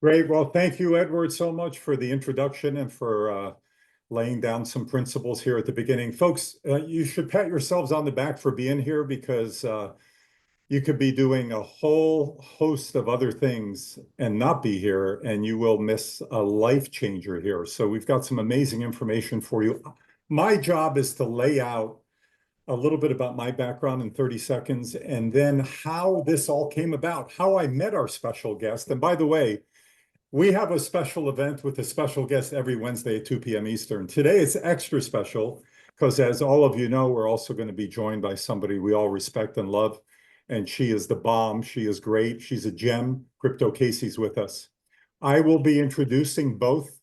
Great. Well, thank you, Edward, so much for the introduction and for laying down some principles here at the beginning. Folks, you should pat yourselves on the back for being here because you could be doing a whole host of other things and not be here, and you will miss a life changer here. So we've got some amazing information for you. My job is to lay out a little bit about my background in 30 seconds and then how this all came about, how I met our special guest. And by the way, we have a special event with a special guest every Wednesday at 2 p.m. Eastern. Today it's extra special because, as all of you know, we're also going to be joined by somebody we all respect and love. And she is the bomb. She is great. She's a gem. Crypto Casey's with us. I will be introducing both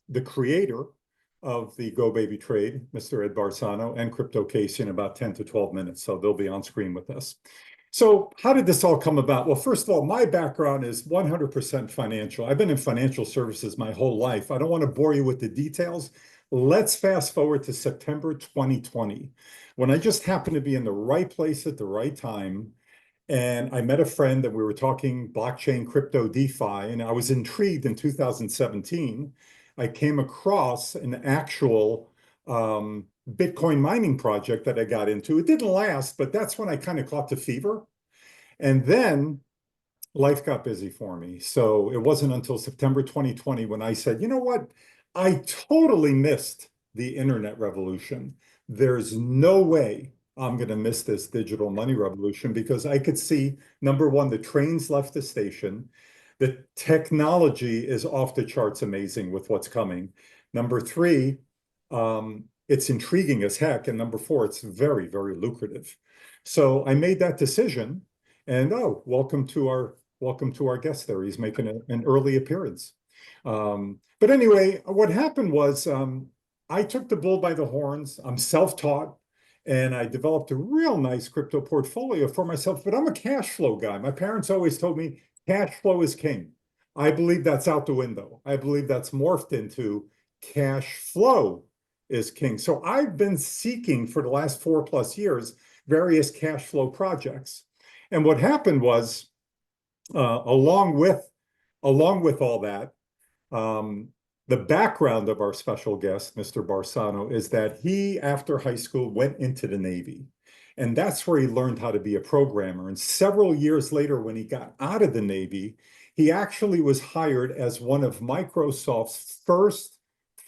the creator of the GoBabyTrade, Mr. Ed Barsano, and Crypto Casey in about 10 to 12 minutes. So they'll be on screen with us. So how did this all come about? Well, first of all, my background is 100% financial. I've been in financial services my whole life. I don't want to bore you with the details. Let's fast forward to September 2020, when I just happened to be in the right place at the right time. And I met a friend and we were talking blockchain, crypto, DeFi, and I was intrigued in 2017. I came across an actual Bitcoin mining project that I got into. It didn't last, but that's when I kind of caught the fever. And then life got busy for me. So it wasn't until September 2020 when I said, you know what? I totally missed the internet revolution. There's no way I'm going to miss this digital money revolution because I could see, number one, the trains left the station. The technology is off the charts amazing with what's coming. Number three, it's intriguing as heck. And number four, it's very, very lucrative. So I made that decision. And oh, welcome to our guest there. He's making an early appearance. But anyway, what happened was I took the bull by the horns. I'm self-taught, and I developed a real nice crypto portfolio for myself. But I'm a cash flow guy. My parents always told me cash flow is king. I believe that's out the window. I believe that's morphed into cash flow is king. So I've been seeking for the last 4+ years various cash flow projects. And what happened was, along with all that, the background of our special guest, Mr. Barsano, is that he, after high school, went into the Navy. And that's where he learned how to be a programmer. And several years later, when he got out of the Navy, he actually was hired as one of Microsoft's first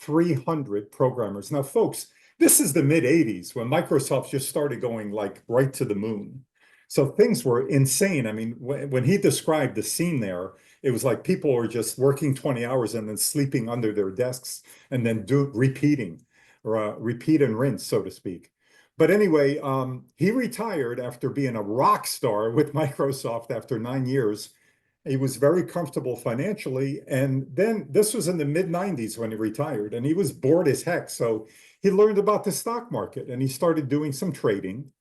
300 programmers. Now, folks, this is the mid 80s when Microsoft just started going like right to the moon. So things were insane. I mean, when he described the scene there, it was like people were just working 20 hours and then sleeping under their desks and then repeating, or repeat and rinse, so to speak. But anyway, he retired after being a rock star with Microsoft after 9 years. He was very comfortable financially. And then this was in the mid 90s when he retired, and he was bored as heck. So he learned about the stock market and he started doing some trading.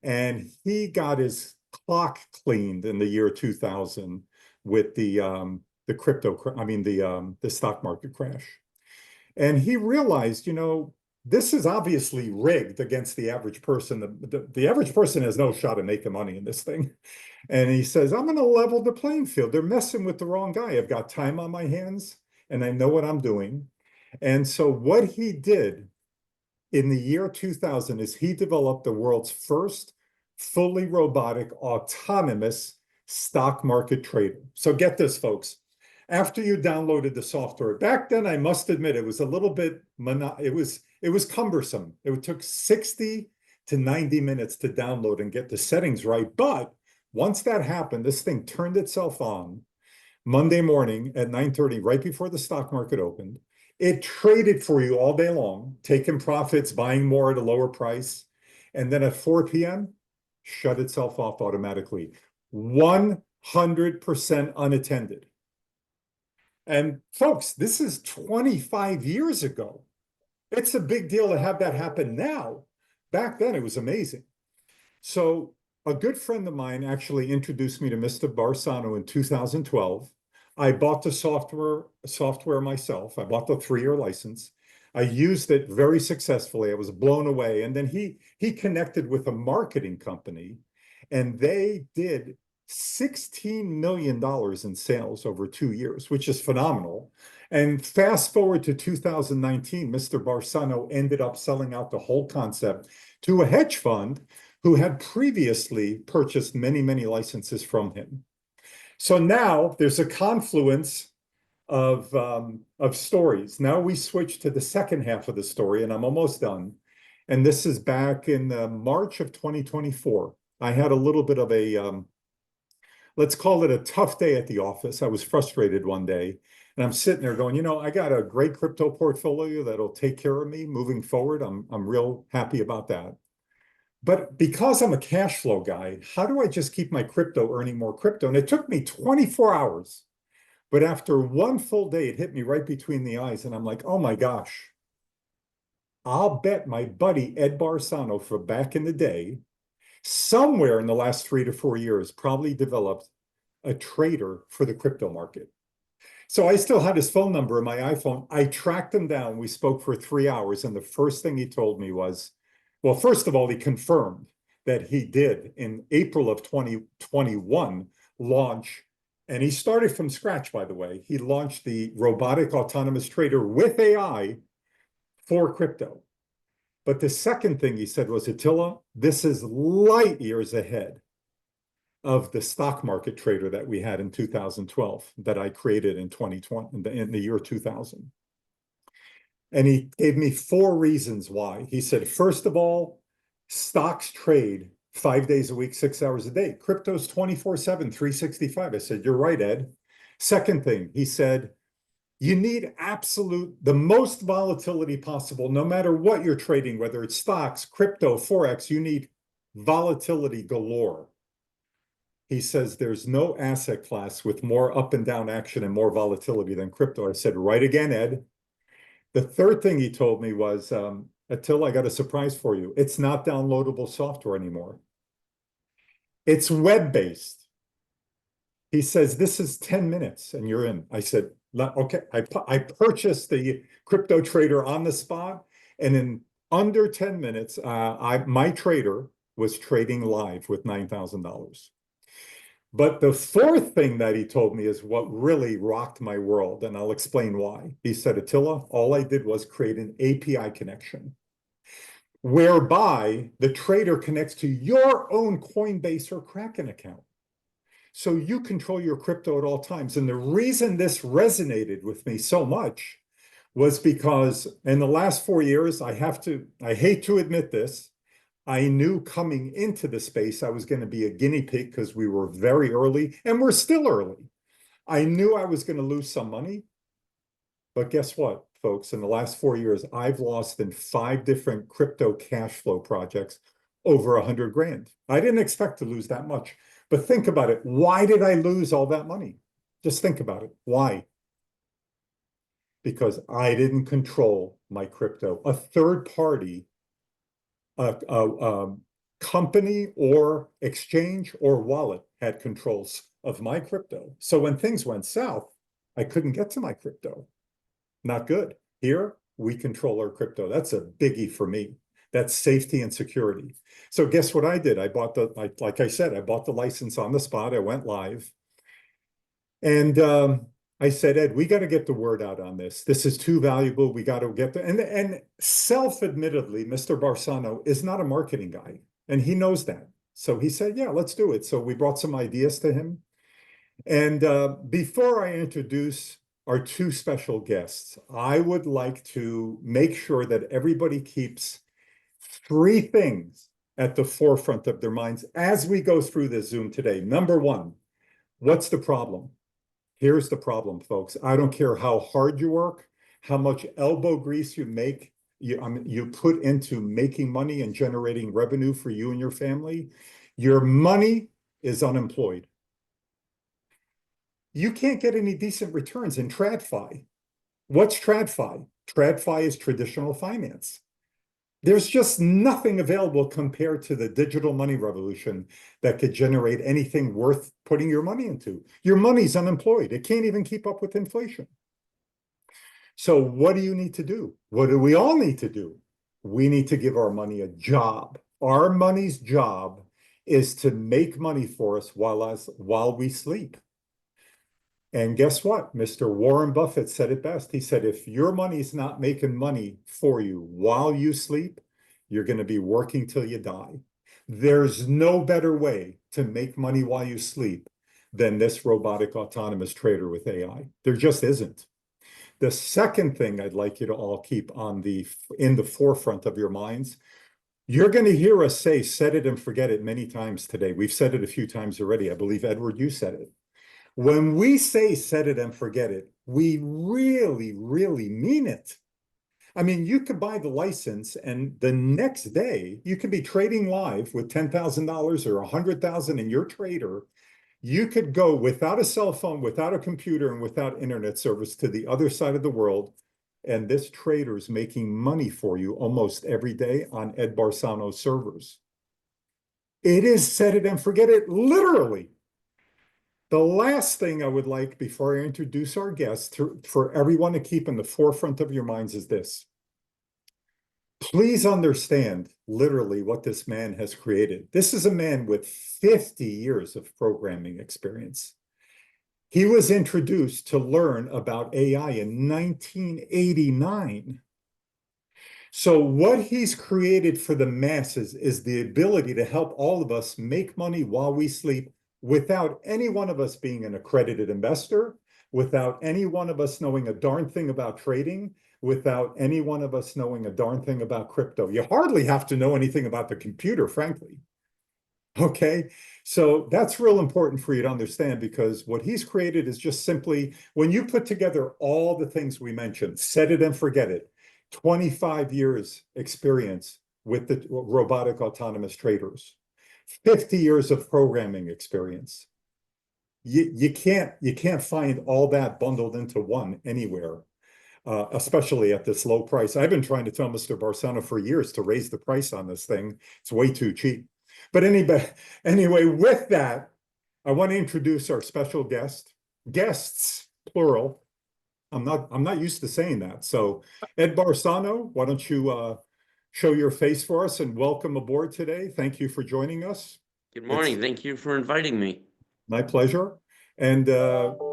And he got his clock cleaned in the year 2000 with the stock market crash. And he realized, this is obviously rigged against the average person. The average person has no shot at making money in this thing. And he says, I'm going to level the playing field. They're messing with the wrong guy. I've got time on my hands and I know what I'm doing. And so what he did in the year 2000 is he developed the world's first fully robotic, autonomous stock market trader. So get this, folks. After you downloaded the software, back then, I must admit, it was a little bit, it was cumbersome. It took 60 to 90 minutes to download and get the settings right. But once that happened, this thing turned itself on Monday morning at 9:30, right before the stock market opened. It traded for you all day long, taking profits, buying more at a lower price. And then at 4 p.m., shut itself off automatically. 100% unattended. And folks, this is 25 years ago. It's a big deal to have that happen now. Back then, it was amazing. So a good friend of mine actually introduced me to Mr. Barsano in 2012. I bought the software myself. I bought the 3-year license. I used it very successfully. I was blown away. And then he connected with a marketing company, and they did $16 million in sales over 2 years, which is phenomenal. And fast forward to 2019, Mr. Barsano ended up selling out the whole concept to a hedge fund who had previously purchased many, many licenses from him. So now there's a confluence of stories. Now we switch to the second half of the story, and I'm almost done. And this is back in March of 2024. I had a little bit of a let's call it a tough day at the office. I was frustrated one day, and I'm sitting there going, you know, I got a great crypto portfolio that'll take care of me moving forward. I'm real happy about that. But because I'm a cash flow guy, how do I just keep my crypto earning more crypto? And it took me 24 hours. But after one full day, it hit me right between the eyes. And I'm like, oh my gosh, I'll bet my buddy Ed Barsano from back in the day, somewhere in the last 3 to 4 years, probably developed a trader for the crypto market. So I still had his phone number in my iPhone. I tracked him down. We spoke for 3 hours. And the first thing he told me was, well, first of all, he confirmed that he did in April of 2021 launch, and he started from scratch, by the way. He launched the robotic autonomous trader with AI for crypto. But the second thing he said was, Attila, this is light years ahead of the stock market trader that we had in 2012 that I created in 2020, in the year 2000. And he gave me 4 reasons why. He said, first of all, stocks trade 5 days a week, 6 hours a day. Crypto's 24/7, 365. I said, you're right, Ed. Second thing, he said, you need the most volatility possible, no matter what you're trading, whether it's stocks, crypto, Forex, you need volatility galore. He says there's no asset class with more up and down action and more volatility than crypto. I said, right again, Ed. The third thing he told me was, Attila, I got a surprise for you. It's not downloadable software anymore. It's web-based. He says, this is 10 minutes and you're in. I said, okay. I purchased the crypto trader on the spot, and in under 10 minutes, my trader was trading live with $9,000. But the fourth thing that he told me is what really rocked my world, and I'll explain why. He said, Attila, all I did was create an API connection whereby the trader connects to your own Coinbase or Kraken account. So you control your crypto at all times. And the reason this resonated with me so much was because in the last 4 years, I hate to admit this, I knew coming into the space I was going to be a guinea pig because we were very early and we're still early. I knew I was going to lose some money. But guess what, folks? In the last 4 years, I've lost in 5 different crypto cash flow projects over 100 grand. I didn't expect to lose that much. But think about it. Why did I lose all that money? Just think about it. Why? Because I didn't control my crypto. A third party, a company or exchange or wallet had controls of my crypto. So when things went south, I couldn't get to my crypto. Not good. Here, we control our crypto. That's a biggie for me. That's safety and security. So guess what I did? I bought like I said, I bought the license on the spot. I went live. And I said, Ed, we got to get the word out on this. This is too valuable. We got to get the, and self-admittedly, Mr. Barsano is not a marketing guy, and he knows that. So he said, yeah, let's do it. So we brought some ideas to him. And before I introduce our 2 special guests, I would like to make sure that everybody keeps 3 things at the forefront of their minds as we go through this Zoom today. Number 1, what's the problem? Here's the problem, folks. I don't care how hard you work, how much elbow grease you put into making money and generating revenue for you and your family. Your money is unemployed. You can't get any decent returns in TradFi. What's TradFi? TradFi is traditional finance. There's just nothing available compared to the digital money revolution that could generate anything worth putting your money into. Your money's unemployed. It can't even keep up with inflation. So what do you need to do? What do we all need to do? We need to give our money a job. Our money's job is to make money for us while we sleep. And guess what? Mr. Warren Buffett said it best. He said, if your money is not making money for you while you sleep, you're going to be working till you die. There's no better way to make money while you sleep than this robotic autonomous trader with AI. There just isn't. The second thing I'd like you to all keep in the forefront of your minds, you're going to hear us say, set it and forget it many times today. We've said it a few times already. I believe, Edward, you said it. When we say set it and forget it, we really, really mean it. I mean, you could buy the license and the next day you could be trading live with $10,000 or $100,000 and your trader. You could go without a cell phone, without a computer, and without internet service to the other side of the world. And this trader is making money for you almost every day on Ed Barsano's servers. It is set it and forget it, literally. The last thing I would like before I introduce our guests for everyone to keep in the forefront of your minds is this. Please understand literally what this man has created. This is a man with 50 years of programming experience. He was introduced to learn about AI in 1989. So what he's created for the masses is the ability to help all of us make money while we sleep without any one of us being an accredited investor, without any one of us knowing a darn thing about trading, without any one of us knowing a darn thing about crypto. You hardly have to know anything about the computer, frankly. Okay, so that's real important for you to understand, because what he's created is just simply, when you put together all the things we mentioned, set it and forget it, 25 years experience with the robotic autonomous traders, 50 years of programming experience. You can't find all that bundled into one anywhere, especially at this low price. I've been trying to tell Mr. Barsano for years to raise the price on this thing. It's way too cheap. But anyway, with that, I want to introduce our special guests, plural. I'm not used to saying that. So Ed Barsano, why don't you show your face for us and welcome aboard today. Thank you for joining us. Good morning. Thank you for inviting me. My pleasure. And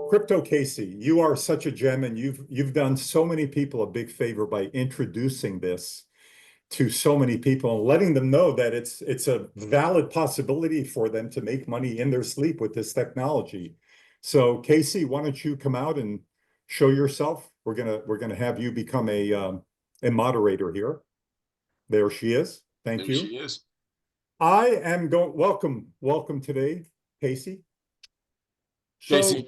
Crypto Casey, you are such a gem, and you've done so many people a big favor by introducing this to so many people and letting them know that it's a valid possibility for them to make money in their sleep with this technology. So Casey, why don't you come out and show yourself? We're gonna have you become a moderator here. There she is. Thank you. There she is. I am going. Welcome today, Casey. Casey,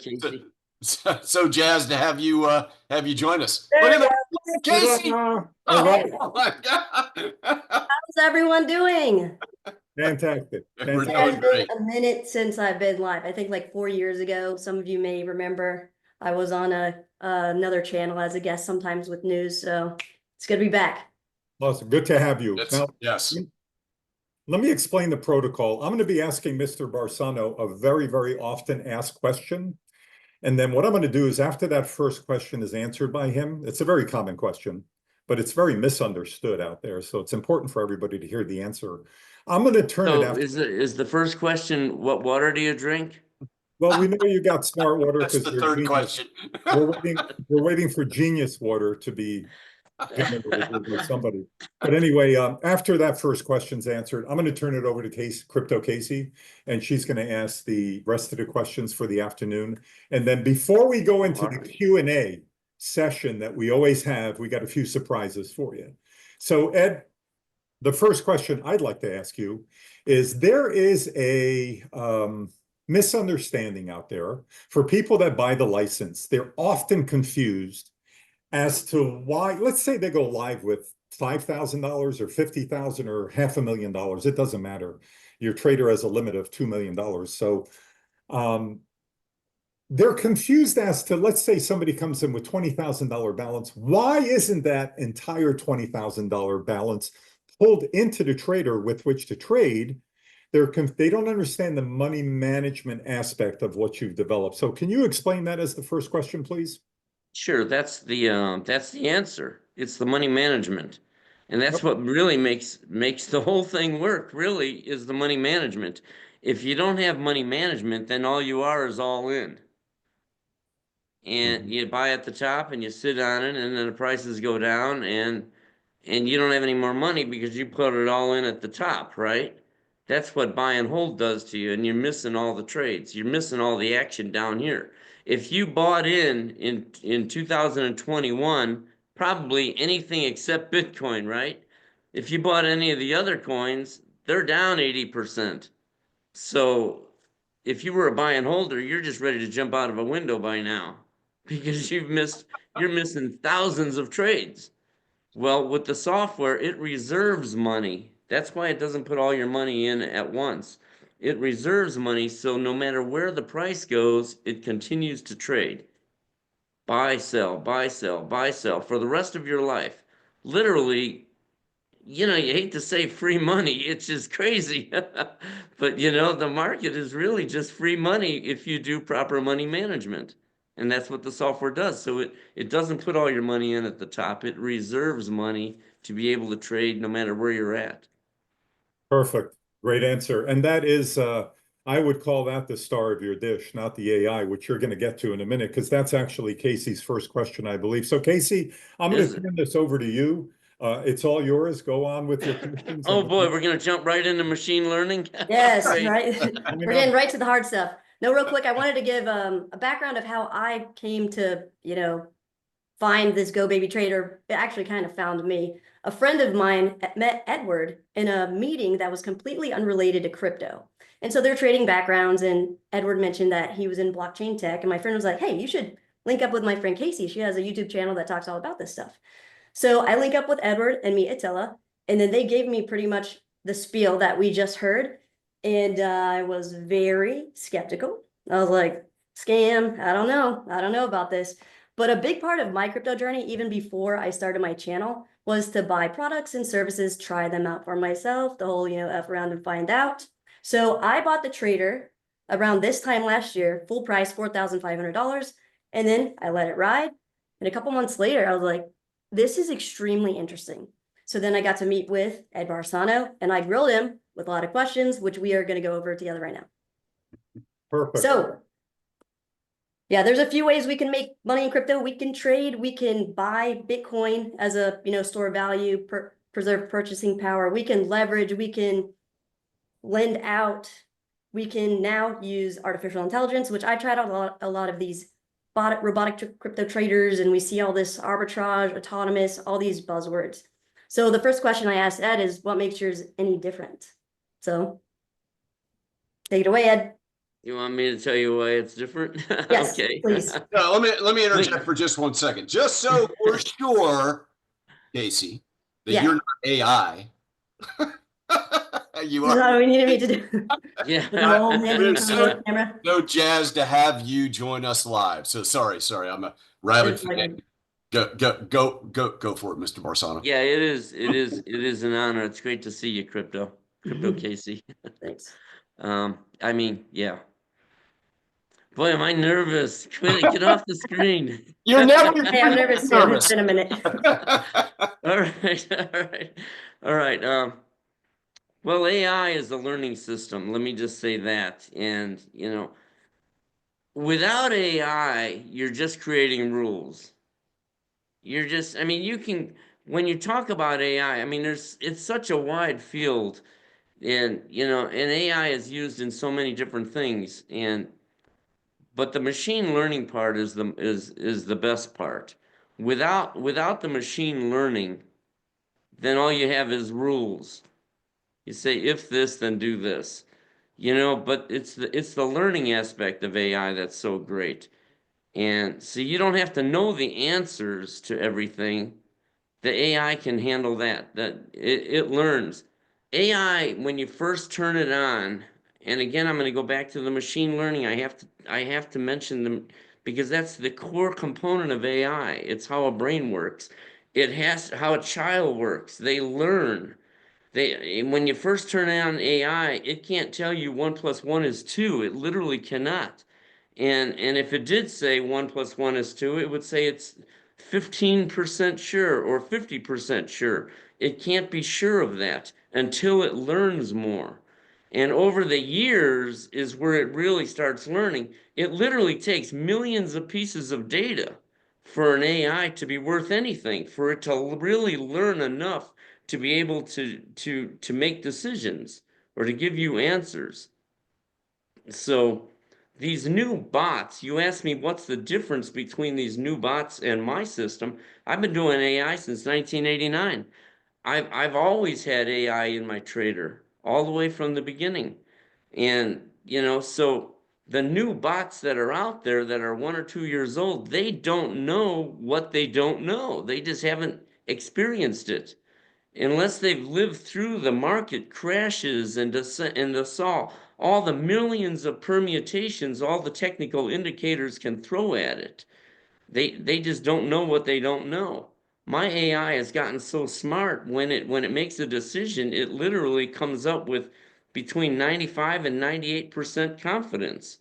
so jazzed to have you join us. There Look at that, Casey! All right. Oh my God! How's everyone doing? Fantastic. We're Fantastic. doing great. A minute since I've been live. I think like 4 years ago. Some of you may remember I was on another channel as a guest, sometimes with news. So it's good to be back. Awesome. Good to have you. Now, Yes. let me explain the protocol. I'm going to be asking Mr. Barsano a very, very often asked question. And then what I'm going to do is, after that first question is answered by him, it's a very common question, but it's very misunderstood out there. So it's important for everybody to hear the answer. I'm going to turn it after. Is the first question, what water do you drink? Well, we know you got smart water. That's the third genius. question. We're waiting for genius water to be given by somebody. But anyway, after that first question's answered, I'm going to turn it over to Crypto Casey, and she's going to ask the rest of the questions for the afternoon. And then before we go into the Q&A session that we always have, we got a few surprises for you. So Ed, the first question I'd like to ask you is, there is a misunderstanding out there for people that buy the license. They're often confused as to why, let's say they go live with $5,000 or $50,000 or $500,000. It doesn't matter. Your trader has a limit of $2 million. So they're confused as to, let's say somebody comes in with $20,000 balance. Why isn't that entire $20,000 balance pulled into the trader with which to trade? They don't understand the money management aspect of what you've developed. So can you explain that as the first question, please? Sure, that's the answer. It's the money management. And that's what really makes the whole thing work, really, is the money management. If you don't have money management, then all you are is all in. And you buy at the top and you sit on it, and then the prices go down, and you don't have any more money because you put it all in at the top, right? That's what buy and hold does to you, and you're missing all the trades. You're missing all the action down here. If you bought in 2021, probably anything except Bitcoin, right? If you bought any of the other coins, they're down 80%. So if you were a buy and holder, you're just ready to jump out of a window by now because you're missing thousands of trades. Well, with the software, it reserves money. That's why it doesn't put all your money in at once. It reserves money, so no matter where the price goes, it continues to trade. Buy, sell, buy, sell, buy, sell for the rest of your life. Literally, you hate to say free money, it's just crazy. But the market is really just free money if you do proper money management. And that's what the software does. So it doesn't put all your money in at the top. It reserves money to be able to trade no matter where you're at. Perfect. Great answer. And that is, I would call that the star of your dish, not the AI, which you're going to get to in a minute, because that's actually Casey's first question, I believe. So Casey, I'm going to turn this over to you. It's all yours. Go on with your questions. Oh boy, we're going to jump right into machine learning. Yes, right. We're getting right to the hard stuff. No, real quick, I wanted to give a background of how I came to, find this GoBabyTrade, or it actually kind of found me. A friend of mine met Edward in a meeting that was completely unrelated to crypto. And so they're trading backgrounds, and Edward mentioned that he was in blockchain tech, and my friend was like, hey, you should link up with my friend Casey. She has a YouTube channel that talks all about this stuff. So I link up with Edward and meet Attila, and then they gave me pretty much the spiel that we just heard. And I was very skeptical. I was like, scam, I don't know about this. But a big part of my crypto journey, even before I started my channel, was to buy products and services, try them out for myself, the whole, F around and find out. So I bought the trader around this time last year, full price, $4,500. And then I let it ride. And a couple months later, I was like, this is extremely interesting. So then I got to meet with Ed Barsano, and I grilled him with a lot of questions, which we are going to go over together right now. Perfect. So yeah, there's a few ways we can make money in crypto. We can trade, we can buy Bitcoin as a, store of value, preserve purchasing power. We can leverage, we can lend out. We can now use artificial intelligence, which I tried out a lot of these robotic crypto traders, and we see all this arbitrage, autonomous, all these buzzwords. So the first question I asked Ed is, what makes yours any different? So take it away, Ed. You want me to tell you why it's different? Yes, okay. please. No, let me interject for just 1 second, just so we're sure, Casey, that you're not AI. You This is are. what we needed me to do. Yeah. So jazzed to have you join us live. So sorry, I'm a rabid fan. Go for it, Mr. Barsano. Yeah, it is an honor. It's great to see you, Crypto Casey. Thanks. I mean, yeah. Boy, am I nervous. Get off the screen. You're never Hey, I'm nervous too. It's been a minute. All right. Well, AI is a learning system. Let me just say that. And, without AI, you're just creating rules. When you talk about AI, it's such a wide field, and, and AI is used in so many different things. But the machine learning part is the best part. Without the machine learning, then all you have is rules. You say, if this, then do this. But it's the learning aspect of AI that's so great. And so you don't have to know the answers to everything. The AI can handle that. It learns. AI, when you first turn it on, and again, I'm going to go back to the machine learning. I have to mention them because that's the core component of AI. It's how a brain works. How a child works. They learn. When you first turn on AI, it can't tell you 1 + 1 is 2. It literally cannot. And if it did say 1 + 1 is 2, it would say it's 15% sure or 50% sure. It can't be sure of that until it learns more. And over the years is where it really starts learning. It literally takes millions of pieces of data for an AI to be worth anything, for it to really learn enough to be able to make decisions or to give you answers. So these new bots, you asked me what's the difference between these new bots and my system. I've been doing AI since 1989. I've always had AI in my trader all the way from the beginning. And, you know, so the new bots that are out there that are 1 or 2 years old, they don't know what they don't know. They just haven't experienced it. Unless they've lived through the market crashes and saw all the millions of permutations, all the technical indicators can throw at it. They just don't know what they don't know. My AI has gotten so smart when it makes a decision, it literally comes up with between 95 and 98% confidence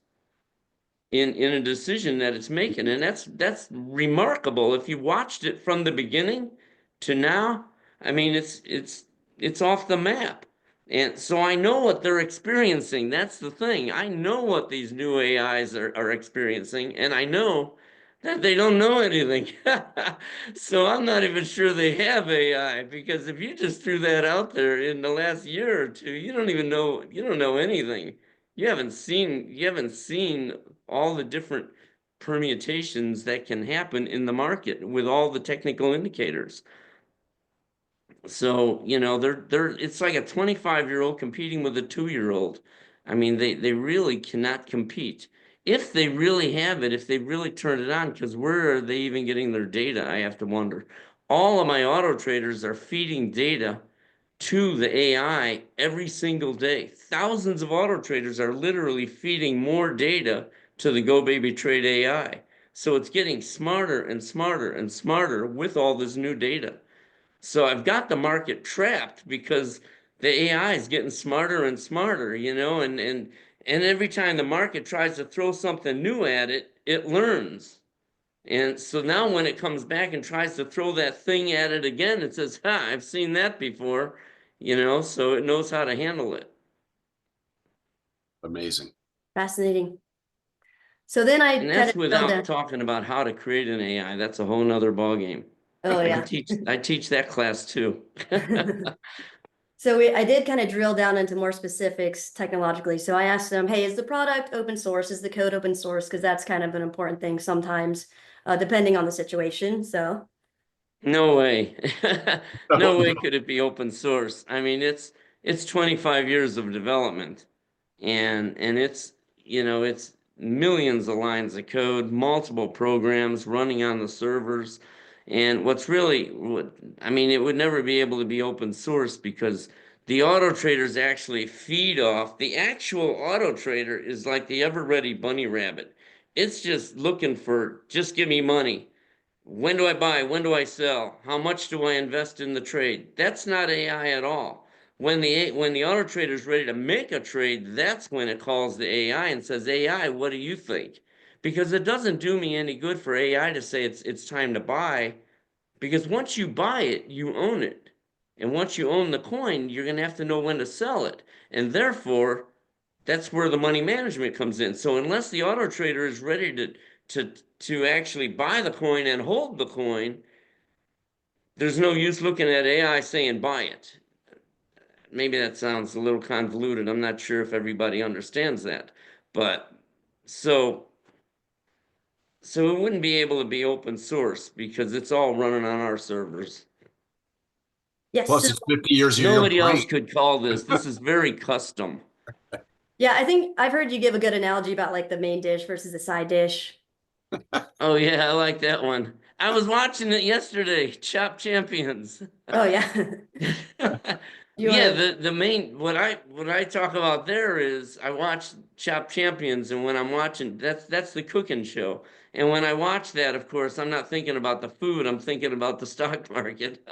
in a decision that it's making. And that's remarkable. If you watched it from the beginning to now, I mean, it's off the map. And so I know what they're experiencing. That's the thing. I know what these new AIs are experiencing, and I know that they don't know anything. So I'm not even sure they have AI, because if you just threw that out there in the last year or two, you don't know anything. You haven't seen all the different permutations that can happen in the market with all the technical indicators. So, you know, it's like a 25-year-old competing with a 2-year-old. I mean, they really cannot compete. If they really have it, if they really turn it on, because where are they even getting their data? I have to wonder. All of my auto traders are feeding data to the AI every single day. Thousands of auto traders are literally feeding more data to the GoBabyTrade AI. So it's getting smarter and smarter and smarter with all this new data. So I've got the market trapped because the AI is getting smarter and smarter, you know, and every time the market tries to throw something new at it, it learns. And so now when it comes back and tries to throw that thing at it again, it says, ha, I've seen that before, you know, so it knows how to handle it. Amazing. Fascinating. So then I And kind that's of without talking about how to create an AI. That's a whole nother ballgame. Oh yeah. I teach that class too. So I did kind of drill down into more specifics technologically. So I asked them, hey, is the product open source? Is the code open source? Because that's kind of an important thing sometimes, depending on the situation. So no way. No way could it be open source. I mean, it's 25 years of development, and it's, you know, it's millions of lines of code, multiple programs running on the servers. And I mean, it would never be able to be open source because the auto traders actually feed off. The actual auto trader is like the ever-ready bunny rabbit. It's just looking for, just give me money. When do I buy? When do I sell? How much do I invest in the trade? That's not AI at all. When the auto trader is ready to make a trade, that's when it calls the AI and says, AI, what do you think? Because it doesn't do me any good for AI to say it's time to buy, because once you buy it, you own it. And once you own the coin, you're going to have to know when to sell it. And therefore, that's where the money management comes in. So unless the auto trader is ready to actually buy the coin and hold the coin, there's no use looking at AI saying buy it. Maybe that sounds a little convoluted. I'm not sure if everybody understands that. But so it wouldn't be able to be open source because it's all running on our servers. yes. Plus, it's 50 years of Nobody your else brain. could call this. This is very custom. Yeah, I think I've heard you give a good analogy about like the main dish versus the side dish. Oh yeah, I like that one. I was watching it yesterday, Chop Champions. Oh yeah. Yeah, the main what I talk about there is I watch Chop Champions, and when I'm watching, that's the cooking show. And when I watch that, of course, I'm not thinking about the food, I'm thinking about the stock market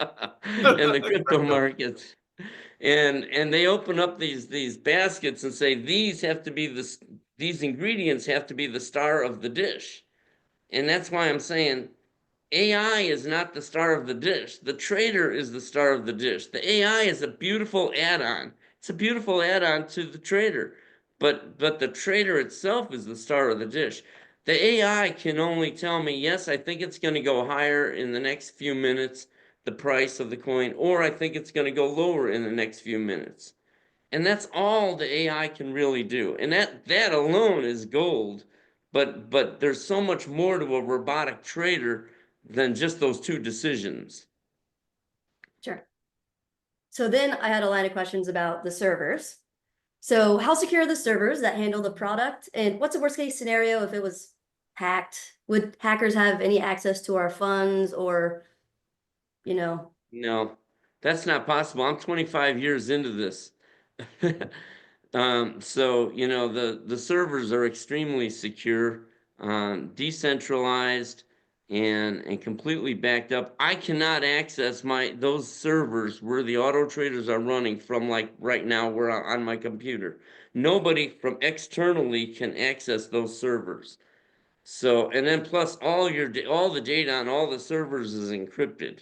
and the crypto markets. And they open up these baskets and say these ingredients have to be the star of the dish. And that's why I'm saying AI is not the star of the dish. The trader is the star of the dish. The AI is a beautiful add-on. It's a beautiful add-on to the trader, but the trader itself is the star of the dish. The AI can only tell me, yes, I think it's going to go higher in the next few minutes, the price of the coin, or I think it's going to go lower in the next few minutes. And that's all the AI can really do. And that alone is gold. But there's so much more to a robotic trader than just those two decisions. Sure. So then I had a line of questions about the servers. So how secure are the servers that handle the product? And what's the worst case scenario if it was hacked? Would hackers have any access to our funds or, you know? No, that's not possible. I'm 25 years into this. So, you know, the servers are extremely secure, decentralized, and completely backed up. I cannot access those servers where the auto traders are running from, like right now we're on my computer. Nobody from externally can access those servers. So, and then plus all the data on all the servers is encrypted.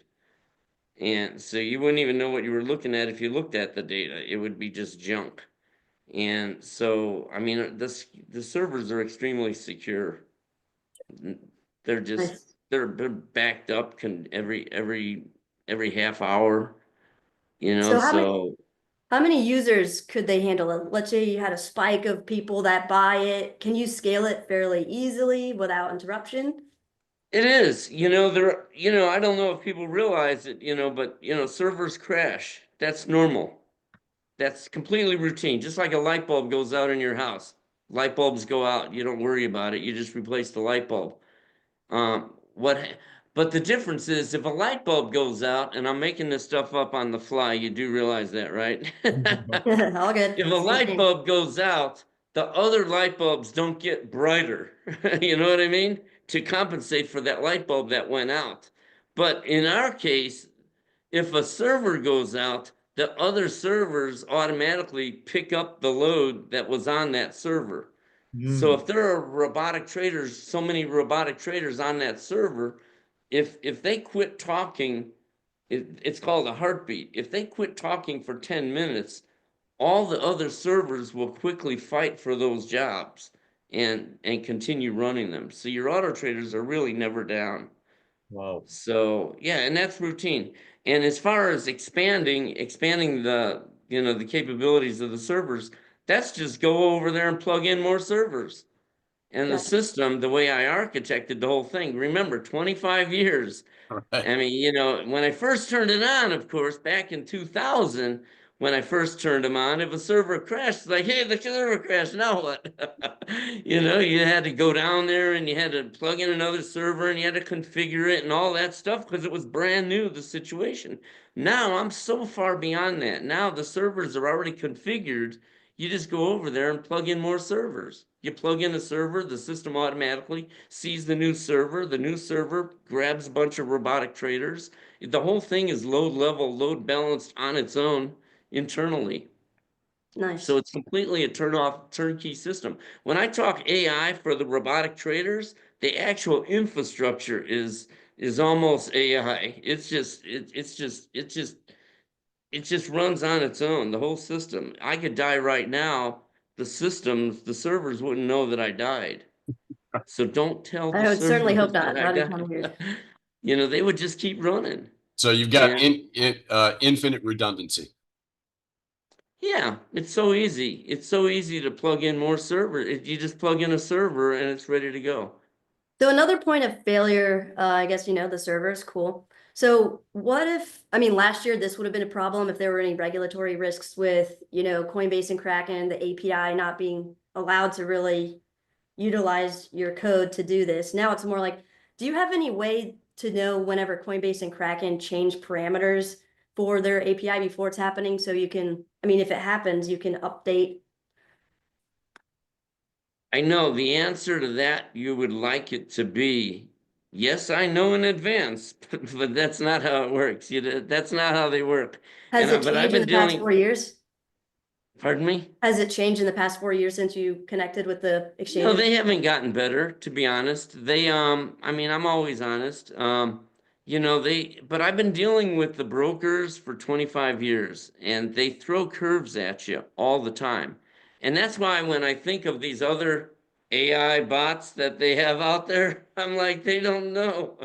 And so you wouldn't even know what you were looking at if you looked at the data. It would be just junk. And so, I mean, the servers are extremely secure. They're just Nice. they're backed up every half hour, you know. So So how many users could they handle? Let's say you had a spike of people that buy it. Can you scale it fairly easily without interruption? it is, you know, I don't know if people realize it, you know, but you know, servers crash. That's normal. That's completely routine. Just like a light bulb goes out in your house. Light bulbs go out. You don't worry about it. You just replace the light bulb. What? But the difference is if a light bulb goes out, and I'm making this stuff up on the fly, you do realize that, right? All good. If a light bulb goes out, the other light bulbs don't get brighter. You know what I mean? To compensate for that light bulb that went out. But in our case, if a server goes out, the other servers automatically pick up the load that was on that server. So if there are robotic traders, so many robotic traders on that server, if they quit talking, it's called a heartbeat. If they quit talking for 10 minutes, all the other servers will quickly fight for those jobs and continue running them. So your auto traders are really never down. Wow. So yeah, and that's routine. And as far as expanding the, you know, the capabilities of the servers, that's just go over there and plug in more servers. And the Gotcha. system, the way I architected the whole thing, remember, 25 years. Right. I mean, you know, when I first turned it on, of course, back in 2000, when I first turned them on, if a server crashed, it's like, hey, the server crashed, now what? You know, you had to go down there and you had to plug in another server and you had to configure it and all that stuff because it was brand new, the situation. Now I'm so far beyond that. Now the servers are already configured. You just go over there and plug in more servers. You plug in a server, the system automatically sees the new server grabs a bunch of robotic traders. The whole thing is load level, load balanced on its own internally. Nice. So it's completely a turnkey system. When I talk AI for the robotic traders, the actual infrastructure is almost AI. It just runs on its own, the whole system. I could die right now. The servers wouldn't know that I died. So don't tell the I would certainly hope servers that not. I Not in 20 years. died. You know, they would just keep running. So you've got And infinite redundancy. yeah, it's so easy. It's so easy to plug in more servers. You just plug in a server and it's ready to go. So another point of failure, I guess, you know, the servers, cool. So what if, I mean, last year this would have been a problem if there were any regulatory risks with, you know, Coinbase and Kraken, the API not being allowed to really utilize your code to do this. Now it's more like, do you have any way to know whenever Coinbase and Kraken change parameters for their API before it's happening? So you can, I mean, if it happens, you can update. I know the answer to that you would like it to be, yes, I know in advance, but that's not how it works. That's not how they work. Has it But I've changed in been the past 4 years? Pardon me? Has it changed in the past 4 years since you connected with the exchange? No, they haven't gotten better, to be honest. They, I mean, I'm always honest. You know, but I've been dealing with the brokers for 25 years, and they throw curves at you all the time. And that's why when I think of these other AI bots that they have out there, I'm like, they don't know.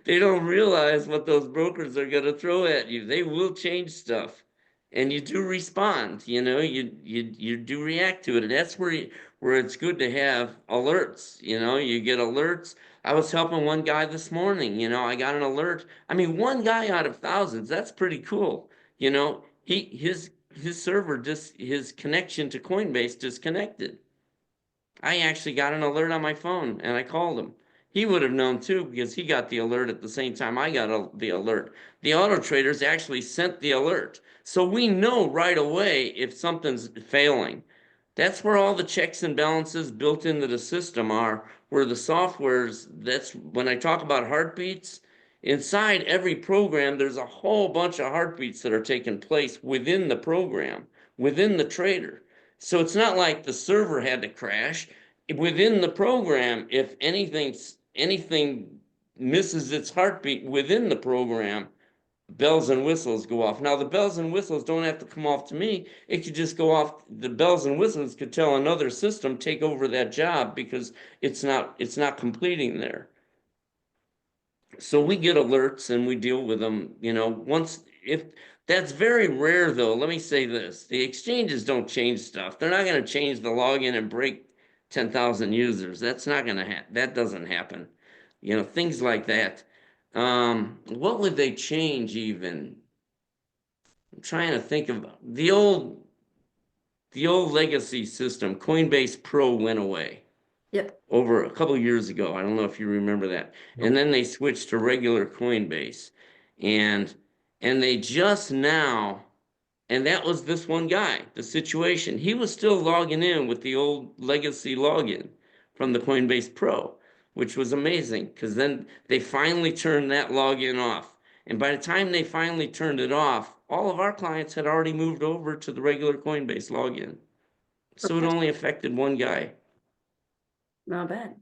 They don't realize what those brokers are going to throw at you. They will change stuff. And you do respond, you know, you do react to it. And that's where it's good to have alerts, you know, you get alerts. I was helping one guy this morning, you know, I got an alert. I mean, one guy out of thousands, that's pretty cool. You know, his server his connection to Coinbase disconnected. I actually got an alert on my phone and I called him. He would have known too because he got the alert at the same time I got the alert. The auto traders actually sent the alert. So we know right away if something's failing. That's where all the checks and balances built into the system are, where the software's, that's when I talk about heartbeats, inside every program, there's a whole bunch of heartbeats that are taking place within the program, within the trader. So it's not like the server had to crash. Within the program, if anything misses its heartbeat within the program, bells and whistles go off. Now the bells and whistles don't have to come off to me. It could just go off. The bells and whistles could tell another system take over that job because it's not completing there. So we get alerts and we deal with them, you know, if that's very rare though. Let me say this, the exchanges don't change stuff. They're not going to change the login and break 10,000 users. That's not going to happen. That doesn't happen. You know, things like that. What would they change even? I'm trying to think of the old legacy system. Coinbase Pro went away. Yep. Over a couple of years ago. I don't know if you remember that. And then they switched to regular Coinbase. And they just now, and that was this one guy, the situation. He was still logging in with the old legacy login from the Coinbase Pro, which was amazing because then they finally turned that login off. And by the time they finally turned it off, all of our clients had already moved over to the regular Coinbase login. So it only affected one guy. Not bad.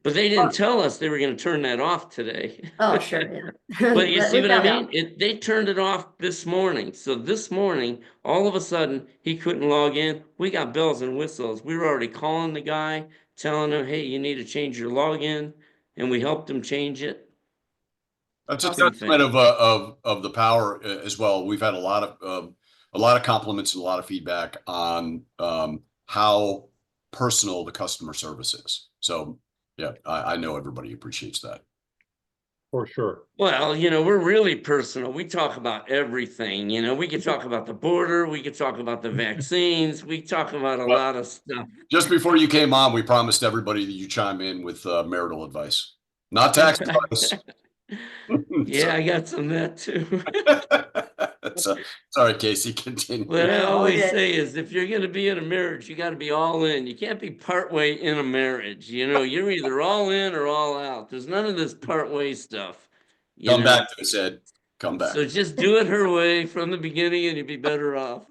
But they didn't tell us they were going to turn that off today. Oh, sure, yeah. But you see we what I found mean? out. They turned it off this morning. So this morning, all of a sudden, he couldn't log in. We got bells and whistles. We were already calling the guy, telling him, hey, you need to change your login. And we helped him change it. That's a Awesome testament of the power as well. We've had a lot of compliments and a lot of feedback on how personal the customer service is. So yeah, I know everybody appreciates that. For sure. Well, you know, we're really personal. We talk about everything. You know, we could talk about the border. We could talk about the vaccines. We talk about a lot of stuff. Just before you came on, we promised everybody that you chime in with marital advice, not tax advice. Yeah, I got some of that too. Sorry, Casey, continue. What I always say is if you're going to be in a marriage, you got to be all in. You can't be partway in a marriage. You know, you're either all in or all out. There's none of this partway stuff. Come back to us, Ed. Come back. So just do it her way from the beginning and you'll be better off.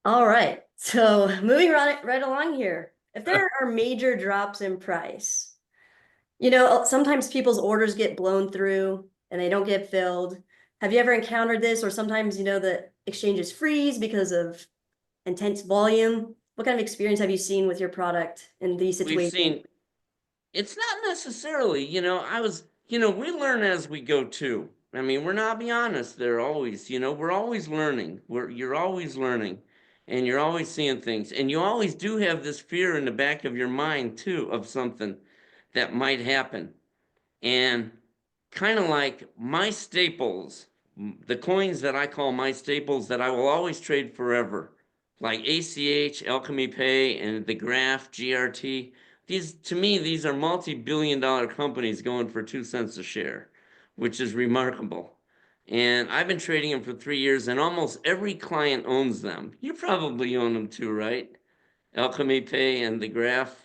All right. So moving right along here. If there are major drops in price, you know, sometimes people's orders get blown through and they don't get filled. Have you ever encountered this? Or sometimes, you know, the exchanges freeze because of intense volume. What kind of experience have you seen with your product in these situations? It's not necessarily, you know, we learn as we go too. I mean, we're not, be honest, they're always, you know, we're always learning. You're always learning and you're always seeing things. And you always do have this fear in the back of your mind too of something that might happen. And kind of like my staples, the coins that I call my staples that I will always trade forever, like ACH, Alchemy Pay, and the Graph, GRT. To me, these are multi-billion-dollar companies going for 2 cents a share, which is remarkable. And I've been trading them for 3 years, and almost every client owns them. You probably own them too, right? Alchemy Pay and the Graph.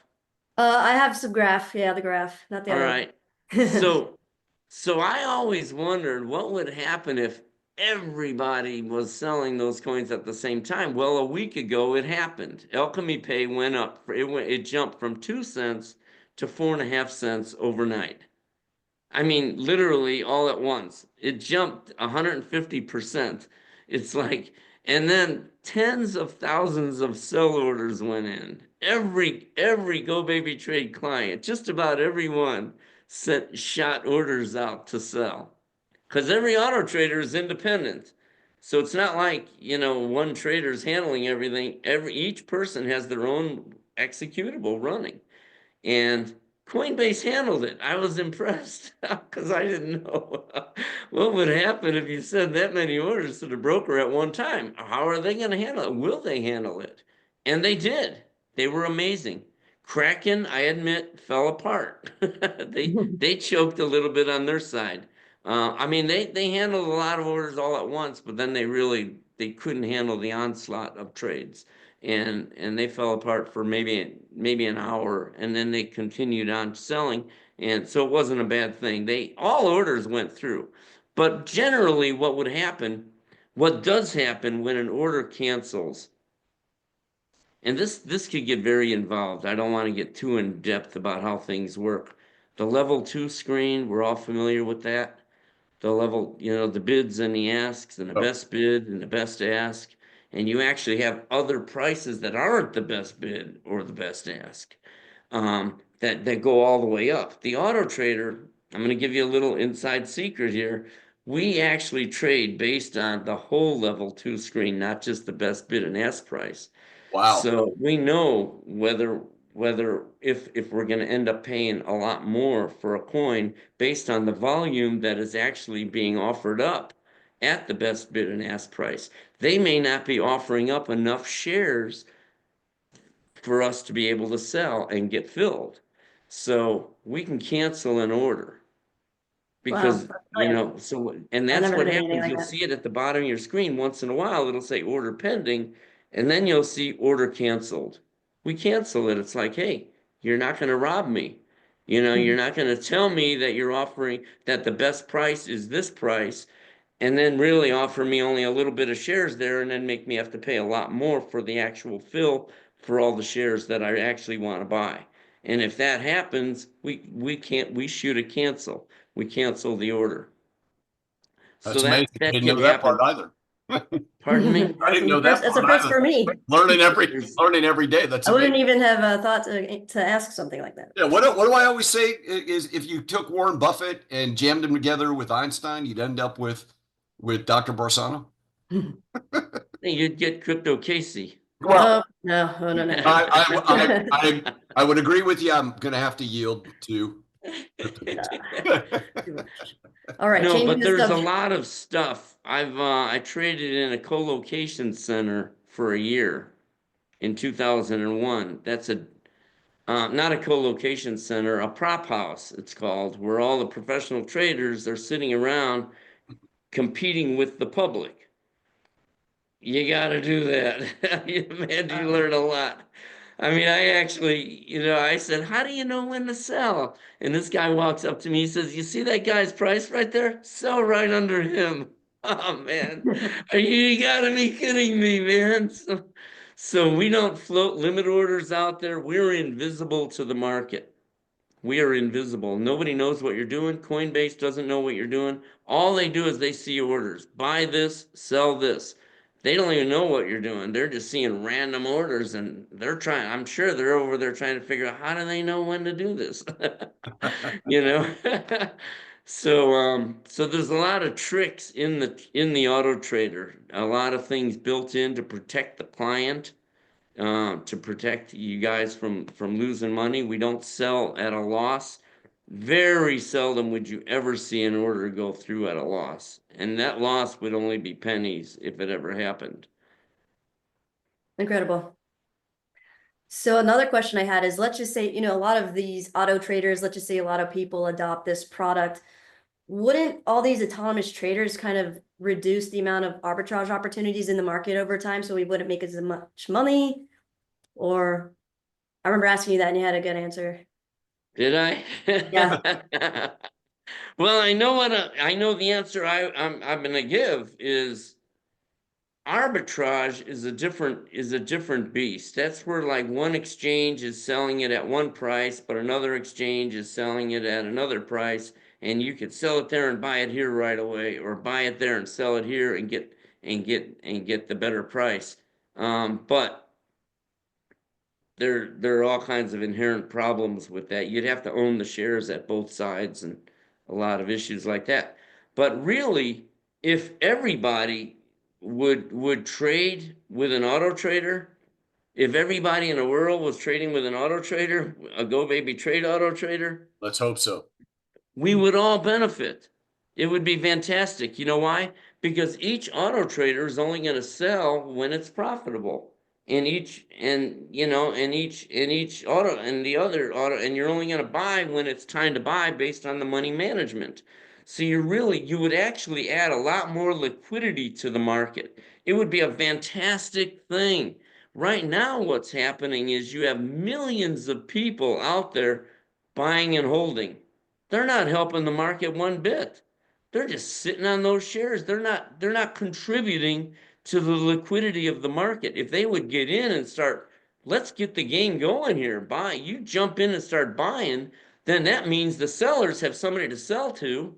I have some Graph. Yeah, the Graph, not the All other right. So I always wondered what would happen if everybody was selling those coins at the same time. Well, a week ago it happened. Alchemy Pay went up. It jumped from 2 cents to 4.5 cents overnight. I mean, literally all at once. It jumped 150%. It's like, and then tens of thousands of sell orders went in. Every GoBabyTrade client, just about everyone, shot orders out to sell. Because every auto trader is independent. So it's not like, one trader is handling everything. Each person has their own executable running. And Coinbase handled it. I was impressed because I didn't know what would happen if you send that many orders to the broker at one time. How are they going to handle it? Will they handle it? And they did. They were amazing. Kraken, I admit, fell apart. They choked a little bit on their side. I mean, they handled a lot of orders all at once, but then they couldn't handle the onslaught of trades. And they fell apart for maybe an hour, and then they continued on selling, and so it wasn't a bad thing. All orders went through, but generally what does happen when an order cancels, and this could get very involved. I don't want to get too in depth about how things work. The level 2 screen, we're all familiar with that. The level, the bids and the asks and the best bid and the best ask. And you actually have other prices that aren't the best bid or the best ask, that go all the way up. The auto trader, I'm going to give you a little inside secret here. We actually trade based on the whole level 2 screen, not just the best bid and ask price. Wow. So we know whether if we're going to end up paying a lot more for a coin based on the volume that is actually being offered up at the best bid and ask price. They may not be offering up enough shares for us to be able to sell and get filled. So we can cancel an order. Because, and that's what happens. You'll see it at the bottom of your screen once in a while. It'll say order pending, and then you'll see order canceled. We cancel it. It's like, hey, you're not going to rob me. You're not going to tell me that you're offering that the best price is this price, and then really offer me only a little bit of shares there, and then make me have to pay a lot more for the actual fill for all the shares that I actually want to buy. And if that happens, we shoot a cancel. We cancel the order. That's So amazing. I that didn't can know that happen. part either. Pardon me? I didn't know that. That's a first for me. Learning every day. That's I wouldn't amazing. even have thought to ask something like that. Yeah. What do I always say is if you took Warren Buffett and jammed him together with Einstein, you'd end up with Dr. Barsano. You'd get Crypto Casey. Well, no. I would agree with you. I'm going to have to yield to. All right. No, but there's a lot of stuff. I traded in a co-location center for a year in 2001. That's not a co-location center, a prop house, it's called, where all the professional traders are sitting around competing with the public. You got to do that. Man, you learn a lot. I mean, I actually, I said, how do you know when to sell? And this guy walks up to me, he says, you see that guy's price right there? Sell right under him. Oh, man, you gotta be kidding me, man. So we don't float limit orders out there. We're invisible to the market. We are invisible. Nobody knows what you're doing. Coinbase doesn't know what you're doing. All they do is they see orders. Buy this, sell this. They don't even know what you're doing. They're just seeing random orders, and I'm sure they're over there trying to figure out how do they know when to do this. So there's a lot of tricks in the auto trader, a lot of things built in to protect the client, to protect you guys from losing money. We don't sell at a loss. Very seldom would you ever see an order go through at a loss. And that loss would only be pennies if it ever happened. Incredible. So another question I had is, let's just say, a lot of these auto traders, let's just say a lot of people adopt this product. Wouldn't all these autonomous traders kind of reduce the amount of arbitrage opportunities in the market over time, so we wouldn't make as much money? Or I remember asking you that and you had a good answer. Did I? Yeah. Well, I know the answer I'm gonna give is arbitrage is a different beast. That's where like one exchange is selling it at one price, but another exchange is selling it at another price, and you could sell it there and buy it here right away, or buy it there and sell it here and get the better price. But there are all kinds of inherent problems with that. You'd have to own the shares at both sides and a lot of issues like that. But really, if everybody would trade with an auto trader, if everybody in the world was trading with an auto trader, a GoBabyTrade auto trader, Let's hope so. we would all benefit. It would be fantastic. You know why? Because each auto trader is only going to sell when it's profitable. And each auto and the other auto, and you're only going to buy when it's time to buy based on the money management. So you would actually add a lot more liquidity to the market. It would be a fantastic thing. Right now, what's happening is you have millions of people out there buying and holding. They're not helping the market one bit. They're just sitting on those shares. They're not contributing to the liquidity of the market. If they would get in and start, let's get the game going here. Buy, you jump in and start buying, then that means the sellers have somebody to sell to.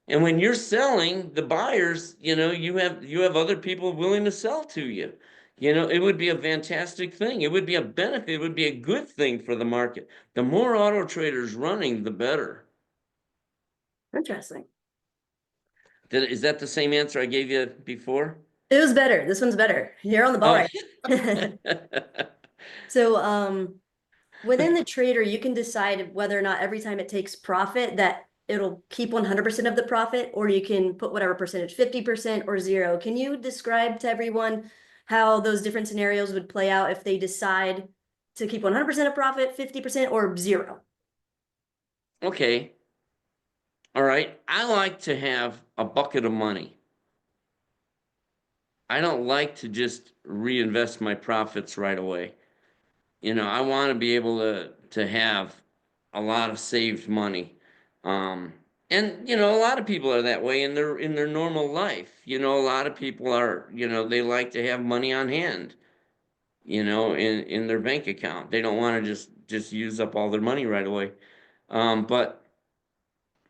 And when you're selling, the buyers, you have other people willing to sell to you. It would be a fantastic thing. It would be a benefit. It would be a good thing for the market. The more auto traders running, the better. Interesting. Is that the same answer I gave you before? It was better. This one's better. You're on the ball right. So, within the trader, you can decide whether or not every time it takes profit that it'll keep 100% of the profit, or you can put whatever percentage, 50% or 0. Can you describe to everyone how those different scenarios would play out if they decide to keep 100% of profit, 50% or 0? Okay. All right. I like to have a bucket of money. I don't like to just reinvest my profits right away. I want to be able to have a lot of saved money. And a lot of people are that way in their normal life. A lot of people are, they like to have money on hand, in their bank account. They don't want to just use up all their money right away. But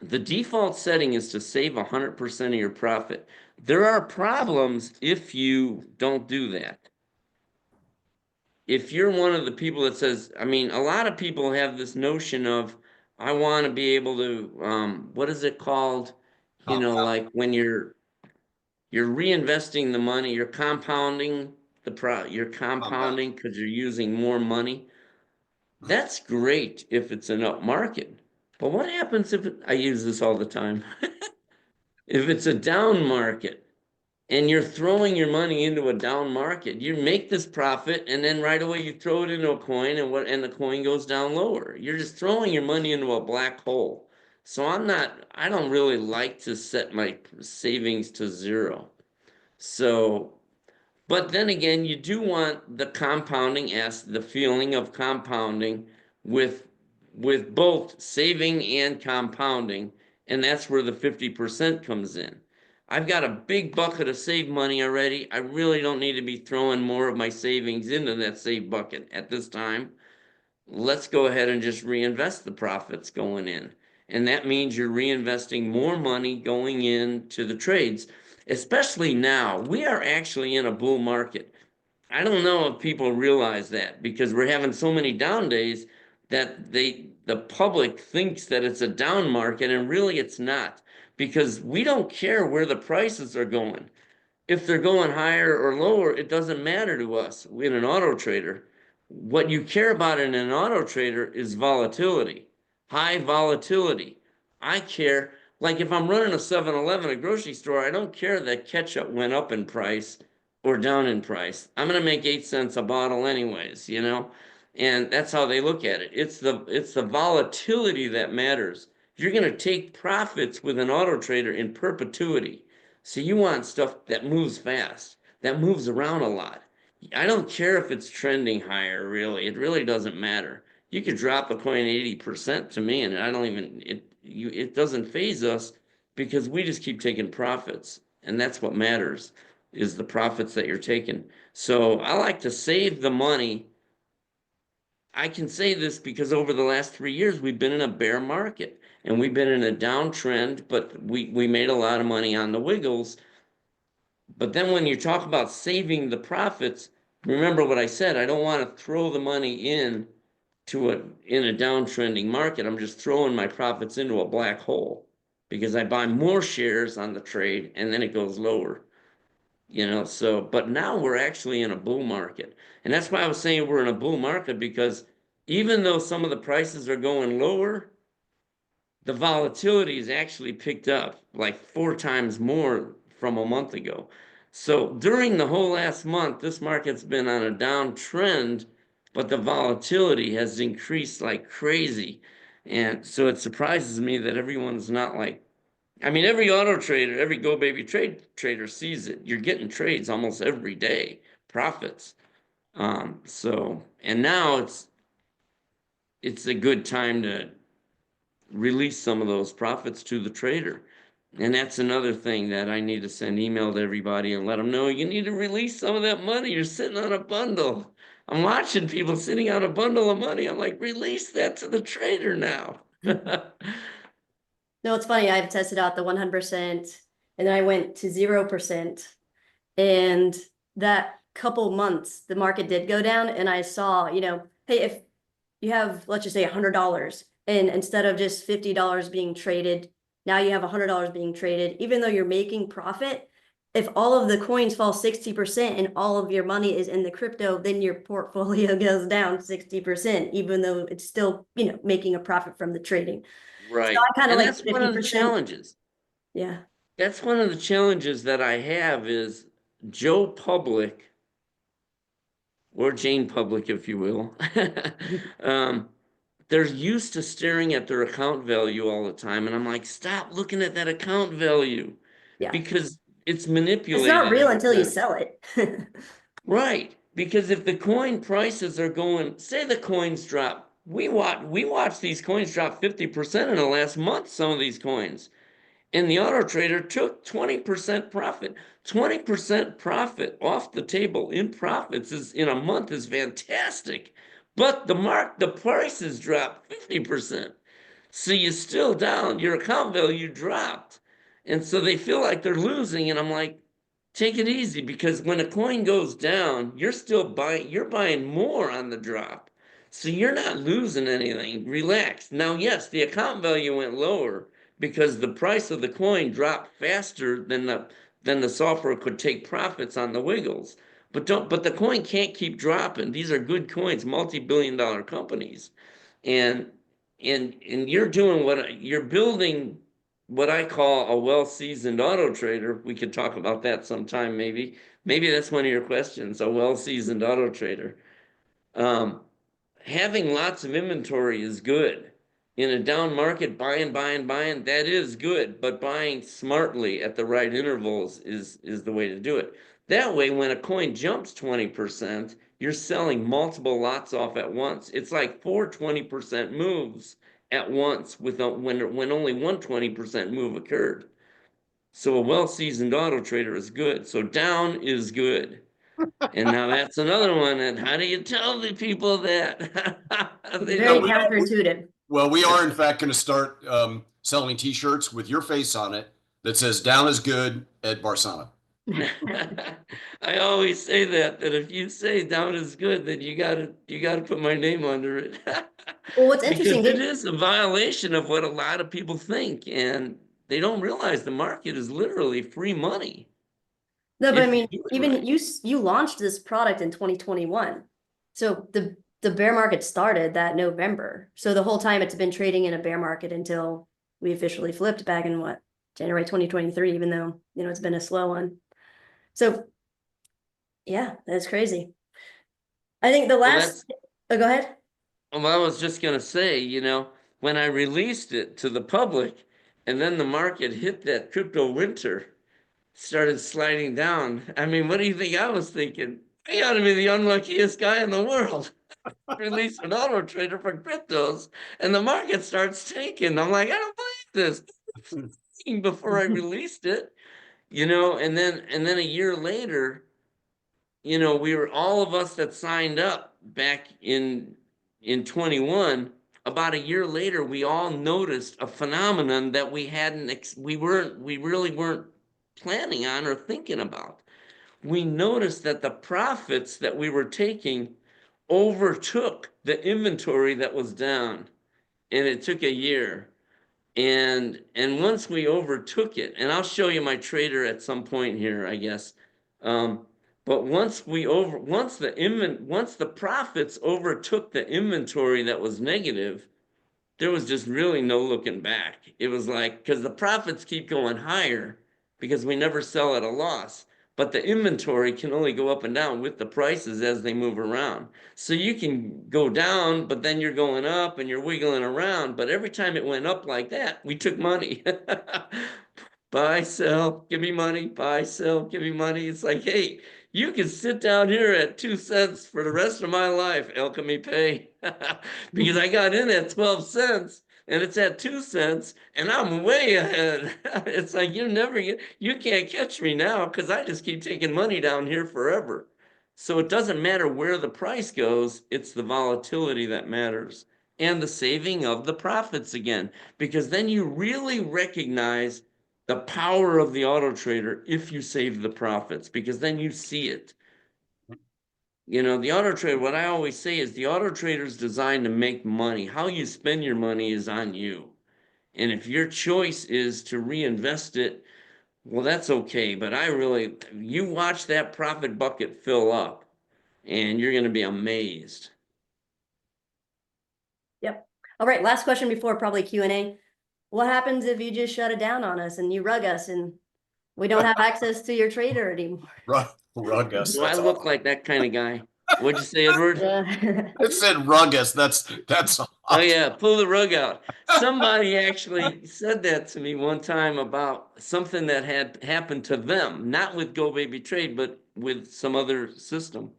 the default setting is to save 100% of your profit. There are problems if you don't do that. If you're one of the people that says, I mean, a lot of people have this notion of, I want to be able to, what is it called? Like when you're reinvesting the money, you're compounding you're compounding because you're using more money. That's great if it's an up market. But what happens if I use this all the time? If it's a down market and you're throwing your money into a down market, you make this profit and then right away you throw it into a coin and the coin goes down lower. You're just throwing your money into a black hole. So I don't really like to set my savings to 0. So, but then again, you do want the compounding the feeling of compounding with both saving and compounding, and that's where the 50% comes in. I've got a big bucket of saved money already. I really don't need to be throwing more of my savings into that saved bucket at this time. Let's go ahead and just reinvest the profits going in. And that means you're reinvesting more money going into the trades, especially now. We are actually in a bull market. I don't know if people realize that because we're having so many down days that the public thinks that it's a down market, and really it's not, because we don't care where the prices are going. If they're going higher or lower, it doesn't matter to us in an auto trader. What you care about in an auto trader is volatility, high volatility. I care, like if I'm running a 7-Eleven, a grocery store, I don't care that ketchup went up in price or down in price. I'm going to make 8 cents a bottle anyways, and that's how they look at it. It's the volatility that matters. You're going to take profits with an auto trader in perpetuity. So you want stuff that moves fast, that moves around a lot. I don't care if it's trending higher, really. It really doesn't matter. You could drop a coin 80% to me, and I don't even it doesn't phase us because we just keep taking profits, and that's what matters is the profits that you're taking. So I like to save the money. I can say this because over the last 3 years we've been in a bear market and we've been in a downtrend, but we made a lot of money on the wiggles. But then when you talk about saving the profits, remember what I said, I don't want to throw the money in a downtrending market. I'm just throwing my profits into a black hole because I buy more shares on the trade and then it goes lower. So, but now we're actually in a bull market. And that's why I was saying we're in a bull market, because even though some of the prices are going lower, the volatility is actually picked up like 4 times more from a month ago. So during the whole last month, this market's been on a downtrend, but the volatility has increased like crazy. And so it surprises me that everyone's not like, I mean, every auto trader, every GoBabyTrade trader sees it. You're getting trades almost every day, profits. And now it's a good time to release some of those profits to the trader. And that's another thing that I need to send email to everybody and let them know you need to release some of that money. You're sitting on a bundle. I'm watching people sitting on a bundle of money. I'm like, release that to the trader now. No, it's funny. I've tested out the 100% and then I went to 0%. And that couple months, the market did go down and I saw, hey, if you have, let's just say $100 and instead of just $50 being traded, now you have $100 being traded, even though you're making profit. If all of the coins fall 60% and all of your money is in the crypto, then your portfolio goes down 60%, even though it's still, making a profit from the trading. Right. So I kind of And like that's one of the 50%. challenges. Yeah. That's one of the challenges that I have is Joe Public, or Jane Public, if you will. They're used to staring at their account value all the time. And I'm like, stop looking at that account value Yeah. because it's It's manipulated. not real in a until you sense. sell it. Right. Because if the coin prices are going, say the coins drop, we watch these coins drop 50% in the last month, some of these coins. And the auto trader took 20% profit. 20% profit off the table in profits is in a month is fantastic. But the prices dropped 50%. So you're still down, your account value dropped. And so they feel like they're losing. And I'm like, take it easy, because when a coin goes down, you're buying more on the drop. So you're not losing anything. Relax. Now, yes, the account value went lower because the price of the coin dropped faster than the software could take profits on the wiggles. But the coin can't keep dropping. These are good coins, multi-billion-dollar companies. And you're you're building what I call a well-seasoned auto trader. We could talk about that sometime, maybe. Maybe that's one of your questions, a well-seasoned auto trader. Having lots of inventory is good. In a down market, buying, that is good, but buying smartly at the right intervals is the way to do it. That way, when a coin jumps 20%, you're selling multiple lots off at once. It's like 4 20% moves at once when only one 20% move occurred. So a well-seasoned auto trader is good. So down is good. And now that's another one. And how do you tell the people that? It's They very don't. counterintuitive. Well, we are in fact going to start selling T-shirts with your face on it that says "Down is good, Ed Barsano." I always say that if you say down is good, then you gotta put my name under it. Well, what's Because interesting, it is a violation of what a lot of people think, and they don't realize the market is literally free money. no, but I If you mean, do it even right. you launched this product in 2021. So the bear market started that November. So the whole time it's been trading in a bear market until we officially flipped back in January 2023, even though, it's been a slow one. So yeah, that's crazy. I think the Well, last, oh, go ahead. Well, I was just gonna say, when I released it to the public, and then the market hit that crypto winter, started sliding down. I mean, what do you think I was thinking? I ought to be the unluckiest guy in the world. Release an auto trader for cryptos, and the market starts tanking. I'm like, I don't believe this. Before I released it, and then a year later, we were all of us that signed up back in 21. About a year later, we all noticed a phenomenon that we really weren't planning on or thinking about. We noticed that the profits that we were taking overtook the inventory that was down, and it took a year. And once we overtook it, and I'll show you my trader at some point here, I guess. But once the profits overtook the inventory that was negative, there was just really no looking back. It was like, because the profits keep going higher because we never sell at a loss, but the inventory can only go up and down with the prices as they move around. So you can go down, but then you're going up and you're wiggling around. But every time it went up like that, we took money. Buy, sell, give me money, buy, sell, give me money. It's like, hey, you can sit down here at 2 cents for the rest of my life, alchemy pay. Because I got in at 12 cents and it's at 2 cents and I'm way ahead. It's like you can't catch me now because I just keep taking money down here forever. So it doesn't matter where the price goes, it's the volatility that matters and the saving of the profits again, because then you really recognize the power of the auto trader if you save the profits, because then you see it. The auto trader, what I always say is the auto trader is designed to make money. How you spend your money is on you. And if your choice is to reinvest it, well, that's okay. But you watch that profit bucket fill up and you're going to be amazed. Yep. All right. Last question before probably Q&A. What happens if you just shut it down on us and you rug us and we don't have access to your trader anymore? Rugus. Do I look like that kind of guy? What'd you say, Edward? It said rugus. That's Oh awesome. yeah, pull the rug out. Somebody actually said that to me one time about something that had happened to them, not with GoBabyTrade, but with some other system.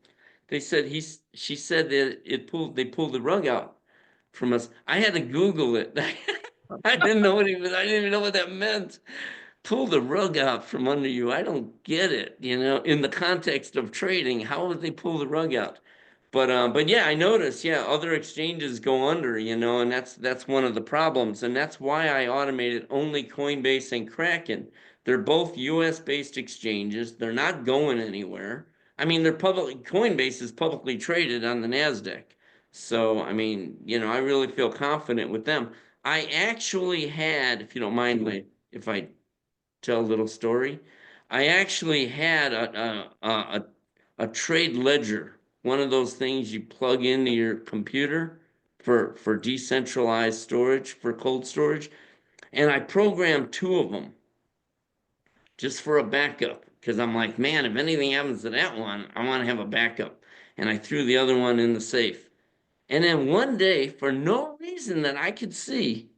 They said she said that they pulled the rug out from us. I had to Google it. I didn't know what I didn't even know what that meant. Pull the rug out from under you. I don't get it, in the context of trading. How would they pull the rug out? But yeah, I noticed, other exchanges go under, and that's one of the problems. And that's why I automated only Coinbase and Kraken. They're both US based exchanges. They're not going anywhere. I mean, Coinbase is publicly traded on the NASDAQ. So, I mean, I really feel confident with them. I actually had, if you don't mind, if I tell a little story, I actually had a trade ledger, one of those things you plug into your computer for decentralized storage, for cold storage. And I programmed 2 of them just for a backup, because I'm like, man, if anything happens to that one, I want to have a backup. And I threw the other one in the safe. And then one day, for no reason that I could see,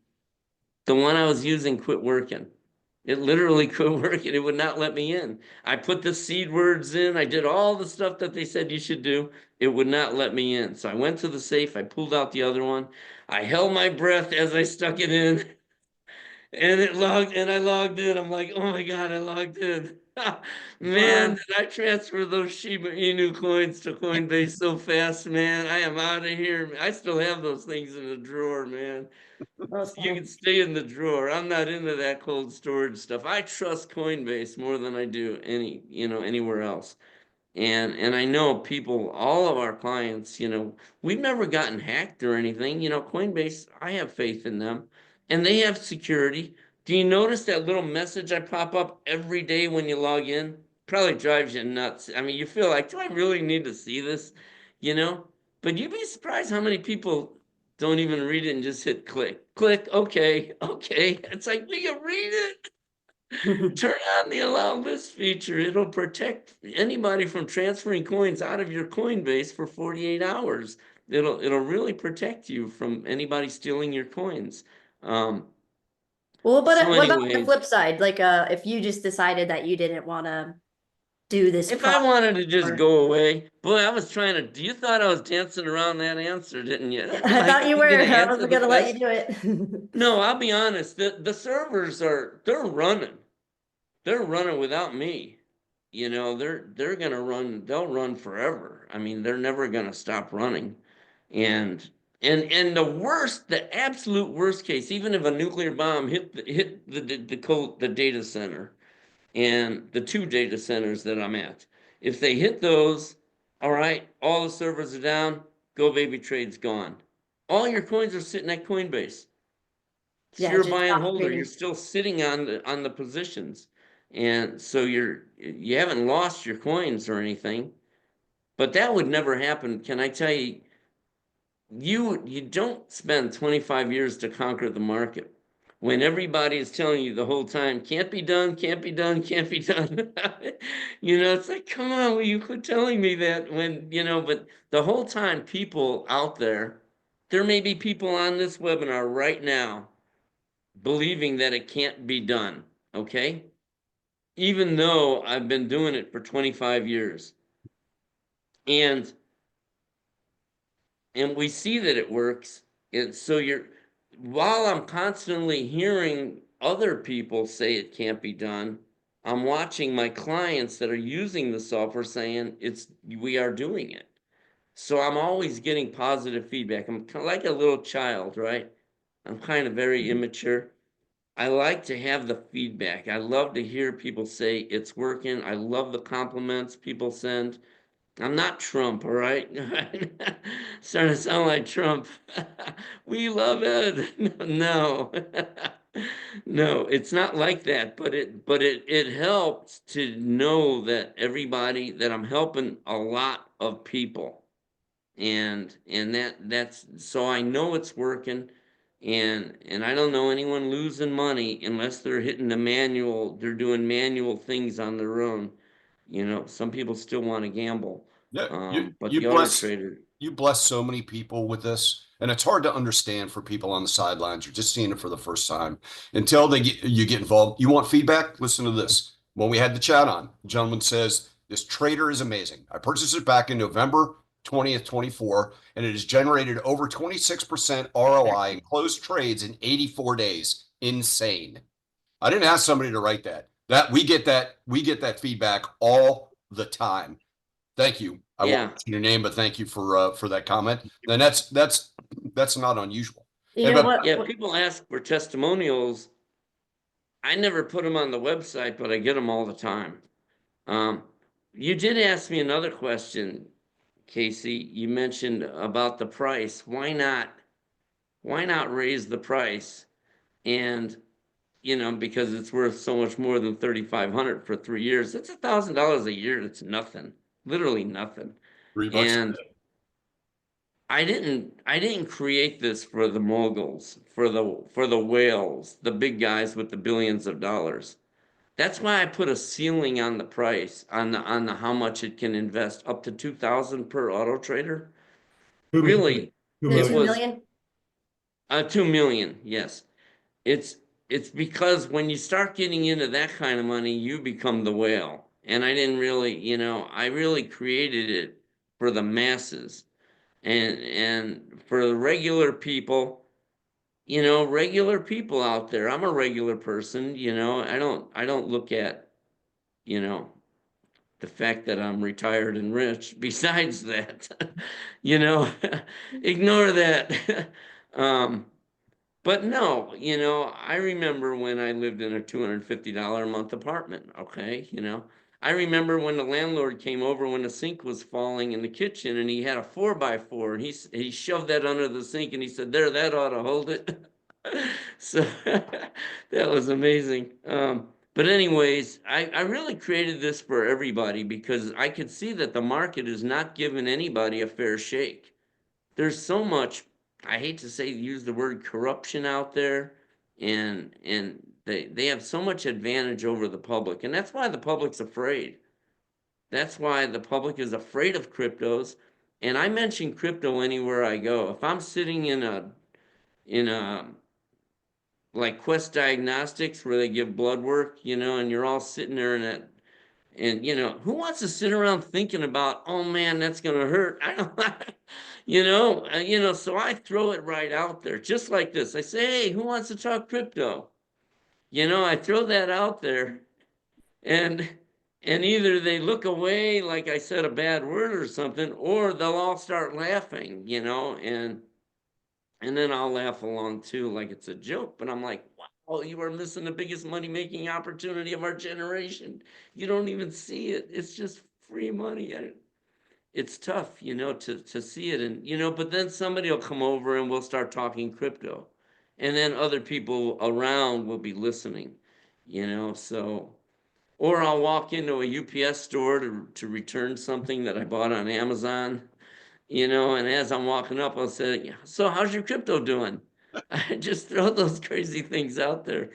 the one I was using quit working. It literally quit working. It would not let me in. I put the seed words in. I did all the stuff that they said you should do. It would not let me in. So I went to the safe. I pulled out the other one. I held my breath as I stuck it in. And I logged in. I'm like, oh my God, I logged in. Man, did I transfer those Shiba Inu coins to Coinbase so fast, man. I am out of here. I still have those things in the drawer, man. You can stay in the drawer. I'm not into that cold storage stuff. I trust Coinbase more than I do anywhere else. And I know people, all of our clients, we've never gotten hacked or anything. Coinbase, I have faith in them, and they have security. Do you notice that little message I pop up every day when you log in? Probably drives you nuts. I mean, you feel like, do I really need to see this? But you'd be surprised how many people don't even read it and just hit click. Click, okay. It's like, we can read it. Turn on the allow list feature. It'll protect anybody from transferring coins out of your Coinbase for 48 hours. It'll really protect you from anybody stealing your coins. Well, what about the anyway, flip side? Like, if you just decided that you didn't want to do this. If I wanted to just or- go away, boy, I was trying to, you thought I was dancing around that answer, didn't you? I thought you were. I Answer wasn't the gonna let you question? do it. No, I'll be honest, the servers they're running. They're running without me. You know, they're gonna run, they'll run forever. I mean, they're never gonna stop running. And and the absolute worst case, even if a nuclear bomb hit the data center and the 2 data centers that I'm at, if they hit those, all right, all the servers are down, GoBabyTrade's gone. All your coins are sitting at Coinbase. If Yeah, you're a just buy and stop holder, trading. you're still sitting on the positions. And so you haven't lost your coins or anything. But that would never happen. Can I tell you, you don't spend 25 years to conquer the market. When everybody is telling you the whole time, can't be done, can't be done, can't be done. You know, it's like, come on, will you quit telling me that when, you know, but the whole time people out there may be people on this webinar right now believing that it can't be done, okay? Even though I've been doing it for 25 years. And we see that it works. And so while I'm constantly hearing other people say it can't be done, I'm watching my clients that are using the software saying we are doing it. So I'm always getting positive feedback. I'm kind of like a little child, right? I'm kind of very immature. I like to have the feedback. I love to hear people say it's working. I love the compliments people send. I'm not Trump, all right? Starting to sound like Trump. We love Ed. No. No, it's not like that, but it helps to know that everybody that I'm helping a lot of people. And that's so I know it's working, and I don't know anyone losing money unless they're hitting they're doing manual things on their own. You know, some people still want to gamble. Yeah, But the other trader, you bless so many people with this, and it's hard to understand for people on the sidelines. You're just seeing it for the first time until you get involved. You want feedback? Listen to this. When we had the chat on, the gentleman says this trader is amazing. I purchased it back in November 20th, 24, and it has generated over 26% ROI and closed trades in 84 days. Insane. I didn't ask somebody to write that. We get that feedback all the time. Thank you. I won't yeah. mention your name, but thank you for that comment. And that's not unusual. You Hey, know but Yeah, people ask for testimonials. I never put them on the website, but I get them all the time. You did ask me another question, Casey. You mentioned about the price. Why not raise the price? And you know, because it's worth so much more than 3,500 for 3 years. That's $1,000 a year. That's nothing, literally nothing. $3 a And day. I didn't create this for the moguls, for the whales, the big guys with the billions of dollars. That's why I put a ceiling on the price, on the how much it can invest, up to 2,000 per auto trader. Two million. Really, Two the it million. 2 was million? 2 million. Yes, it's because when you start getting into that kind of money, you become the whale. And I didn't really, you know, I really created it for the masses, and for the regular people, you know, regular people out there. I'm a regular person, you know. I don't look at, you know, the fact that I'm retired and rich. Besides that, you know, ignore that. um, but no, you know, I remember when I lived in a $250 a month apartment, okay, you know. I remember when the landlord came over when the sink was falling in the kitchen and he had a 4x4 and he shoved that under the sink and he said, "There, that ought to hold it." So that was amazing. But anyways, I really created this for everybody because I could see that the market is not giving anybody a fair shake. There's so much, I hate to say, use the word corruption out there, and they have so much advantage over the public, and that's why the public's afraid. That's why the public is afraid of cryptos. And I mention crypto anywhere I go. If I'm sitting in a like Quest Diagnostics where they give blood work, you know, and you're all sitting there in And, you know, who wants to sit around thinking about, oh man, that's going to hurt? I don't, so I throw it right out there, just like this. I say, hey, who wants to talk crypto? I throw that out there, and either they look away, like I said a bad word or something, or they'll all start laughing, and then I'll laugh along too, like it's a joke. But I'm like, wow, you are missing the biggest money-making opportunity of our generation. You don't even see it. It's just free money. It's tough, to see it. And, but then somebody will come over and we'll start talking crypto. And then other people around will be listening, so. Or I'll walk into a UPS store to return something that I bought on Amazon. And as I'm walking up, I'll say, so how's your crypto doing? I just throw those crazy things out there.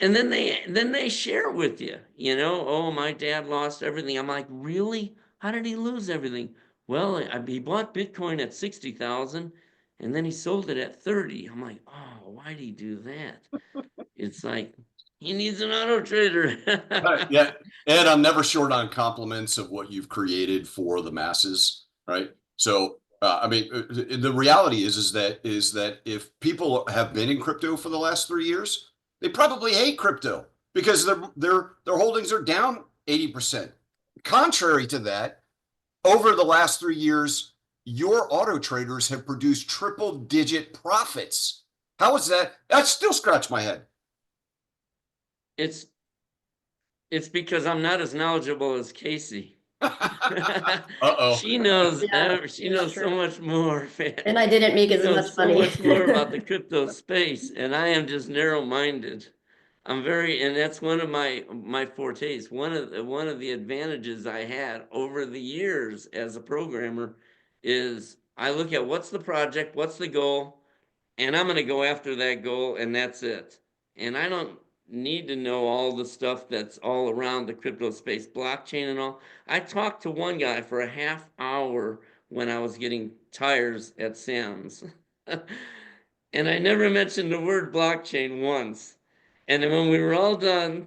And then they share with you, oh, my dad lost everything. I'm like, really? How did he lose everything? Well, he bought Bitcoin at 60,000 and then he sold it at 30. I'm like, oh, why'd he do that? It's like, he needs an auto trader. Yeah, Ed, I'm never short on compliments of what you've created for the masses, right? So, I mean, the reality is that if people have been in crypto for the last 3 years, they probably hate crypto because their holdings are down 80%. Contrary to that, over the last 3 years, your auto traders have produced triple-digit profits. How is that? That still scratch my head. It's because I'm not as knowledgeable as Casey. Uh-oh. She knows Yeah, she knows so much more, man. And I didn't make She as knows much so money. much more about the crypto space, and I am just narrow-minded. And that's one of my fortes. One of the advantages I had over the years as a programmer is I look at what's the project, what's the goal, and I'm going to go after that goal, and that's it. And I don't need to know all the stuff that's all around the crypto space, blockchain and all. I talked to one guy for a half hour when I was getting tires at Sam's. And I never mentioned the word blockchain once. And then when we were all done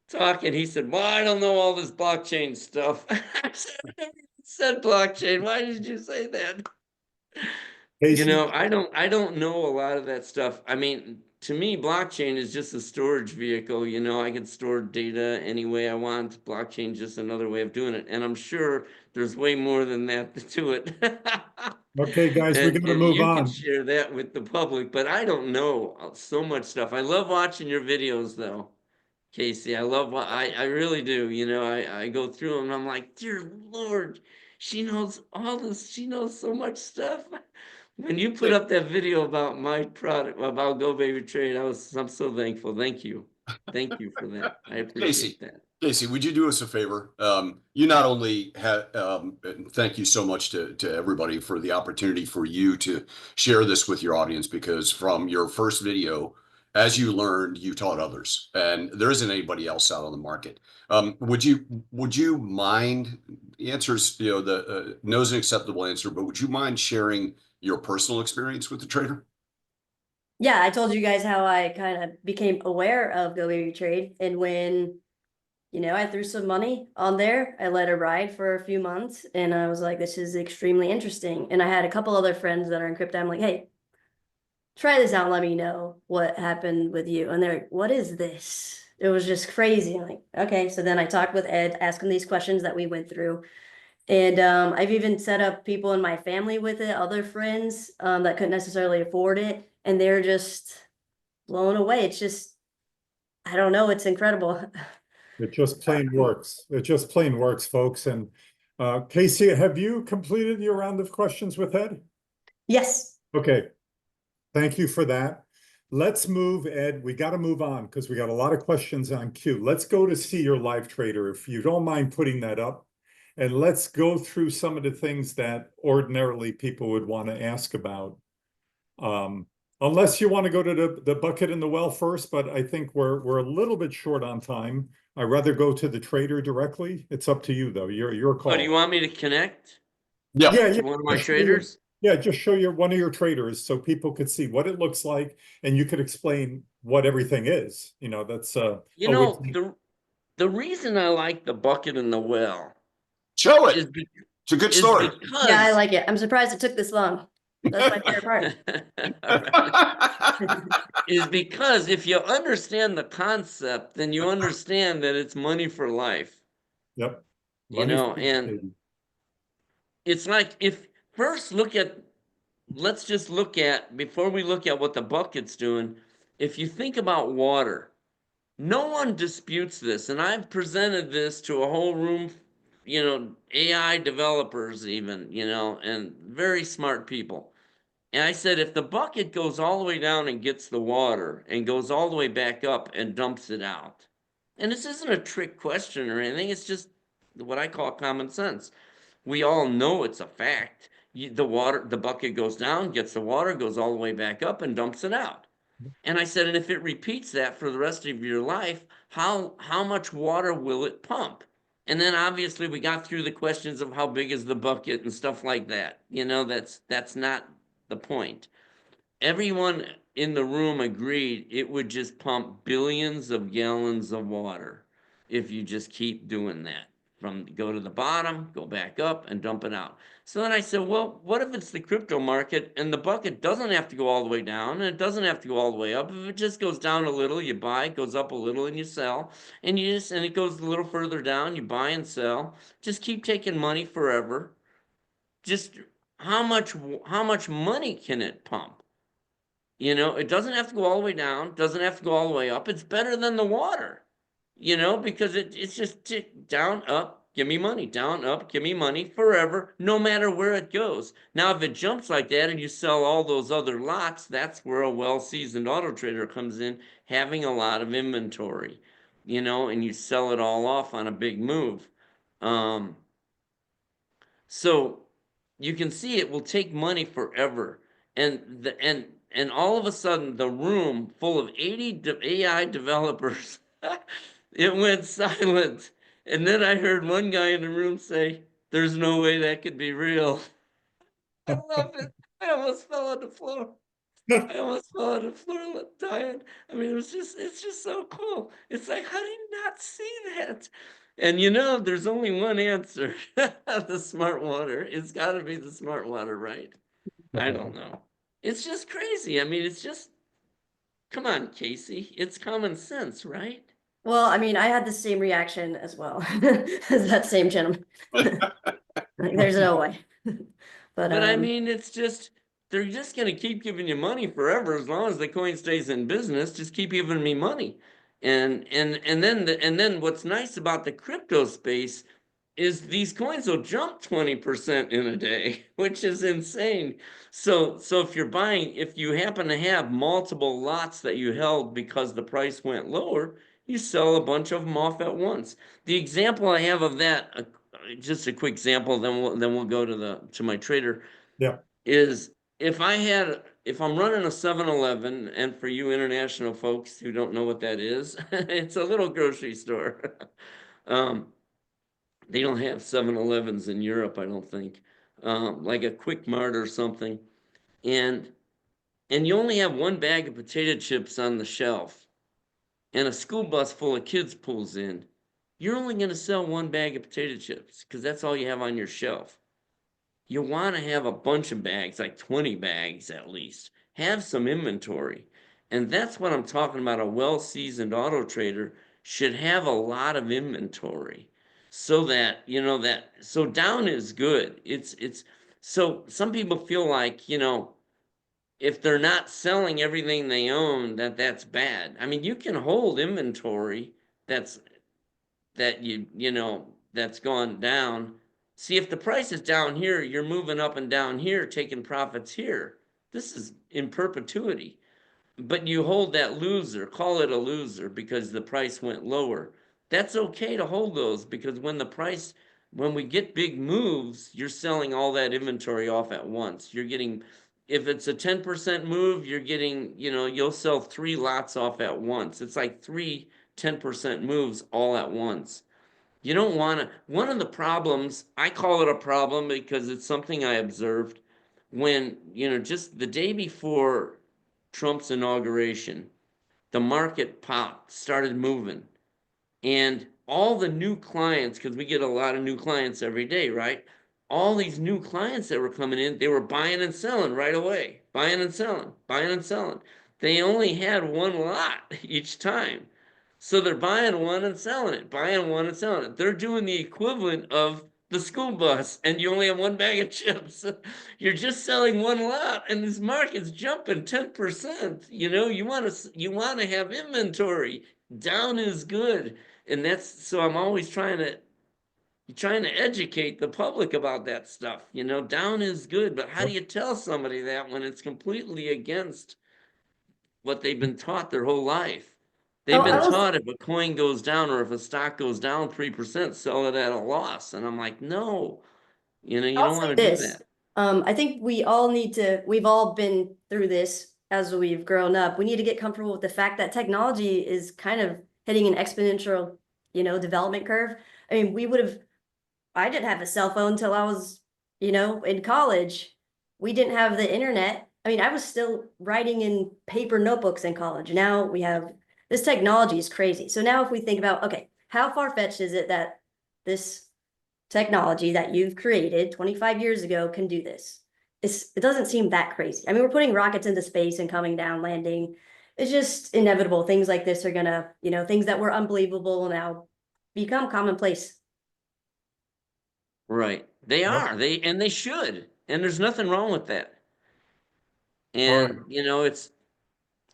talking, he said, well, I don't know all this blockchain stuff. I said, I never said blockchain. Why did you say that? Casey, I don't know a lot of that stuff. I mean, to me, blockchain is just a storage vehicle. I can store data any way I want. Blockchain is just another way of doing it. And I'm sure there's way more than that to it. okay, guys, we got to And move you can on. share that with the public, but I don't know so much stuff. I love watching your videos though, Casey. I really do. I go through them and I'm like, dear Lord, she knows all this. She knows so much stuff. When you put up that video about my product, about GoBabyTrade, I'm so thankful. Thank you. Thank you for that. I appreciate that. Casey, would you do us a favor? You not only have, thank you so much to everybody for the opportunity for you to share this with your audience, because from your first video, as you learned, you taught others, and there isn't anybody else out on the market. Would you mind, the answer's, the no's an acceptable answer, but would you mind sharing your personal experience with the trader? Yeah, I told you guys how I kind of became aware of GoBabyTrade, and when I threw some money on there, I let it ride for a few months, and I was like, this is extremely interesting. And I had a couple other friends that are in crypto. I'm like, hey, try this out and let me know what happened with you. And they're like, what is this? It was just crazy. I'm like, okay. So then I talked with Ed, asked him these questions that we went through. And I've even set up people in my family with it, other friends that couldn't necessarily afford it. And they're just blown away. It's just, I don't know, it's incredible. It just plain works. It just plain works, folks. And Casey, have you completed your round of questions with Ed? Yes. Okay. Thank you for that. Let's move, Ed. We got to move on because we got a lot of questions on queue. Let's go to See Your Live Trader, if you don't mind putting that up. And let's go through some of the things that ordinarily people would want to ask about. Unless you want to go to the bucket in the well first, but I think we're a little bit short on time. I'd rather go to the trader directly. It's up to you, though. Your call. Oh, do you want me to connect Yeah, to one of my traders? Yeah, just show one of your traders so people could see what it looks like, and you could explain what everything is. That's The reason I like the bucket and the well Show is, it. It's a good is story. because Yeah, I like it. I'm surprised it took this long. That's my favorite part. is because if you understand the concept, then you understand that it's money for life. Yep. You Money know, for and baby. it's like if first let's just look at, before we look at what the bucket's doing, if you think about water, no one disputes this, and I've presented this to a whole room, AI developers even, and very smart people. And I said, if the bucket goes all the way down and gets the water and goes all the way back up and dumps it out, and this isn't a trick question or anything, it's just what I call common sense. We all know it's a fact. The bucket goes down, gets the water, goes all the way back up and dumps it out. And I said, and if it repeats that for the rest of your life, how much water will it pump? And then obviously we got through the questions of how big is the bucket and stuff like that. That's not the point. Everyone in the room agreed it would just pump billions of gallons of water if you just keep doing that. Go to the bottom, go back up, and dump it out. So then I said, well, what if it's the crypto market and the bucket doesn't have to go all the way down and it doesn't have to go all the way up? If it just goes down a little, you buy, it goes up a little and you sell, and it goes a little further down, you buy and sell. Just keep taking money forever. Just how much money can it pump? It doesn't have to go all the way down, doesn't have to go all the way up. It's better than the water, because it's just down, up, give me money, down, up, give me money forever, no matter where it goes. Now, if it jumps like that and you sell all those other lots, that's where a well-seasoned auto trader comes in, having a lot of inventory, and you sell it all off on a big move. So you can see it will take money forever. And all of a sudden, the room full of 80 AI developers, it went silent. And then I heard one guy in the room say, "There's no way that could be real." I love it. I almost fell on the floor. I almost fell on the floor dying. I mean, it's just so cool. It's like, how do you not see that? And there's only one answer. The smart water. It's got to be the smart water, right? I don't know. It's just crazy. I mean, come on, Casey. It's common sense, right? Well, I mean, I had the same reaction as well as that same gentleman. Like, there's no way. But I mean, they're just going to keep giving you money forever as long as the coin stays in business. Just keep giving me money. And then what's nice about the crypto space is these coins will jump 20% in a day, which is insane. So if you happen to have multiple lots that you held because the price went lower, you sell a bunch of them off at once. The example I have of that, just a quick example, then we'll go to my trader. Yeah. Is if I'm running a 7-Eleven, and for you international folks who don't know what that is, it's a little grocery store. They don't have 7-Elevens in Europe, I don't think. Like a Quick Mart or something. And you only have one bag of potato chips on the shelf, and a school bus full of kids pulls in. You're only going to sell one bag of potato chips because that's all you have on your shelf. You want to have a bunch of bags, like 20 bags at least. Have some inventory. And that's what I'm talking about. A well-seasoned auto trader should have a lot of inventory so that, so down is good. So some people feel like, if they're not selling everything they own, that's bad. I mean, you can hold inventory that's that's gone down. See, if the price is down here, you're moving up and down here, taking profits here. This is in perpetuity. But you hold that loser, call it a loser because the price went lower. That's okay to hold those because when we get big moves, you're selling all that inventory off at once. If it's a 10% move, you're getting, you'll sell 3 lots off at once. It's like 3 10% moves all at once. You don't want to. One of the problems, I call it a problem because it's something I observed when, just the day before Trump's inauguration, the market started moving. And all the new clients, because we get a lot of new clients every day, right? All these new clients that were coming in, they were buying and selling right away, buying and selling, buying and selling. They only had one lot each time. So they're buying one and selling it, buying one and selling it. They're doing the equivalent of the school bus, and you only have one bag of chips. You're just selling one lot, and this market's jumping 10%. You know, you want to have inventory. Down is good. And that's so I'm always trying to educate the public about that stuff. You know, down is good, but how do you tell somebody that when it's completely against what they've been taught their whole life? They've Oh, been I was taught if a coin goes down or if a stock goes down 3%, sell it at a loss. And I'm like, no, you know, you I'll don't say want to do this. that. I think we've all been through this as we've grown up. We need to get comfortable with the fact that technology is kind of hitting an exponential, development curve. I mean, I didn't have a cell phone until I was, in college. We didn't have the internet. I mean, I was still writing in paper notebooks in college. Now we have this technology is crazy. So now if we think about, okay, how far-fetched is it that this technology that you've created 25 years ago can do this? It doesn't seem that crazy. I mean, we're putting rockets into space and coming down, landing. It's just inevitable. Things like this are gonna, things that were unbelievable now become commonplace. Right. They Yep. are. They should. And there's nothing wrong with that. All right. And you know, it's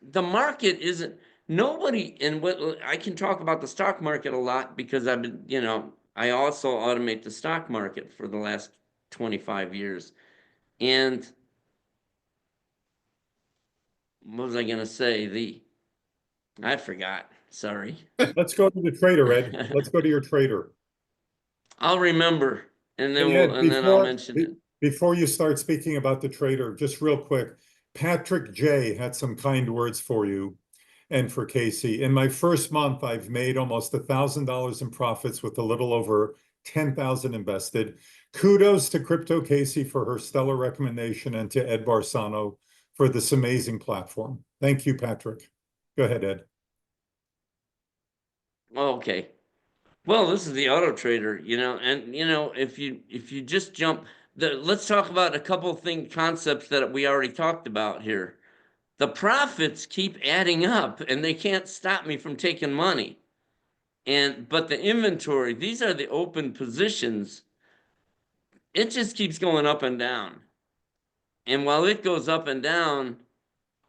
the market isn't nobody, and what I can talk about the stock market a lot because I've been, I also automate the stock market for the last 25 years. And what was I going to say? I forgot. Sorry. Let's go to the trader, Ed. Let's go to your trader. I'll remember, and then Hey, Ed, I'll mention it. before you start speaking about the trader, just real quick, Patrick J had some kind words for you and for Casey. In my first month, I've made almost $1,000 in profits with a little over 10,000 invested. Kudos to Crypto Casey for her stellar recommendation and to Ed Barsano for this amazing platform. Thank you, Patrick. Go ahead, Ed. Okay. Well, this is the auto trader, and if you just jump let's talk about a couple of concepts that we already talked about here. The profits keep adding up and they can't stop me from taking money. But the inventory, these are the open positions. It just keeps going up and down. And while it goes up and down,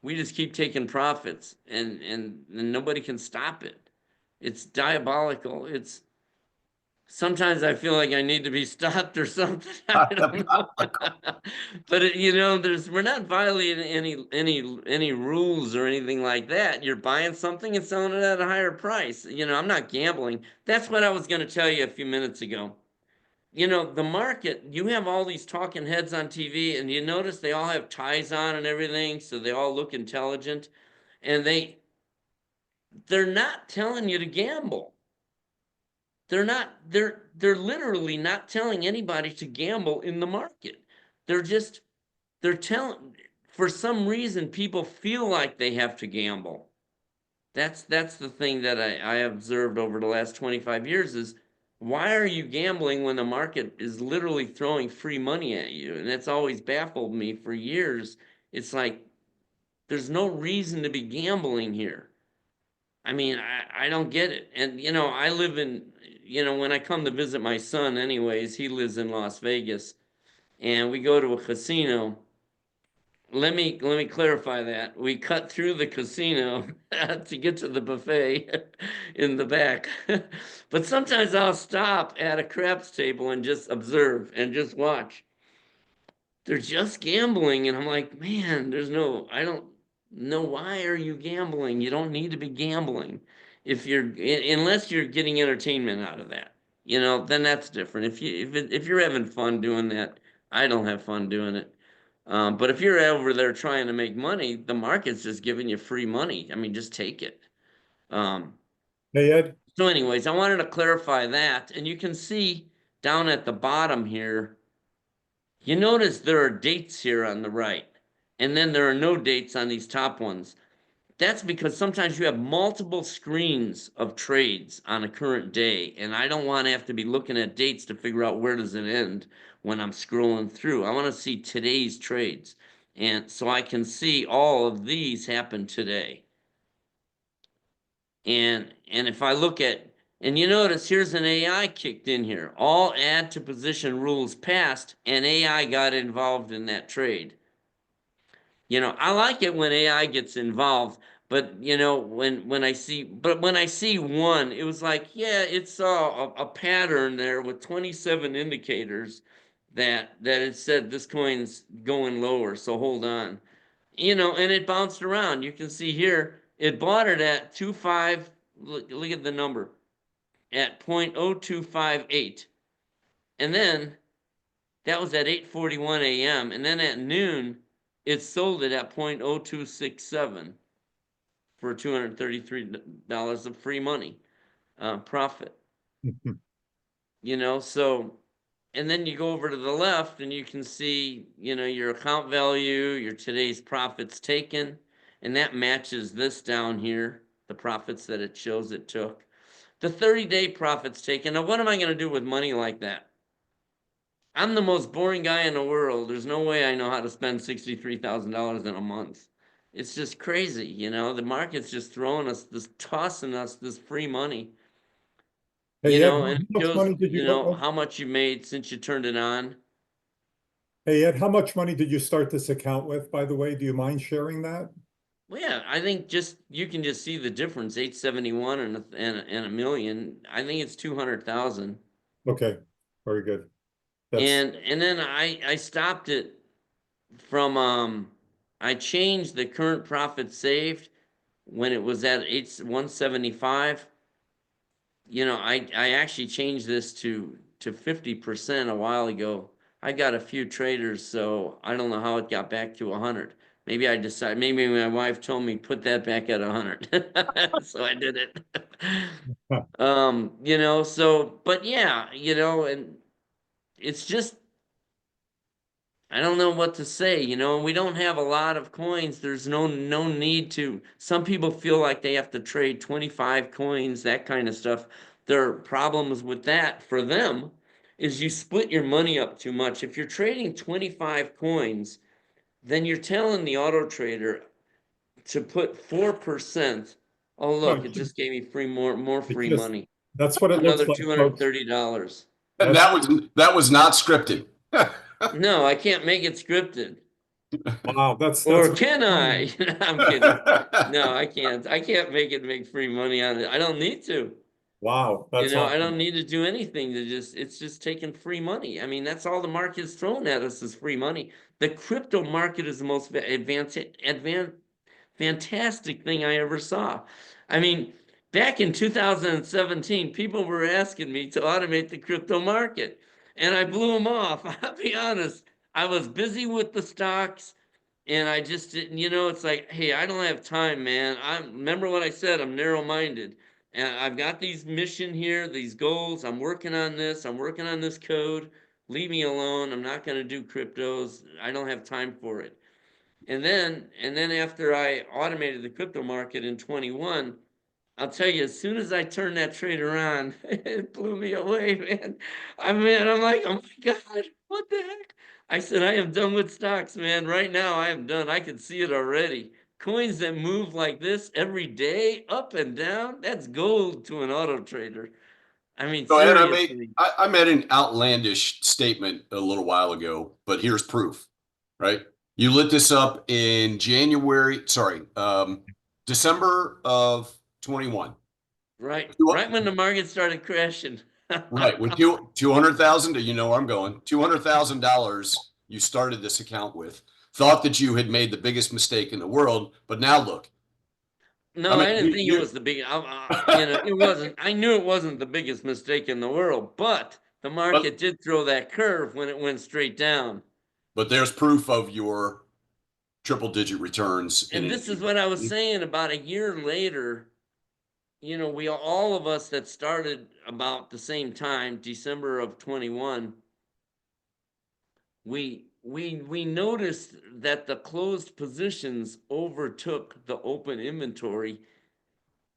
we just keep taking profits and nobody can stop it. It's diabolical. Sometimes I feel like I need to be stopped or something. I don't know. But we're not violating any rules or anything like that. You're buying something and selling it at a higher price. I'm not gambling. That's what I was going to tell you a few minutes ago. The market, you have all these talking heads on TV, and you notice they all have ties on and everything, so they all look intelligent, and they're not telling you to gamble. They're literally not telling anybody to gamble in the market. They're telling, for some reason, people feel like they have to gamble. That's the thing that I observed over the last 25 years is why are you gambling when the market is literally throwing free money at you? And that's always baffled me for years. It's like, there's no reason to be gambling here. I mean, I don't get it. And, I live in, when I come to visit my son anyways, he lives in Las Vegas and we go to a casino. Let me clarify that. We cut through the casino to get to the buffet in the back. But sometimes I'll stop at a craps table and just observe and just watch. They're just gambling and I'm like, man, I don't know, why are you gambling? You don't need to be gambling unless you're getting entertainment out of that. Then that's different. If you're having fun doing that, I don't have fun doing it. But if you're over there trying to make money, the market's just giving you free money. I mean, just take it. Hey, Ed. So anyways, I wanted to clarify that. And you can see down at the bottom here, you notice there are dates here on the right. And then there are no dates on these top ones. that's because sometimes you have multiple screens of trades on a current day, and I don't want to have to be looking at dates to figure out where does it end when I'm scrolling through. I want to see today's trades, and so I can see all of these happen today. And if I look at, and you notice here's an AI kicked in here, all add to position rules passed, and AI got involved in that trade. You know, I like it when AI gets involved, but you know, when I see one, it was like, yeah, it saw a pattern there with 27 indicators that it said this coin's going lower, so hold on. You know, and it bounced around. You can see here, it bought it at 25, look at the number, at 0.0258. And then that was at 8:41 a.m. And then at noon, it sold it at 0.0267 for $233 of free money profit. You know, so, and then you go over to the left and you can see, you know, your account value, your today's profits taken, and that matches this down here, the profits that it shows it took. The 30-day profits taken. Now, what am I going to do with money like that? I'm the most boring guy in the world. There's no way I know how to spend $63,000 in a month. It's just crazy, you know. The market's just throwing us this, tossing us this free money. Hey, You Ed, know, how and it much shows, money did you you know, go? how much you made since you turned it on. Hey, Ed, how much money did you start this account with, by the way? Do you mind sharing that? Well, yeah, I think just you can just see the difference, 871 and a million. I think it's 200,000. Okay, very good. That's And then I stopped it from I changed the current profit saved when it was at 175. You know, I actually changed this to 50% a while ago. I got a few traders, so I don't know how it got back to 100. Maybe I decided, maybe my wife told me put that back at 100. So I did it. huh. You know, so, but yeah, you know, and it's just, I don't know what to say, you know, we don't have a lot of coins. There's no need to. Some people feel like they have to trade 25 coins, that kind of stuff. There are problems with that for them is you split your money up too much. If you're trading 25 coins, then you're telling the auto trader to put 4%. Oh, No, look, it just gave me more it free just money. that's what it looks Another like, folks. $230. And that was not scripted. No, I can't make it scripted. Wow, that's Or can I? I'm kidding. No, I can't. I can't make it make free money on it. I don't need to. wow, You that's know, I awesome. don't need to do anything to just, it's just taking free money. I mean, that's all the market's thrown at us is free money. The crypto market is the most fantastic thing I ever saw. I mean, back in 2017, people were asking me to automate the crypto market, and I blew them off. I'll be honest. I was busy with the stocks, and I just didn't, you know, it's like, hey, I don't have time, man. Remember what I said, I'm narrow-minded. And I've got these mission here, these goals. I'm working on this. I'm working on this code. Leave me alone. I'm not going to do cryptos. I don't have time for it. And then after I automated the crypto market in 21, I'll tell you, as soon as I turned that trader on, it blew me away, man. I'm like, oh my God, what the heck? I said, I am done with stocks, man. Right now, I am done. I can see it already. Coins that move like this every day, up and down, that's gold to an auto trader. I mean, So Ed, seriously. I made an outlandish statement a little while ago, but here's proof, right? You lit this up in December of 21. Right when the market started crashing. Right, with 200,000, you know where I'm going. $200,000 you started this account with. Thought that you had made the biggest mistake in the world, but now look. I No, mean, I didn't think it was the big, you know, it wasn't, I knew it wasn't the biggest mistake in the world, but the but market did throw that curve when it went straight down. but there's proof of your triple digit returns in And an this is what I was saying about a year later, you know, all of us that started about the same time, December of 21, we we noticed that the closed positions overtook the open inventory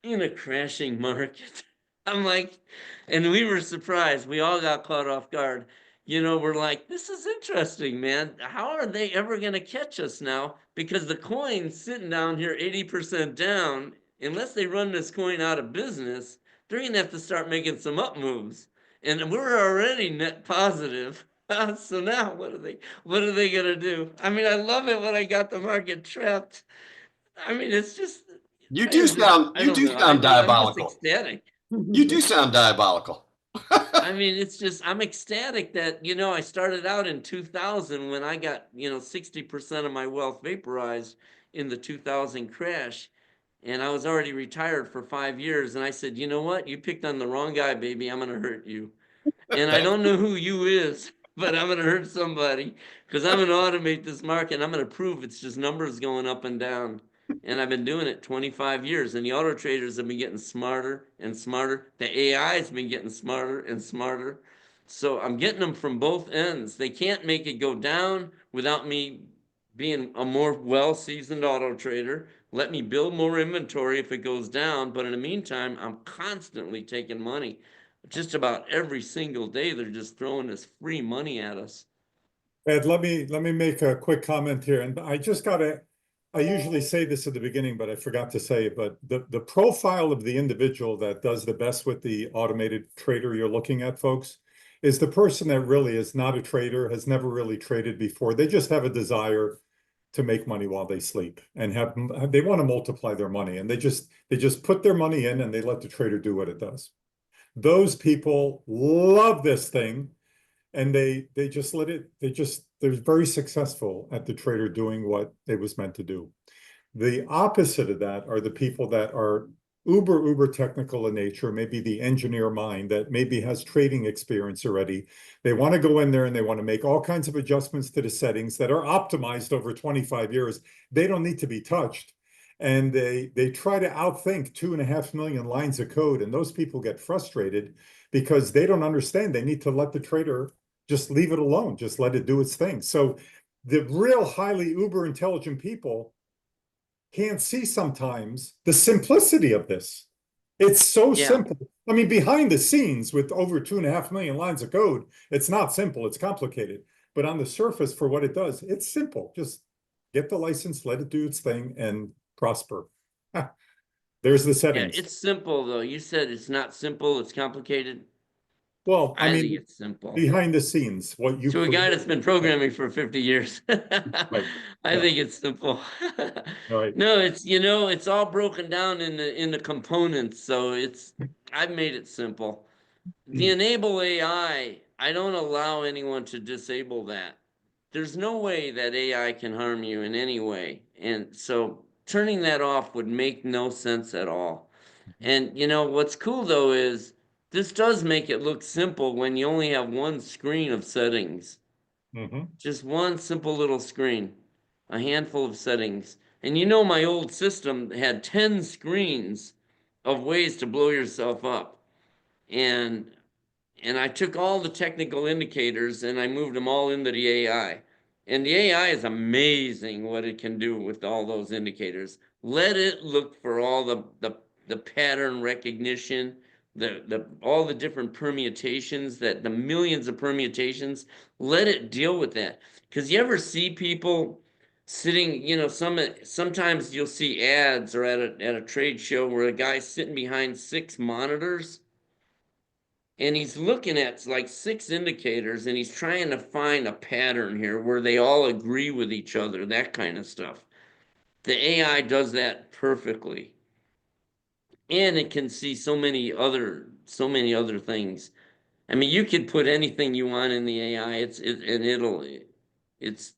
in a crashing market. I'm like, and we were surprised. We all got caught off guard. You know, we're like, this is interesting, man. How are they ever going to catch us now? Because the coin's sitting down here 80% down. Unless they run this coin out of business, they're going to have to start making some up moves. And we're already net positive. So now what are they going to do? I mean, I love it when I got the market trapped. I mean, it's just, You I do am just, sound I you don't do know. sound I'm just diabolical. ecstatic. You do sound diabolical. I mean, it's just, I'm ecstatic that, you know, I started out in 2000 when I got, you know, 60% of my wealth vaporized in the 2000 crash. And I was already retired for 5 years. And I said, you know what? You picked on the wrong guy, baby. I'm going to hurt you. And I don't know who you is, but I'm going to hurt somebody because I'm going to automate this market. And I'm going to prove it's just numbers going up and down. And I've been doing it 25 years. And the auto traders have been getting smarter and smarter. The AI has been getting smarter and smarter. So I'm getting them from both ends. They can't make it go down without me being a more well-seasoned auto trader. Let me build more inventory if it goes down. But in the meantime, I'm constantly taking money. Just about every single day, they're just throwing this free money at us. Ed, let me make a quick comment here. And I usually say this at the beginning, but I forgot to say it. But the profile of the individual that does the best with the automated trader you're looking at, folks, is the person that really is not a trader, has never really traded before. They just have a desire to make money while they sleep and they want to multiply their money, and they just put their money in and they let the trader do what it does. Those people love this thing, and they just let it, they're very successful at the trader doing what it was meant to do. The opposite of that are the people that are uber technical in nature, maybe the engineer mind that maybe has trading experience already. They want to go in there and they want to make all kinds of adjustments to the settings that are optimized over 25 years. They don't need to be touched. And they try to outthink 2.5 million lines of code. And those people get frustrated because they don't understand. They need to let the trader just leave it alone, just let it do its thing. So the real highly uber intelligent people can't see sometimes the simplicity of this. It's so simple. I mean, behind the scenes with over 2.5 million lines of code, it's not simple, it's complicated. But on the surface, for what it does, it's simple. Just get the license, let it do its thing, and prosper. There's the settings. Yeah, it's simple though. You said it's not simple, it's complicated. Well, I think it's simple. behind the scenes, what you To a guy that's been programming for 50 years. Right. I think it's simple. Right. No, it's, you know, it's all broken down in the components. So I've made it simple. The enable AI, I don't allow anyone to disable that. There's no way that AI can harm you in any way. And so turning that off would make no sense at all. And you know, what's cool though is this does make it look simple when you only have one screen of settings. Just one simple little screen, a handful of settings. And you know, my old system had 10 screens of ways to blow yourself up. And I took all the technical indicators and I moved them all into the AI. And the AI is amazing what it can do with all those indicators. Let it look for all the pattern recognition, all the different permutations, that the millions of permutations. Let it deal with that. Because you ever see people sitting, you know, sometimes you'll see ads or at a trade show where a guy's sitting behind 6 monitors and he's looking at like 6 indicators and he's trying to find a pattern here where they all agree with each other, that kind of stuff. The AI does that perfectly. And it can see so many other things. I mean, you could put anything you want in the AI. It's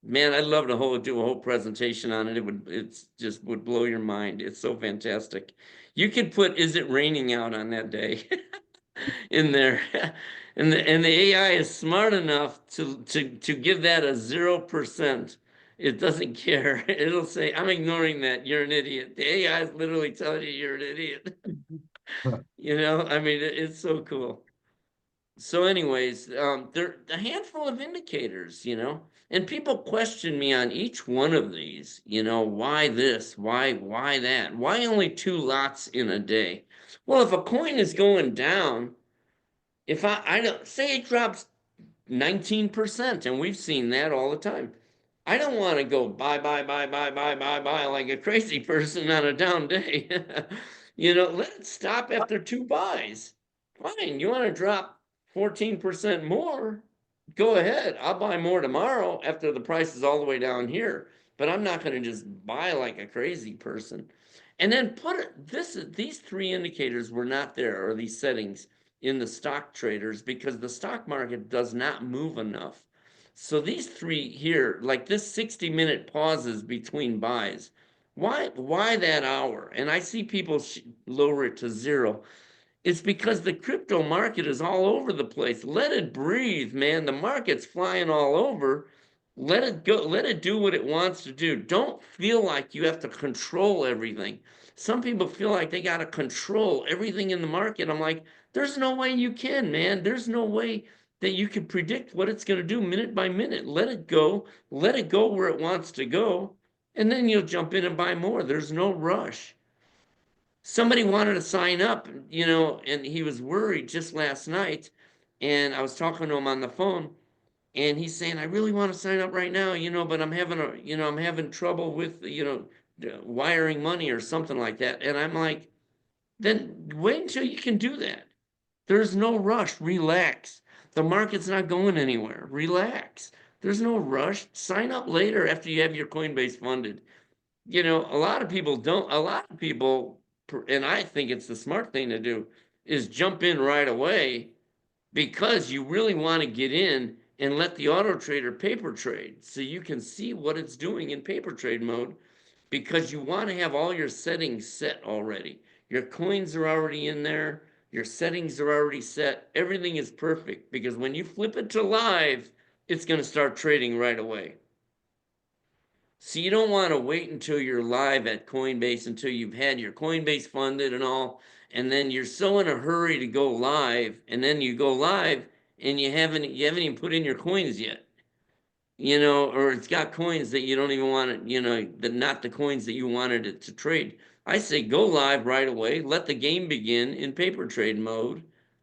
man, I'd love to do a whole presentation on it. It's just would blow your mind. It's so fantastic. You could put, is it raining out on that day? In there. And the AI is smart enough to give that a 0%. It doesn't care. It'll say, I'm ignoring that. You're an idiot. The AI is literally telling you you're an idiot. You know, I mean, it's so cool. So anyways, there a handful of indicators, you know, and people question me on each one of these, you know, why this, why that, why only 2 lots in a day? Well, if a coin is going down, if I don't say it drops 19%, and we've seen that all the time. I don't want to go buy like a crazy person on a down day. You know, let it stop after 2 buys. Fine, you want to drop 14% more? Go ahead. I'll buy more tomorrow after the price is all the way down here. But I'm not going to just buy like a crazy person. And then these 3 indicators were not there, or these settings in the stock traders, because the stock market does not move enough. So these 3 here, like this 60-minute pauses between buys, why that hour? And I see people lower it to 0. It's because the crypto market is all over the place. Let it breathe, man. The market's flying all over. Let it go. Let it do what it wants to do. Don't feel like you have to control everything. Some people feel like they got to control everything in the market. I'm like, there's no way you can, man. There's no way that you can predict what it's going to do minute by minute. Let it go. Let it go where it wants to go. And then you'll jump in and buy more. There's no rush. Somebody wanted to sign up, you know, and he was worried just last night. And I was talking to him on the phone, and he's saying, I really want to sign up right now, you know, but I'm having trouble with, you know, wiring money or something like that. And I'm like, then wait until you can do that. There's no rush. Relax. The market's not going anywhere. Relax. There's no rush. Sign up later after you have your Coinbase funded. You know, a lot of people, and I think it's the smart thing to do, is jump in right away, because you really want to get in and let the auto trader paper trade so you can see what it's doing in paper trade mode, because you want to have all your settings set already. Your coins are already in there. Your settings are already set. Everything is perfect, because when you flip it to live, it's going to start trading right away. So you don't want to wait until you're live at Coinbase, until you've had your Coinbase funded and all, and then you're so in a hurry to go live, and then you go live and you haven't even put in your coins yet. You know, or it's got coins that you don't even want it, you know, not the coins that you wanted it to trade. I say go live right away, let the game begin in paper trade mode,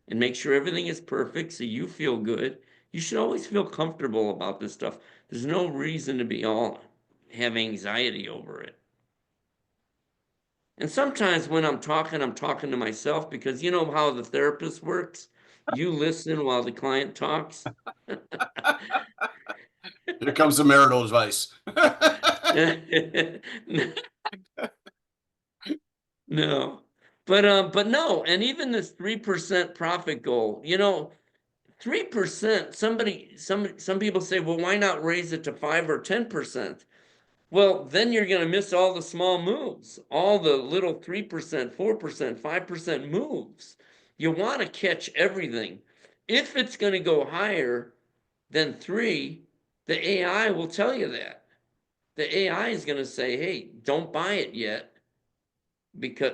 and make sure everything is perfect so you feel good. You should always feel comfortable about this stuff. There's no reason to be all have anxiety over it. And sometimes when I'm talking to myself, because you know how the therapist works. You listen while the client talks. Here comes the marital advice. No, but no, and even this 3% profit goal, you know, 3%. Some people say, well, why not raise it to 5 or 10%? Well, then you're going to miss all the small moves, all the little 3%, 4%, 5% moves. You want to catch everything. If it's going to go higher than 3, the AI will tell you that. The AI is going to say, hey, don't buy it yet,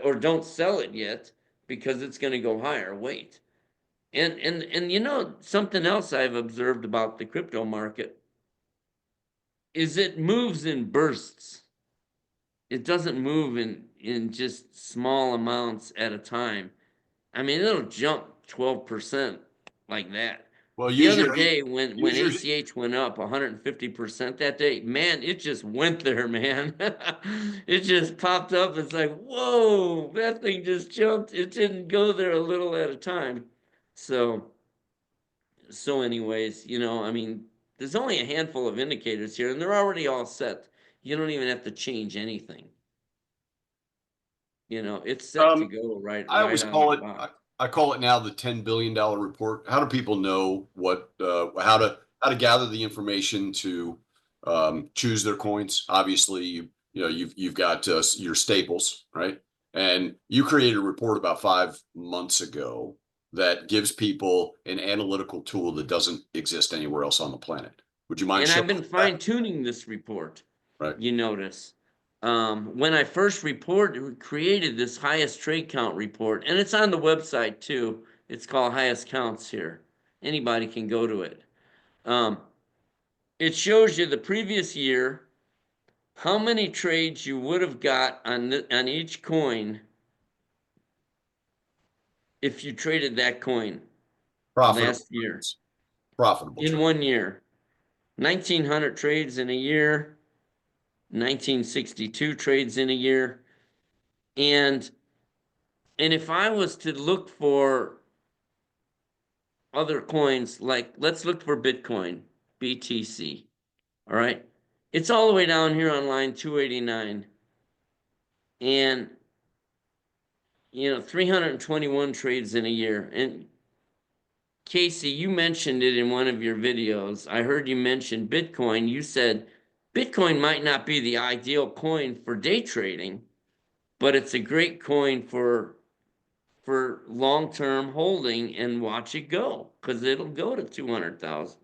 or don't sell it yet, because it's going to go higher. Wait. And you know, something else I've observed about the crypto market is it moves in bursts. It doesn't move in just small amounts at a time. I mean, it'll jump 12% like that. Well, The other day when ACH went up 150% that day, man, it just went there, man. It just popped up. It's like, whoa, that thing just jumped. It didn't go there a little at a time. So anyways, you know, I mean, there's only a handful of indicators here, and they're already all set. You don't even have to change anything. You know, it's set to go right I always out call of it, the box. I call it now the $10 billion report. How do people know what, how to gather the information to choose their coins? Obviously, you've got your staples, right? And you created a report about 5 months ago that gives people an analytical tool that doesn't exist anywhere else on the planet. Would you mind And I've showing been fine tuning this report. Right. You notice. When I first created this highest trade count report, and it's on the website too. It's called highest counts here. Anybody can go to it. It shows you the previous year, how many trades you would have got on each coin if you traded that coin Profitable last year. trades. Profitable In trades. 1 year. 1,900 trades in a year, 1962 trades in a year. And if I was to look for other coins, like let's look for Bitcoin, BTC. All right. It's all the way down here on line 289. And, 321 trades in a year. And Casey, you mentioned it in one of your videos. I heard you mention Bitcoin. You said Bitcoin might not be the ideal coin for day trading, but it's a great coin for long-term holding and watch it go, because it'll go to 200,000.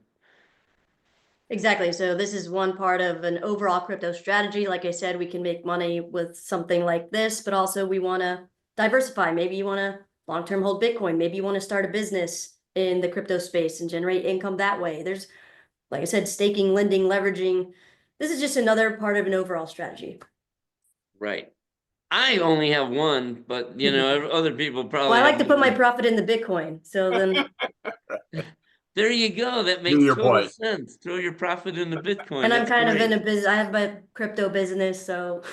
Exactly. So this is one part of an overall crypto strategy. Like I said, we can make money with something like this, but also we want to diversify. Maybe you want to long-term hold Bitcoin. Maybe you want to start a business in the crypto space and generate income that way. There's, like I said, staking, lending, leveraging. This is just another part of an overall strategy. Right. I only have one, but other people probably Well, I like have to put my more. profit in the Bitcoin. So then, There you go. That To makes your total point. sense. Throw your profit in the Bitcoin. and I'm That's kind of in great. a business. I have my crypto business. So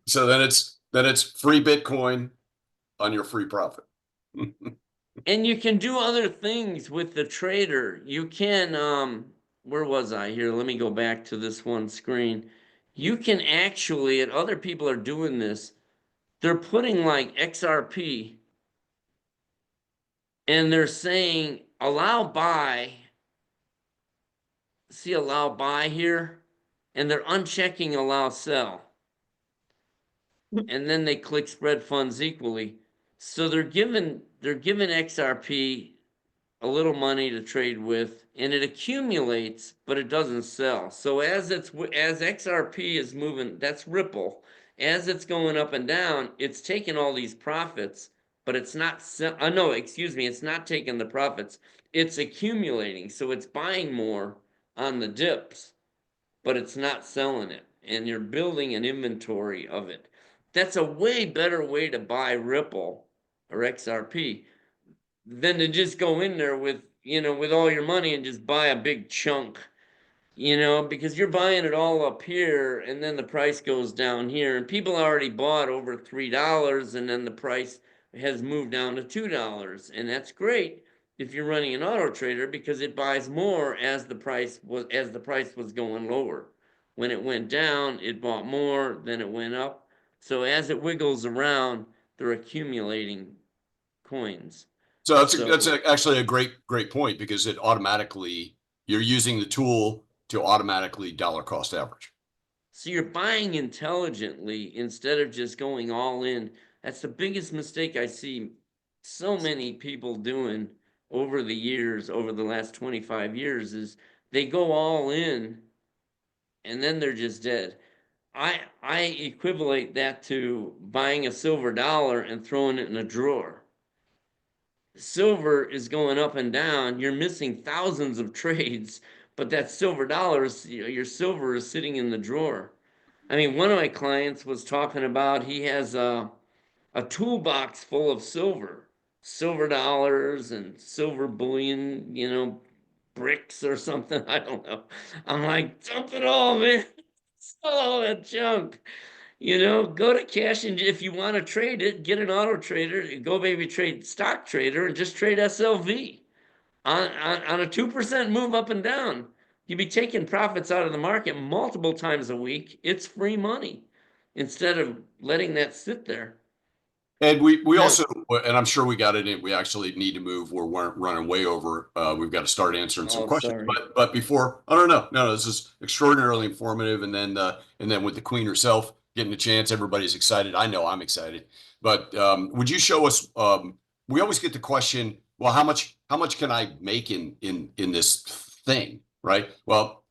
So then it's free Bitcoin on your free profit. And you can do other things with the trader. You can, where was I here? Let me go back to this one screen. You can actually, and other people are doing this, they're putting like XRP and they're saying allow buy. See allow buy here? And they're unchecking allow sell. And then they click spread funds equally. So they're giving XRP a little money to trade with, and it accumulates, but it doesn't sell. So as XRP is moving, that's Ripple. As it's going up and down, it's taking all these profits, but it's not no, excuse me, it's not taking the profits. It's accumulating, so it's buying more on the dips, but it's not selling it, and you're building an inventory of it. That's a way better way to buy Ripple or XRP than to just go in there with all your money and just buy a big chunk, because you're buying it all up here and then the price goes down here and people already bought over $3 and then the price has moved down to $2, and that's great if you're running an auto trader because it buys more as the price was going lower. When it went down, it bought more, then it went up. So as it wiggles around, they're accumulating coins. So that's actually a great point, because you're using the tool to automatically dollar cost average. So you're buying intelligently instead of just going all in. That's the biggest mistake I see so many people doing over the years, over the last 25 years, is they go all in and then they're just dead. I equivalent that to buying a silver dollar and throwing it in a drawer. Silver is going up and down. You're missing thousands of trades, but that silver dollar your silver is sitting in the drawer. I mean, one of my clients was talking about he has a toolbox full of silver dollars and silver bullion, bricks or something. I don't know. I'm like, dump it all, man. Sell all that junk. Go to cash, and if you want to trade it, get an auto trader, GoBabyTrade stock trader, and just trade SLV on a 2% move up and down. You'd be taking profits out of the market multiple times a week. It's free money instead of letting that sit there. And we Yeah. also, and I'm sure we got it in, we actually need to move. We're running way over. We've got to start answering some questions. Sorry. But before, I don't know. No, this is extraordinarily informative. And then with the Queen herself getting a chance, everybody's excited. I know I'm excited. But would you show us? We always get the question, well, how much can I make in this thing, right? Well,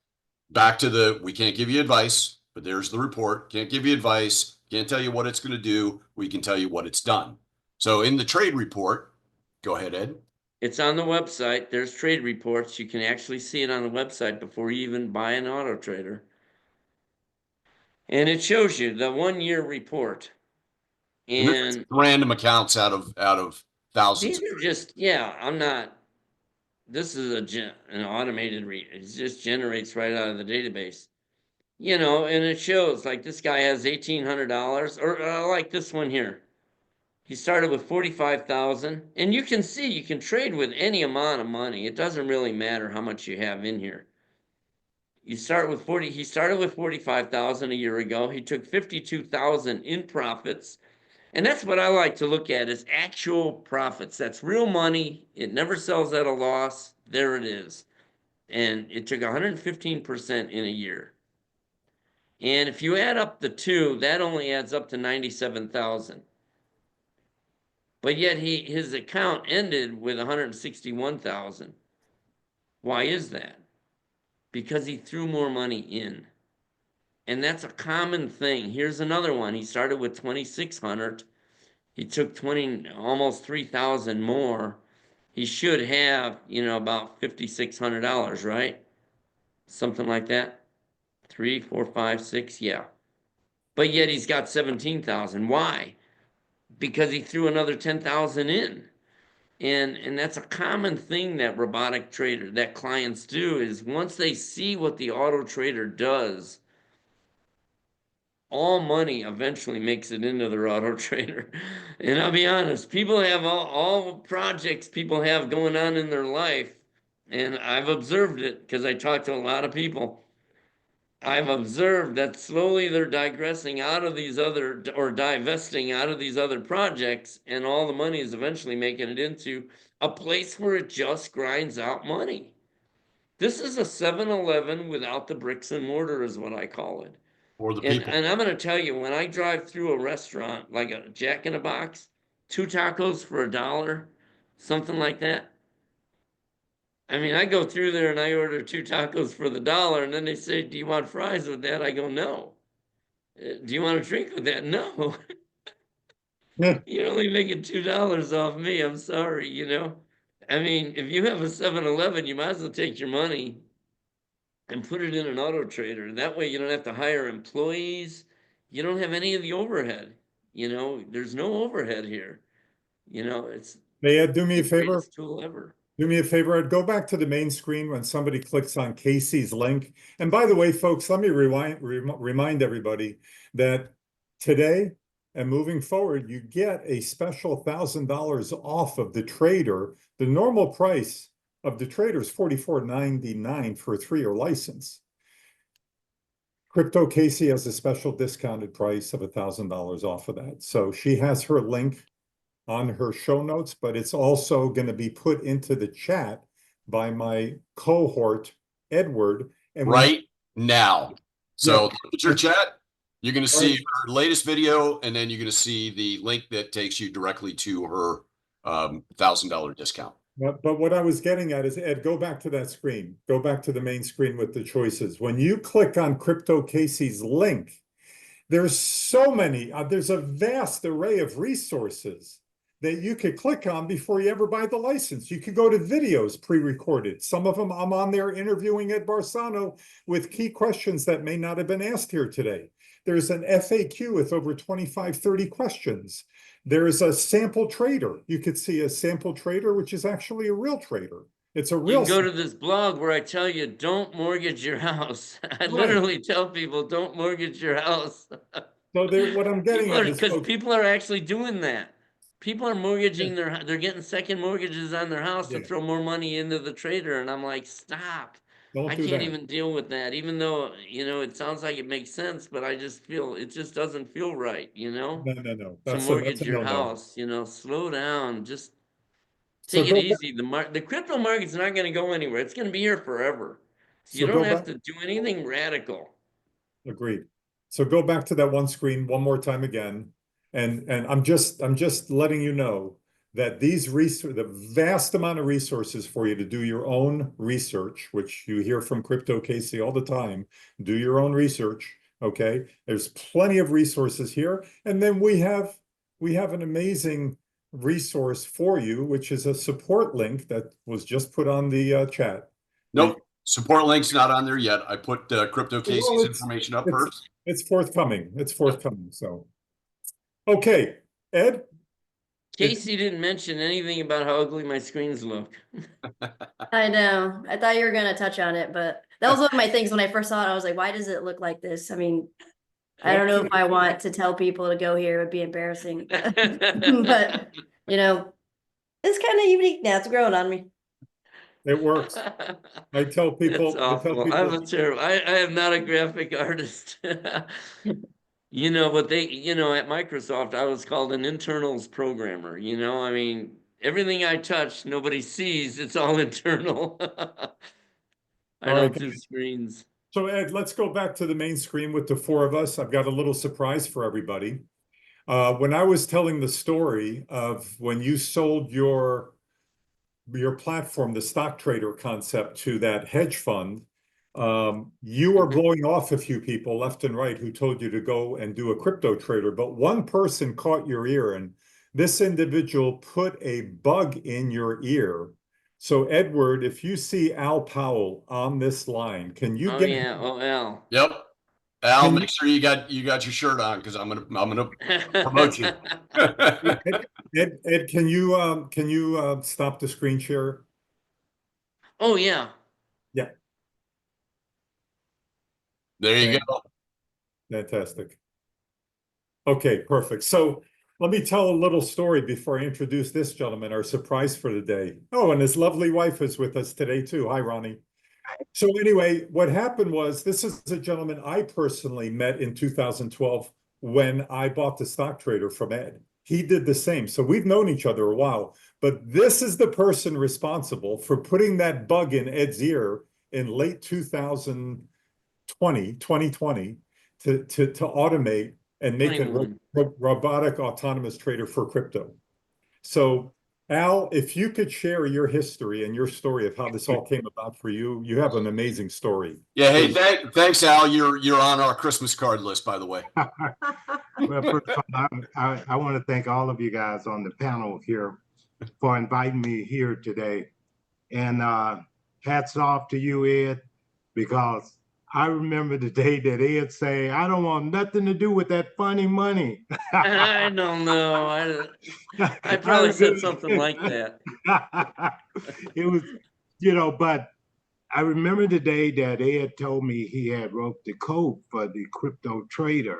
back to we can't give you advice, but there's the report. Can't give you advice. Can't tell you what it's going to do. We can tell you what it's done. So in the trade report, go ahead, Ed. It's on the website. There's trade reports. You can actually see it on the website before you even buy an auto trader. And it shows you the 1-year report. And this is And random accounts out of thousands. these are just, yeah, I'm not, this is an automated it just generates right out of the database. You know, and it shows like this guy has $1,800 or like this one here. He started with 45,000, and you can see you can trade with any amount of money. It doesn't really matter how much you have in here. You start with 40, he started with 45,000 a year ago. He took 52,000 in profits. And that's what I like to look at is actual profits. That's real money. It never sells at a loss. There it is. And it took 115% in a year. And if you add up the two, that only adds up to 97,000. But yet his account ended with 161,000. Why is that? Because he threw more money in. And that's a common thing. Here's another one. He started with 2,600. He took almost 3,000 more. He should have, you know, about $5,600, right? Something like that. 3, 4, 5, 6, yeah. But yet he's got 17,000. Why? Because he threw another 10,000 in. And that's a common thing that that clients do is once they see what the auto trader does, all money eventually makes it into their auto trader. And I'll be honest, people have all projects people have going on in their life. And I've observed it because I talk to a lot of people. I've observed that slowly they're digressing out of these other or divesting out of these other projects, and all the money is eventually making it into a place where it just grinds out money. This is a 7-Eleven without the bricks and mortar, is what I call it. Or the people. And I'm going to tell you, when I drive through a restaurant like a Jack in a Box, 2 tacos for $1, something like that. I mean, I go through there and I order 2 tacos for the $1, and then they say, "Do you want fries with that?" I go, "No." "Do you want a drink with that?" "No." You're only making $2 off me. I'm sorry, you know. I mean, if you have a 7-Eleven, you might as well take your money and put it in an auto trader. That way you don't have to hire employees. You don't have any of the overhead. You know, there's no overhead here. You know, it's Hey, Ed, do me a the favor. greatest tool ever. Do me a favor, Ed, go back to the main screen when somebody clicks on Casey's link. And by the way, folks, let me remind everybody that today and moving forward, you get a special $1,000 off of the trader. The normal price of the trader is $44.99 for a 3-year license. Crypto Casey has a special discounted price of $1,000 off of that. So she has her link on her show notes, but it's also going to be put into the chat by my cohort, Edward. And Right now. So Yeah. look at your chat. You're going to see her latest video, and then you're going to see the link that takes you directly to her $1,000 discount. But what I was getting at is, Ed, go back to that screen. Go back to the main screen with the choices. When you click on Crypto Casey's link, there's so many, there's a vast array of resources that you could click on before you ever buy the license. You could go to videos pre-recorded. Some of them I'm on there interviewing Ed Barsano with key questions that may not have been asked here today. There's an FAQ with over 25, 30 questions. There's a sample trader. You could see a sample trader, which is actually a real trader. It's a You real. can go to this blog where I tell you, don't mortgage your house. I literally tell people, don't mortgage your house. So what I'm getting at is, because people are actually doing that. People are mortgaging they're getting second mortgages on their house to throw more money into the trader. And I'm like, stop. Don't I do can't that. even deal with that, even though, you know, it sounds like it makes sense, but I just feel it just doesn't feel right, you know, No. to mortgage your house, you know, slow down, just take it easy. The crypto market's not going to go anywhere. It's going to be here forever. So you don't have to do anything radical. Agreed. So go back to that one screen one more time again. And I'm just letting you know that the vast amount of resources for you to do your own research, which you hear from Crypto Casey all the time, do your own research. Okay. There's plenty of resources here. And then we have an amazing resource for you, which is a support link that was just put on the chat. Nope, support link's not on there yet. I put Crypto Casey's Well, information up first. It's forthcoming. It's forthcoming. So, okay, Ed. Casey didn't mention anything about how ugly my screens look. I know. I thought you were gonna touch on it, but that was one of my things when I first saw it. I was like, why does it look like this? I mean, I don't know if I want to tell people to go here. It would be embarrassing. But, you know, it's kind of unique now. It's growing on me. It works. I tell people. It's awful. I'm a terrible. I am not a graphic artist. You know, but they, you know, at Microsoft, I was called an internals programmer. You know, I mean, everything I touch, nobody sees. It's all internal. I don't do screens. So Ed, let's go back to the main screen with the four of us. I've got a little surprise for everybody. When I was telling the story of when you sold your platform, the stock trader concept, to that hedge fund, you were blowing off a few people left and right who told you to go and do a crypto trader, but one person caught your ear, and this individual put a bug in your ear. So Edward, if you see Al Powell on this line, can you Oh get yeah, oh Al. Yep. Al, make sure you got your shirt on, because I'm gonna promote you. Ed, can you stop the screen share? Oh yeah. Yeah. There you go. Fantastic. Okay, perfect. So let me tell a little story before I introduce this gentleman, our surprise for the day. Oh, and his lovely wife is with us today too. Hi, Ronnie. So anyway, what happened was, this is a gentleman I personally met in 2012 when I bought the stock trader from Ed. He did the same. So we've known each other a while, but this is the person responsible for putting that bug in Ed's ear in late 2020 to automate and make a robotic autonomous trader for crypto. So Al, if you could share your history and your story of how this all came about for you, you have an amazing story. Yeah, hey, thanks, Al. You're on our Christmas card list, by the way. Well, first of all, I want to thank all of you guys on the panel here for inviting me here today. And hats off to you, Ed, because I remember the day that Ed said, I don't want nothing to do with that funny money. I don't know. I probably said something like that. It was, you know, but I remember the day that Ed told me he had wrote the code for the crypto trader.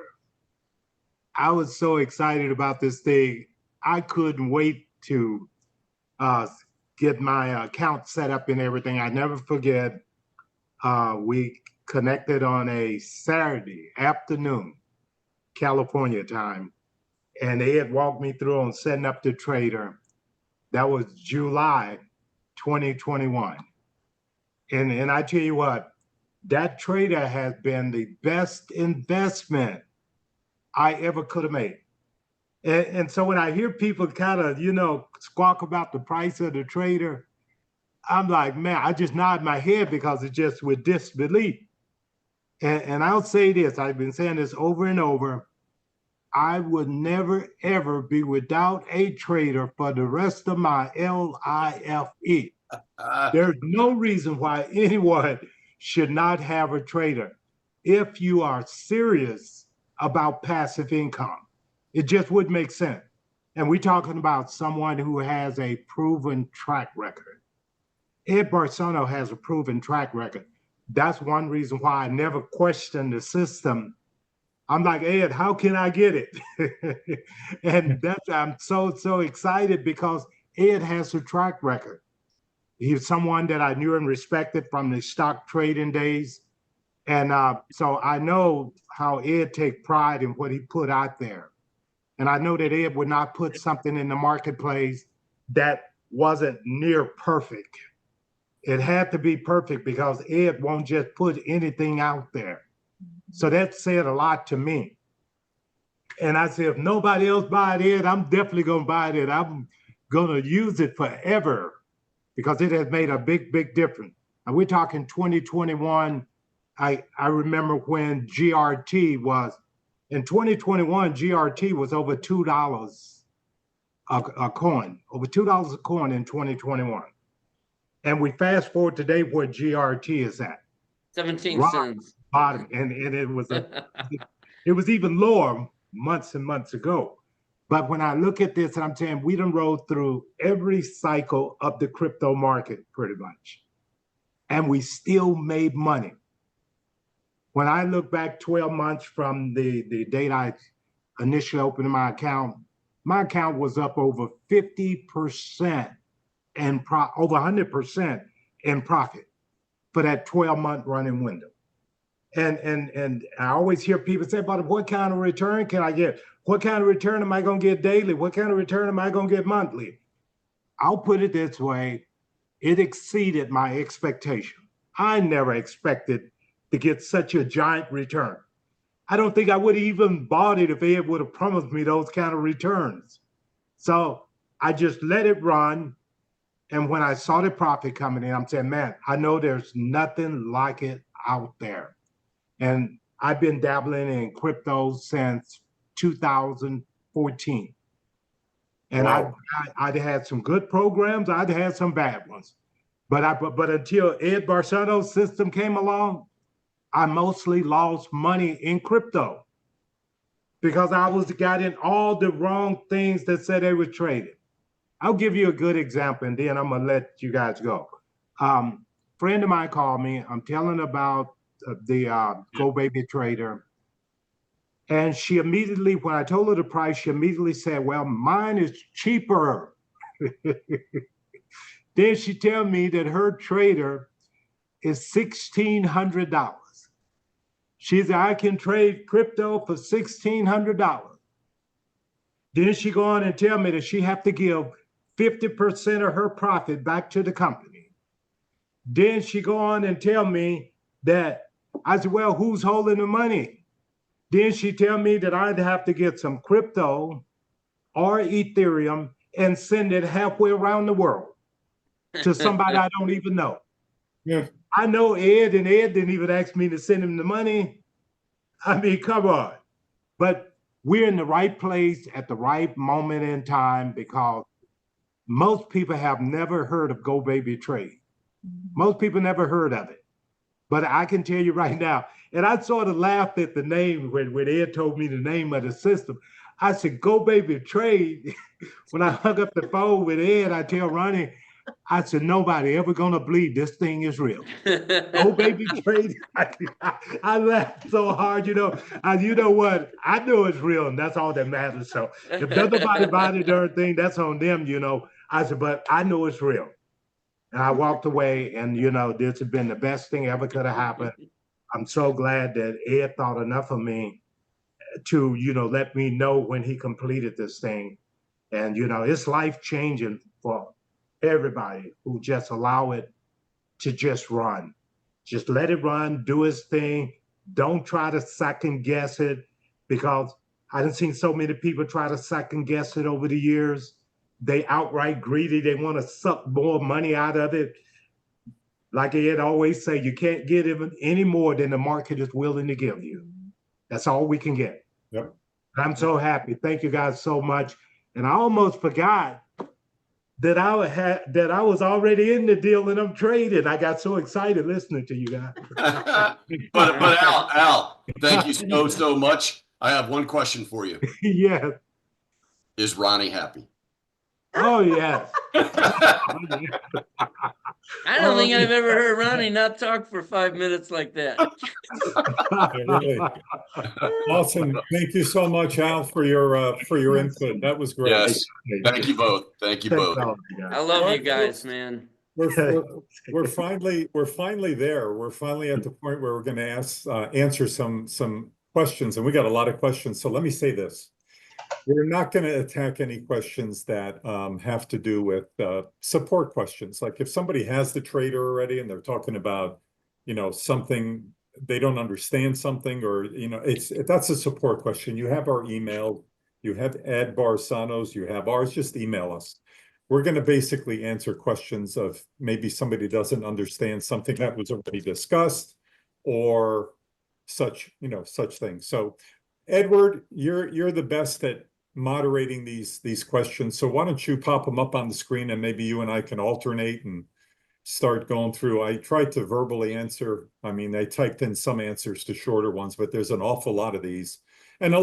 I was so excited about this thing. I couldn't wait to get my account set up and everything. I never forget, we connected on a Saturday afternoon, California time, and Ed walked me through on setting up the trader. That was July 2021. And I tell you what, that trader has been the best investment I ever could have made. And so when I hear people kind of, you know, squawk about the price of the trader, I'm like, man, I just nod my head because it's just with disbelief. And I'll say this, I've been saying this over and over, I would never, ever be without a trader for the rest of my life. There's no reason why anyone should not have a trader if you are serious about passive income. It just would make sense. And we're talking about someone who has a proven track record. Ed Barsano has a proven track record. That's one reason why I never questioned the system. I'm like, Ed, how can I get it? And I'm so excited because Ed has a track record. He's someone that I knew and respected from the stock trading days. And so I know how Ed take pride in what he put out there. And I know that Ed would not put something in the marketplace that wasn't near perfect. It had to be perfect because Ed won't just put anything out there. So that said a lot to me. And I said, if nobody else buys it, I'm definitely going to buy it. I'm going to use it forever because it has made a big, big difference. And we're talking 2021. I remember when GRT was, in 2021, GRT was over $2 a coin, over $2 a coin in 2021. And we fast forward today where GRT is at. 17 Rock cents. bottom, and it was even lower months and months ago. But when I look at this, and I'm saying we done rode through every cycle of the crypto market pretty much, and we still made money. When I look back 12 months from the date I initially opened my account was up over 50% and over 100% in profit for that 12-month running window. And I always hear people say, but what kind of return can I get? What kind of return am I going to get daily? What kind of return am I going to get monthly? I'll put it this way. It exceeded my expectation. I never expected to get such a giant return. I don't think I would have even bought it if Ed would have promised me those kind of returns. So I just let it run. And when I saw the profit coming in, I'm saying, man, I know there's nothing like it out there. And I've been dabbling in crypto since 2014. And Wow. I'd had some good programs, I'd had some bad ones. But until Ed Barsano's system came along, I mostly lost money in crypto because I got in all the wrong things that said they were trading. I'll give you a good example, and then I'm gonna let you guys go. Friend of mine called me. I'm telling about the GoBabyTrade, and she immediately, when I told her the price, she immediately said, "Well, mine is cheaper." Then she tell me that her trader is $1,600. She said, "I can trade crypto for $1,600." Then she go on and tell me that she have to give 50% of her profit back to the company. Then she go on and tell me that, I said, well, who's holding the money? Then she tell me that I'd have to get some crypto or Ethereum and send it halfway around the world to somebody I don't even know. Yeah. I know Ed, and Ed didn't even ask me to send him the money. I mean, come on. But we're in the right place at the right moment in time because most people have never heard of GoBabyTrade. Most people never heard of it. But I can tell you right now, and I sort of laughed at the name when Ed told me the name of the system. I said, GoBabyTrade. When I hung up the phone with Ed, I tell Ronnie, I said, nobody ever gonna believe this thing is real. GoBabyTrade. I laughed so hard, you know. You know what? I know it's real, and that's all that matters. So if nobody buy the darn thing, that's on them, you know. I said, but I know it's real. And I walked away, and you know, this has been the best thing ever could have happened. I'm so glad that Ed thought enough of me to, you know, let me know when he completed this thing. And you know, it's life-changing for everybody who just allow it to just run. Just let it run, do its thing. Don't try to second guess it, because I done seen so many people try to second guess it over the years. They outright greedy. They want to suck more money out of it. Like Ed always say, you can't get even any more than the market is willing to give you. That's all we can get. Yep. I'm so happy. Thank you guys so much. And I almost forgot that I was already in the deal and I'm trading. I got so excited listening to you guys. But Al, thank you so much. I have one question for you. Yeah. Is Ronnie happy? Oh yes. I don't think I've ever heard Ronnie not talk for 5 minutes like that. Yeah, really. Awesome. Thank you so much, Al, for your input. That was great. Yes. Thank you both. Thank you both. I love you guys, man. We're finally there. We're finally at the point where we're going to answer some questions, and we got a lot of questions. So let me say this. We're not going to attack any questions that have to do with support questions. Like if somebody has the trader already and they're talking about, you know, something, they don't understand something, or, you know, that's a support question. You have our email, you have Ed Barsano's, you have ours, just email us. We're going to basically answer questions of maybe somebody doesn't understand something that was already discussed or such, you know, such things. So Edward, you're the best at moderating these questions. So why don't you pop them up on the screen and maybe you and I can alternate and start going through. I tried to verbally answer. I mean, I typed in some answers to shorter ones, but there's an awful lot of these. And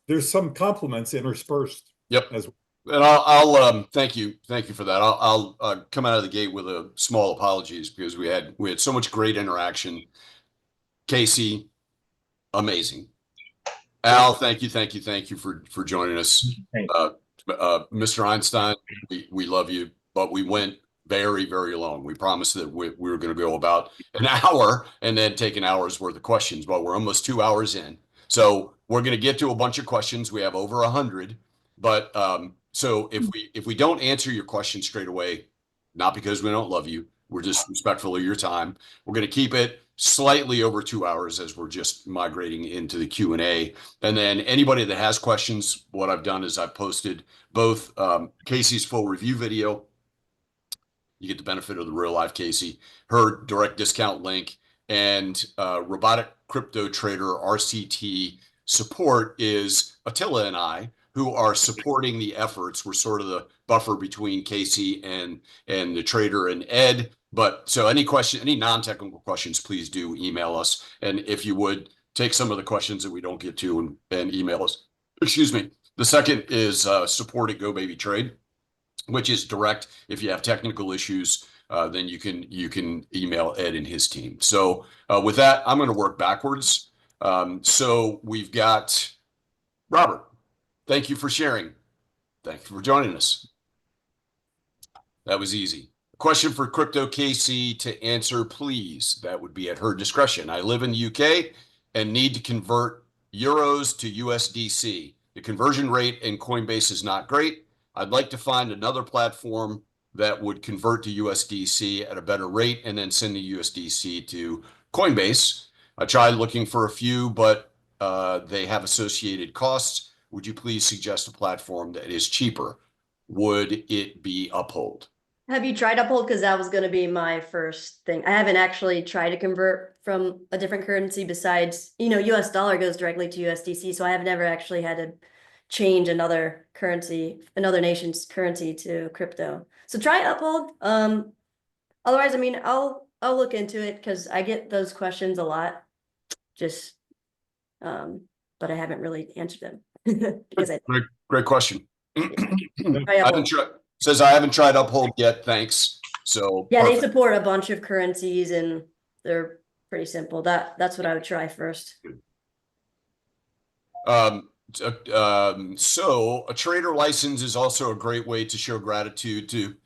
there's some compliments interspersed. Yep. As And I'll thank you for that. I'll come out of the gate with a small apologies because we had so much great interaction. Casey, amazing. Al, thank you for joining us. Mr. Einstein, we love you, but we went very, very long. We promised that we were going to go about an hour and then take an hour's worth of questions, but we're almost 2 hours in. So we're going to get to a bunch of questions. We have over 100, but so if we don't answer your question straight away, not because we don't love you, we're just respectful of your time. We're going to keep it slightly over 2 hours as we're just migrating into the Q&A. And then anybody that has questions, what I've done is I've posted both Casey's full review video. You get the benefit of the real life Casey, her direct discount link, and Robotic Crypto Trader RCT support is Attila and I, who are supporting the efforts. We're sort of the buffer between Casey and the trader and Ed. But so any non-technical questions, please do email us. And if you would take some of the questions that we don't get to and email us. Excuse me. The second is support at GoBabyTrade, which is direct. If you have technical issues, then you can email Ed and his team. So with that, I'm going to work backwards. So we've got Robert. Thank you for sharing. Thank you for joining us. That was easy. Question for Crypto KC to answer, please. That would be at her discretion. I live in the UK and need to convert euros to USDC. The conversion rate in Coinbase is not great. I'd like to find another platform that would convert to USDC at a better rate and then send the USDC to Coinbase. I tried looking for a few, but they have associated costs. Would you please suggest a platform that is cheaper? Would it be Uphold? Have you tried Uphold? Because that was going to be my first thing. I haven't actually tried to convert from a different currency besides, US dollar goes directly to USDC. So I have never actually had to change another currency, another nation's currency to crypto. So try Uphold. Otherwise, I mean, I'll look into it because I get those questions a lot. Just, but I haven't really answered them. Great question. I haven't tried Uphold yet. Thanks. So yeah, perfect. They support a bunch of currencies and they're pretty simple. That's what I would try first. So a trader license is also a great way to show gratitude to.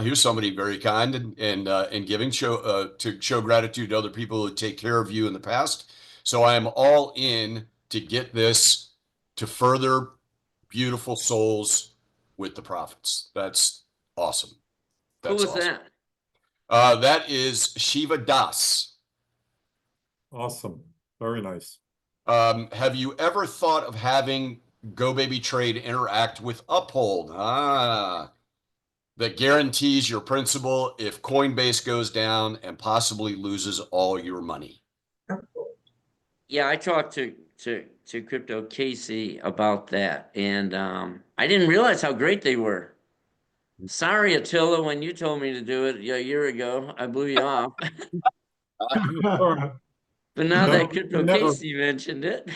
Here's somebody very kind and giving to show gratitude to other people who take care of you in the past. So I am all in to get this to further beautiful souls with the profits. That's awesome. Who was awesome. That? That is Shiva Das. Awesome. Very nice. Have you ever thought of having GoBabyTrade interact with Uphold? That guarantees your principal if Coinbase goes down and possibly loses all your money. Yeah, I talked to Crypto Casey about that, and I didn't realize how great they were. Sorry, Attila, when you told me to do it a year ago, I blew you off. But now that Crypto Casey mentioned it,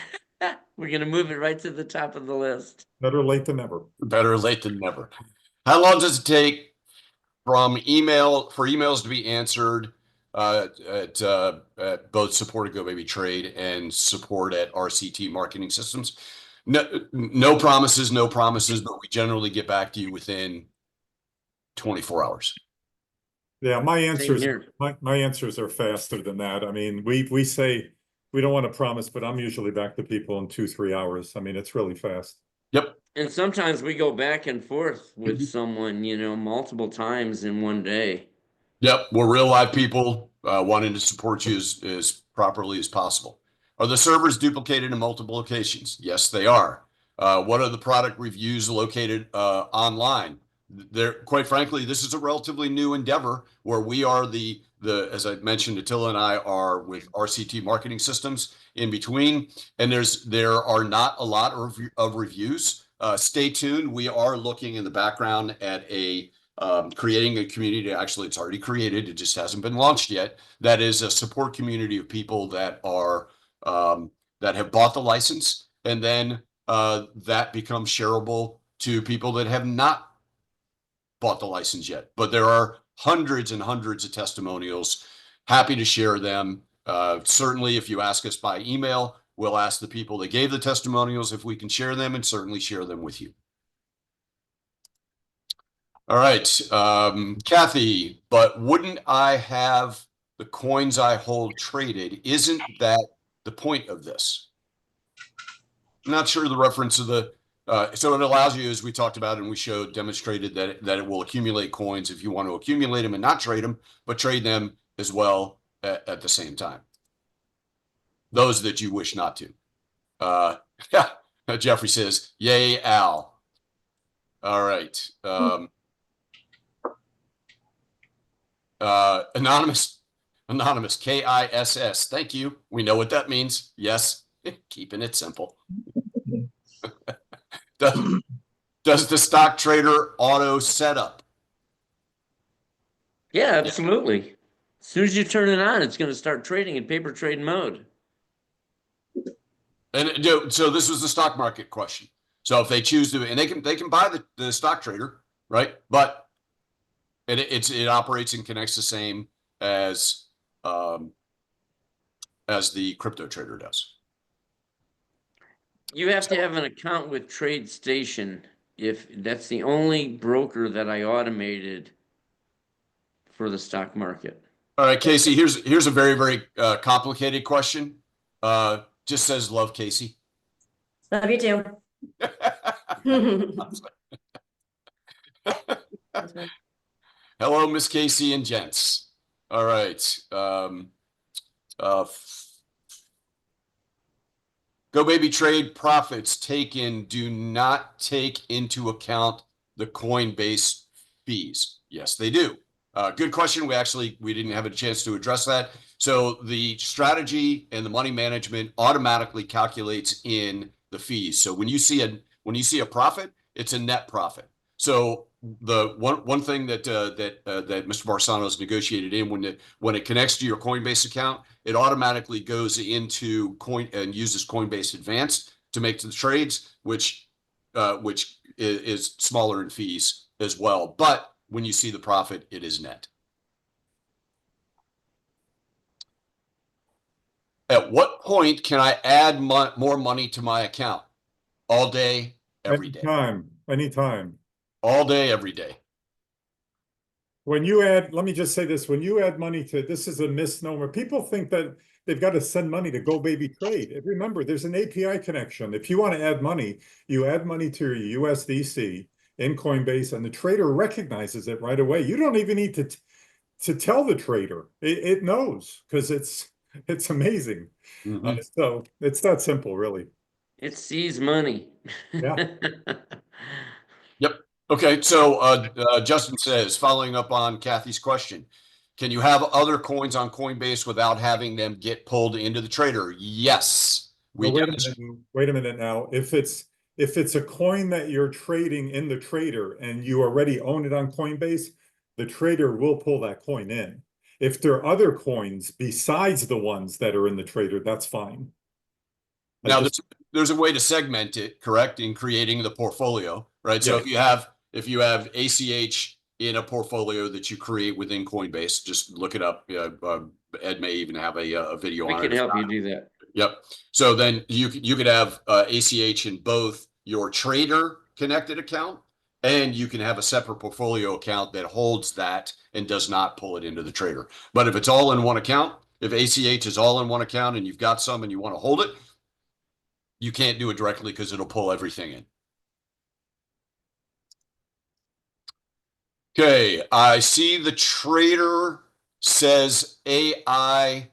we're going to move it right to the top of the list. Better late than never. Better late than never. How long does it take for emails to be answered at both support at GoBabyTrade and support at RCT Marketing Systems? No promises, but we generally get back to you within 24 hours. Yeah, my answers are faster than that. I mean, we say we don't want to promise, but I'm usually back to people in 2-3 hours. I mean, it's really fast. Yep. And sometimes we go back and forth with someone, multiple times in one day. Yep. We're real live people wanting to support you as properly as possible. Are the servers duplicated in multiple locations? Yes, they are. What are the product reviews located online? Quite frankly, this is a relatively new endeavor where we are the as I mentioned, Attila and I are with RCT Marketing Systems in between, and there are not a lot of reviews. stay tuned. We are looking in the background at creating a community. Actually, it's already created. It just hasn't been launched yet. That is a support community of people that are that have bought the license, and then that becomes shareable to people that have not bought the license yet. But there are hundreds and hundreds of testimonials. Happy to share them. Certainly, if you ask us by email, we'll ask the people that gave the testimonials if we can share them, and certainly share them with you. All right, Kathy, but wouldn't I have the coins I hold traded? Isn't that the point of this? I'm not sure the reference of the, so it allows you, as we talked about and we demonstrated that it will accumulate coins if you want to accumulate them and not trade them, but trade them as well at the same time. Those that you wish not to. Jeffrey says, yay, Al. All right. Anonymous, KISS. Thank you. We know what that means. Yes. Keeping it simple. Does the stock trader auto setup? Yeah, absolutely. As soon as you turn it on, it's going to start trading in paper trade mode. And so this was the stock market question. So if they choose to, and they can buy the stock trader, right? But it operates and connects the same as the crypto trader does. You have to have an account with TradeStation. If that's the only broker that I automated for the stock market. All right, Casey, here's a very, very complicated question. Just says love, Casey. Love you too. Hello, Miss Casey and gents. All right. GoBabyTrade profits taken do not take into account the Coinbase fees. Yes, they do. Good question. We didn't have a chance to address that. So the strategy and the money management automatically calculates in the fees. So when you see a profit, it's a net profit. So the one thing that Mr. Barsano has negotiated in when it connects to your Coinbase account, it automatically goes into uses Coinbase Advanced to make the trades, which is smaller in fees as well. But when you see the profit, it is net. At what point can I add more money to my account? All day, every day. Anytime. All day, every day. When you add, let me just say this, when you add money to, this is a misnomer. People think that they've got to send money to GoBabyTrade. Remember, there's an API connection. If you want to add money, you add money to your USDC in Coinbase, and the trader recognizes it right away. You don't even need to tell the trader. It knows, because it's amazing. Mm-hmm. So it's that simple, really. It sees money. Yeah. Yep. Okay. So Justin says, following up on Kathy's question, can you have other coins on Coinbase without having them get pulled into the trader? Yes. Wait a minute now. If it's a coin that you're trading in the trader and you already own it on Coinbase, the trader will pull that coin in. If there are other coins besides the ones that are in the trader, that's fine. Now, there's a way to segment it, correct, in creating the portfolio, right? Yeah. So if you have ACH in a portfolio that you create within Coinbase, just look it up. Ed may even have a video on it. We can help you do that. Yep. So then you could have ACH in both your trader connected account, and you can have a separate portfolio account that holds that and does not pull it into the trader. But if it's all in one account, if ACH is all in one account and you've got some and you want to hold it, you can't do it directly because it'll pull everything in. Okay, I see the trader says AI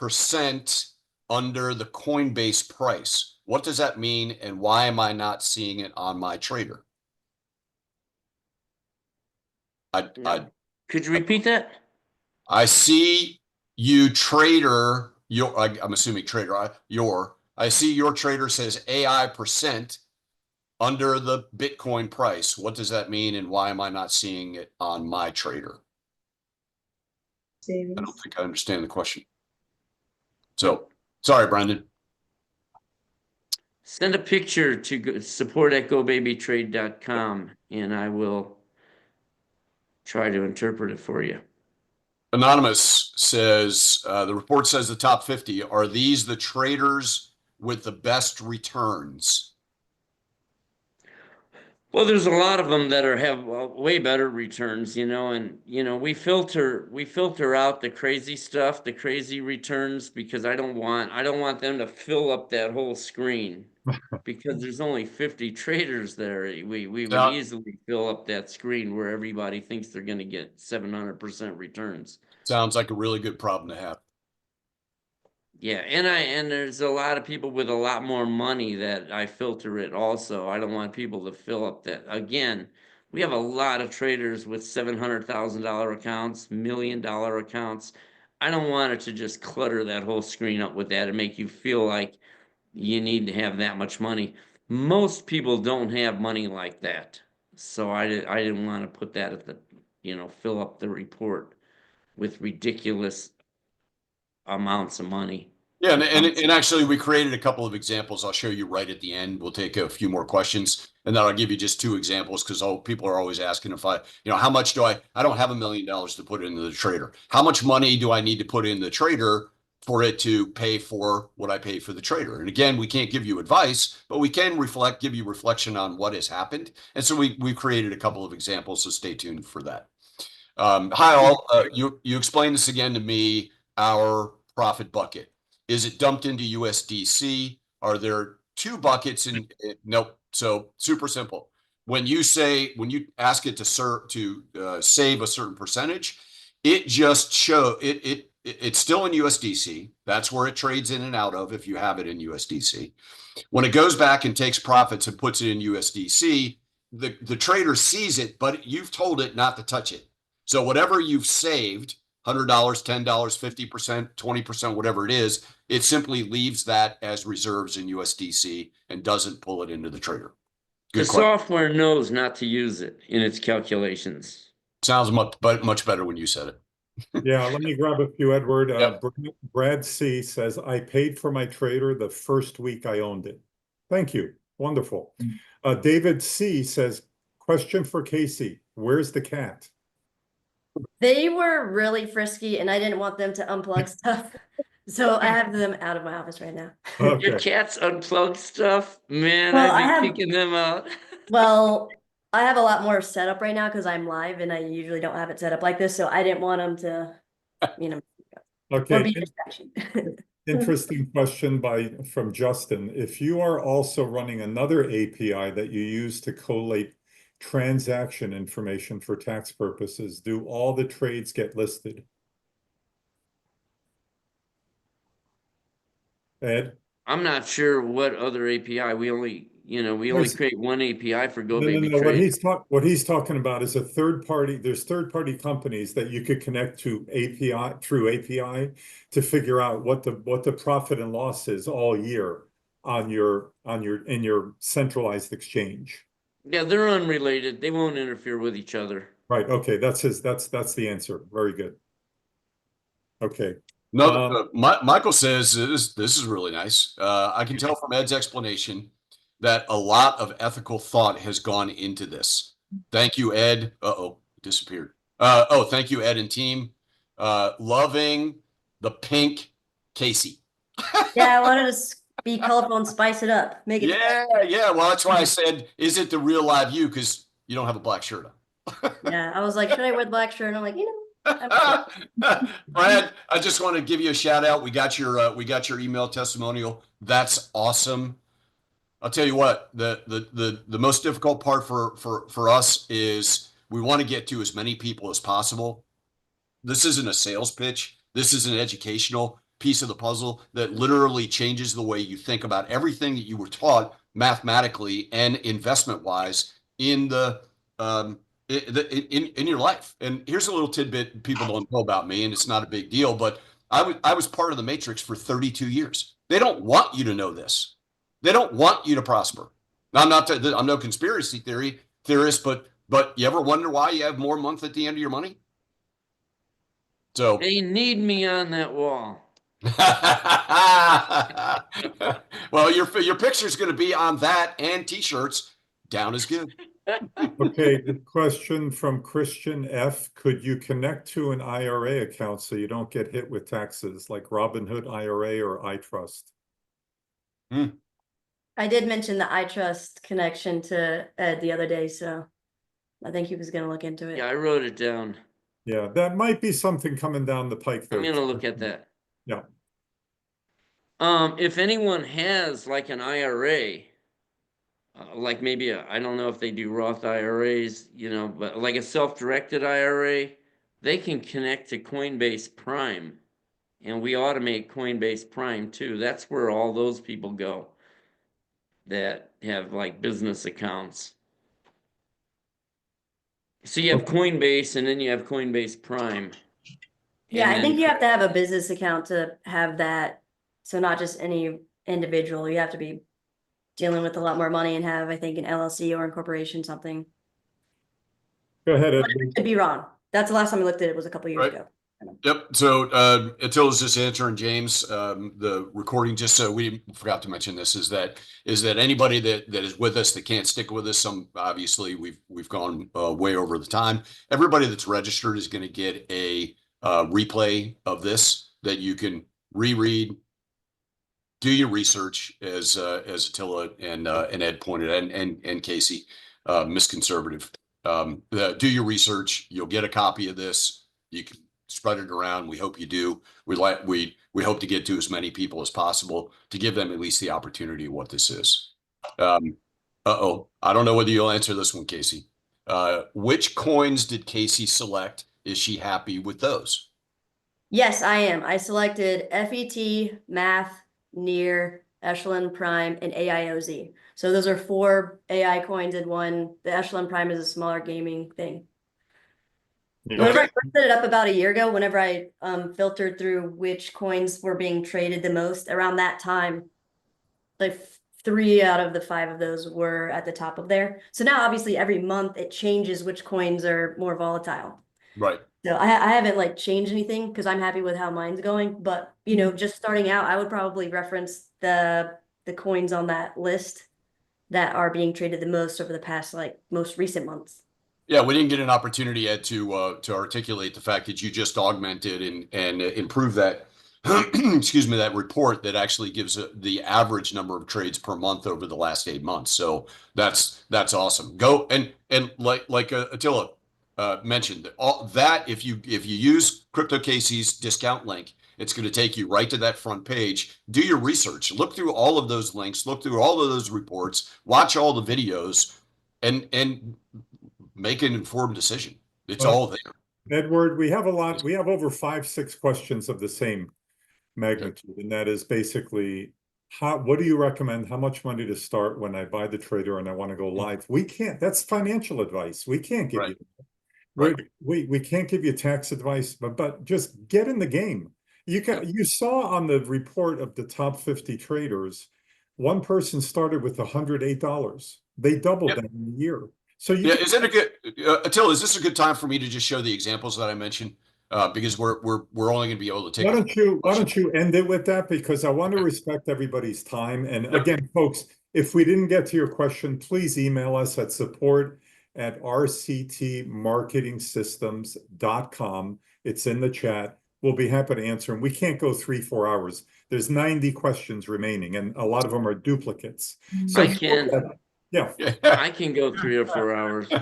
% under the Coinbase price. What does that mean, and why am I not seeing it on my trader? Could you repeat that? I see you trader, I'm assuming trader, I see your trader says AI %, under the Bitcoin price. What does that mean, and why am I not seeing it on my trader? I don't think I understand the question. So, sorry, Brendan. Send a picture to support@GoBabyTrade.com, and I will try to interpret it for you. Anonymous says, the report says the top 50. Are these the traders with the best returns? Well, there's a lot of them that have way better returns, and we filter out the crazy stuff, the crazy returns, because I don't want them to fill up that whole screen, because there's only 50 traders there. We would Yeah. easily fill up that screen where everybody thinks they're going to get 700% returns. Sounds like a really good problem to have. Yeah, and there's a lot of people with a lot more money that I filter it also. I don't want people to fill up that. Again, we have a lot of traders with $700,000 accounts, $1 million accounts. I don't want it to just clutter that whole screen up with that and make you feel like you need to have that much money. Most people don't have money like that. So I didn't want to put that at the, fill up the report with ridiculous amounts of money. Yeah, and actually we created a couple of examples. I'll show you right at the end. We'll take a few more questions, and then I'll give you just 2 examples, because people are always asking if how much do I don't have $1 million to put into the trader. How much money do I need to put in the trader for it to pay for what I pay for the trader? And again, we can't give you advice, but we can give you reflection on what has happened. And so we created a couple of examples, so stay tuned for that. Hi all, you explain this again to me, our profit bucket. Is it dumped into USDC? Are there 2 buckets nope. So super simple. When you ask it to save a certain percentage, it just it's still in USDC. That's where it trades in and out of if you have it in USDC. When it goes back and takes profits and puts it in USDC, the trader sees it, but you've told it not to touch it. So whatever you've saved, $100, $10, 50%, 20%, whatever it is, it simply leaves that as reserves in USDC and doesn't pull it into the trader. The software knows not to use it in its calculations. Sounds much better when you said it. Yeah, let me grab a few, Edward. Yep. Brad C says, I paid for my trader the first week I owned it. Thank you. Wonderful. David C says, question for Casey. Where's the cat? They were really frisky, and I didn't want them to unplug stuff. So I have them out of my office right now. Okay. Your cats unplug stuff? Man, Well, I'd be kicking them out. Well, I have a lot more set up right now because I'm live, and I usually don't have it set up like this. So I didn't want them to, or be a Okay. distraction. Interesting question from Justin. If you are also running another API that you use to collate transaction information for tax purposes, do all the trades get listed? Ed? I'm not sure what other API. We only create one API for GoBabyTrade. No. What he's talking about is a third party. There's third party companies that you could connect to through API to figure out what the profit and loss is all year in your centralized exchange. Yeah, they're unrelated. They won't interfere with each other. Right. Okay. That's the answer. Very good. Okay. No, Michael says this is really nice. I can tell from Ed's explanation that a lot of ethical thought has gone into this. Thank you, Ed. Disappeared. Thank you, Ed and team. Loving the pink Casey. Yeah, I wanted to be colorful and spice it up. Make it. Yeah. Well, that's why I said, is it the real live you? Because you don't have a black shirt on. Yeah, I was like, should I wear the black shirt? And I'm like, Brad, I just want to give you a shout out. We got your email testimonial. That's awesome. I'll tell you what, the most difficult part for us is we want to get to as many people as possible. This isn't a sales pitch. This is an educational piece of the puzzle that literally changes the way you think about everything that you were taught mathematically and investment wise in your life. And here's a little tidbit people don't know about me, and it's not a big deal, but I was part of the matrix for 32 years. They don't want you to know this. They don't want you to prosper. I'm not. I'm no conspiracy theorist, but you ever wonder why you have more month at the end of your money? So. They need me on that wall. Well, your picture's going to be on that and T-shirts. Down is good. Okay, the question from Christian F. Could you connect to an IRA account so you don't get hit with taxes like Robinhood IRA or iTrust? I did mention the iTrust connection to Ed the other day, so I think he was going to look into it. Yeah, I wrote it down. Yeah, that might be something coming down the pike there. I'm gonna look at that. Yeah. If anyone has like an IRA, like maybe I don't know if they do Roth IRAs, you know, but like a self-directed IRA, they can connect to Coinbase Prime, and we automate Coinbase Prime too. That's where all those people go that have like business accounts. So you have Coinbase, and then you have Coinbase Prime. Yeah, I And think then- you have to have a business account to have that. So not just any individual. You have to be dealing with a lot more money and have, I think, an LLC or incorporation, something. Go ahead, But Ed. I could be wrong. That's the last time I looked at it was a couple years Right. ago. Yep. So Attila's just answering James. The recording, just so we forgot to mention this, is that anybody that is with us that can't stick with us, some obviously we've gone way over the time. Everybody that's registered is going to get a replay of this that you can reread, do your research as Attila and Ed pointed out, and Casey, Miss Conservative. Do your research. You'll get a copy of this. You can spread it around. We hope you do. We hope to get to as many people as possible to give them at least the opportunity of what this is. I don't know whether you'll answer this one, Casey. Which coins did Casey select? Is she happy with those? Yes, I am. I selected FET, Math, Near, Echelon Prime, and AIOZ. So those are 4 AI coins in one. The Echelon Prime is a smaller gaming thing. Whenever I first set it up about a year ago, whenever I filtered through which coins were being traded the most, around that time, like 3 out of the 5 of those were at the top of there. So now obviously every month it changes which coins are more volatile. Right. So I haven't like changed anything because I'm happy with how mine's going. But you know, just starting out, I would probably reference the coins on that list that are being traded the most over the past like most recent months. Yeah, we didn't get an opportunity, Ed, to articulate the fact that you just augmented and improved that excuse me, that report that actually gives the average number of trades per month over the last 8 months. So that's awesome. Go and like Attila mentioned, all that if you use Crypto Casey's discount link, it's going to take you right to that front page. Do your research, look through all of those links, look through all of those reports, watch all the videos, and make an informed decision. It's all there. Edward, we have a lot. We have over 5-6 questions of the same magnitude, and that is basically what do you recommend? How much money to start when I buy the trader and I want to go live? We can't. That's financial advice. We can't give we can't give you tax advice, but just get in the game. You saw on the report of the top 50 traders, one person started with $108. They doubled that in a year. So is it a good Attila? Is this a good time for me to just show the examples that I mentioned? Because we're only going to be able to take. Why don't you end it with that? Because I want to respect everybody's time. And again, folks, if we didn't get to your question, please email us at support@rctmarketingsystems.com. It's in the chat. We'll be happy to answer them. We can't go 3-4 hours. There's 90 questions remaining, and a lot of them are duplicates. So I can. Yeah. I can go 3 or 4 hours. Go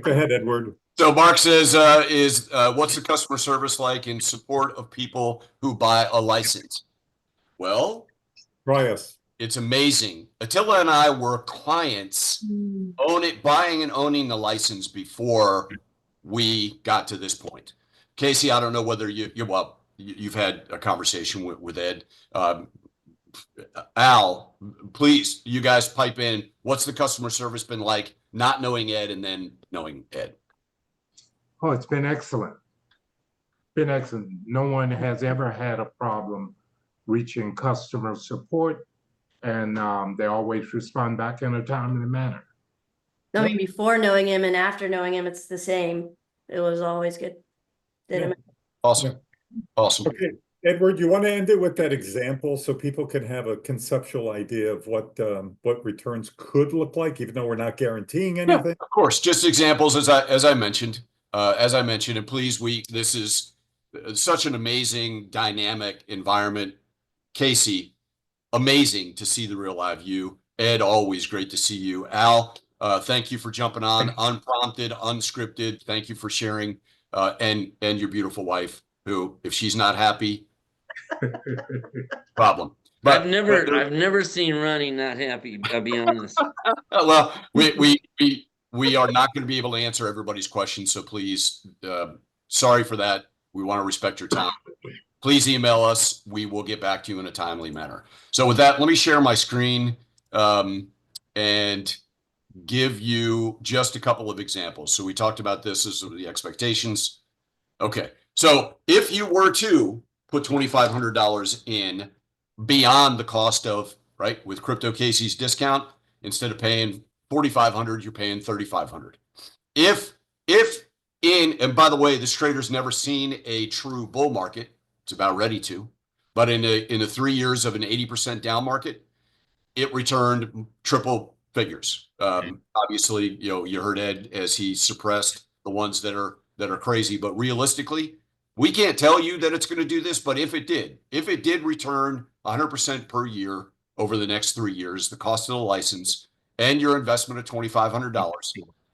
ahead, Edward. So Mark says, what's the customer service like in support of people who buy a license? Well, Try us. It's amazing. Attila and I were clients buying and owning the license before we got to this point. Casey, I don't know whether you've had a conversation with Ed. Al, please, you guys pipe in. What's the customer service been like, not knowing Ed and then knowing Ed? Oh, it's been excellent. Been excellent. No one has ever had a problem reaching customer support. and they always respond back in a timely manner. I mean, before knowing him and after knowing him, it's the same. It was always good. Yeah. Awesome. Awesome. Okay, Edward, you want to end it with that example so people can have a conceptual idea of what returns could look like, even though we're not guaranteeing anything? Of course, just examples as I mentioned, and please, this is such an amazing dynamic environment. Casey, amazing to see the real live you. Ed, always great to see you. Al, thank you for jumping on, unprompted, unscripted. Thank you for sharing, and your beautiful wife, who, if she's not happy, problem. But I've never seen Ronnie not happy. I'll be honest. well, we are not going to be able to answer everybody's questions, so please, sorry for that. We want to respect your time. Please email us. We will get back to you in a timely manner. So with that, let me share my screen and give you just a couple of examples. So we talked about this as the expectations. Okay, so if you were to put $2,500 in beyond the cost of, right, with Crypto Casey's discount, instead of paying $4,500, you're paying $3,500. And by the way, this trader's never seen a true bull market. It's about ready to, but in the 3 years of an 80% down market, it returned triple figures. Obviously, you heard Ed as he suppressed the ones that are crazy, but realistically, we can't tell you that it's going to do this. But if it did return 100% per year over the next 3 years, the cost of the license and your investment of $2,500,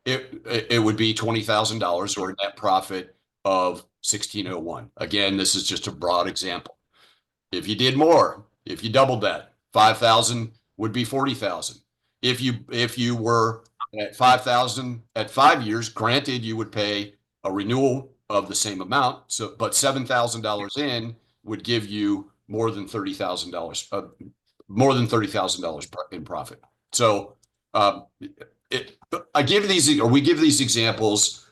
it would be $20,000 or a net profit of 1601. Again, this is just a broad example. If you did more, if you doubled that, 5,000 would be 40,000. If you were at 5,000 at 5 years, granted you would pay a renewal of the same amount. So, but $7,000 in would give you more than $30,000, more than $30,000 in profit. So, we give these examples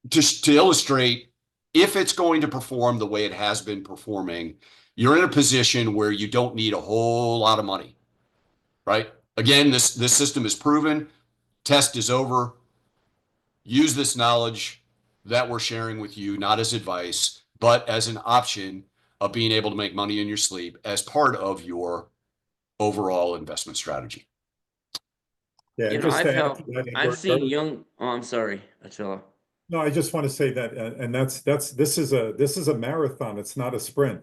to illustrate, if it's going to perform the way it has been performing, you're in a position where you don't need a whole lot of money, right? Again, this system is proven. Test is over. Use this knowledge that we're sharing with you, not as advice, but as an option of being able to make money in your sleep as part of your overall investment strategy. Yeah, You know, I've seen young. Oh, I'm sorry, Attila. No, I just want to say that, and this is a marathon. It's not a sprint.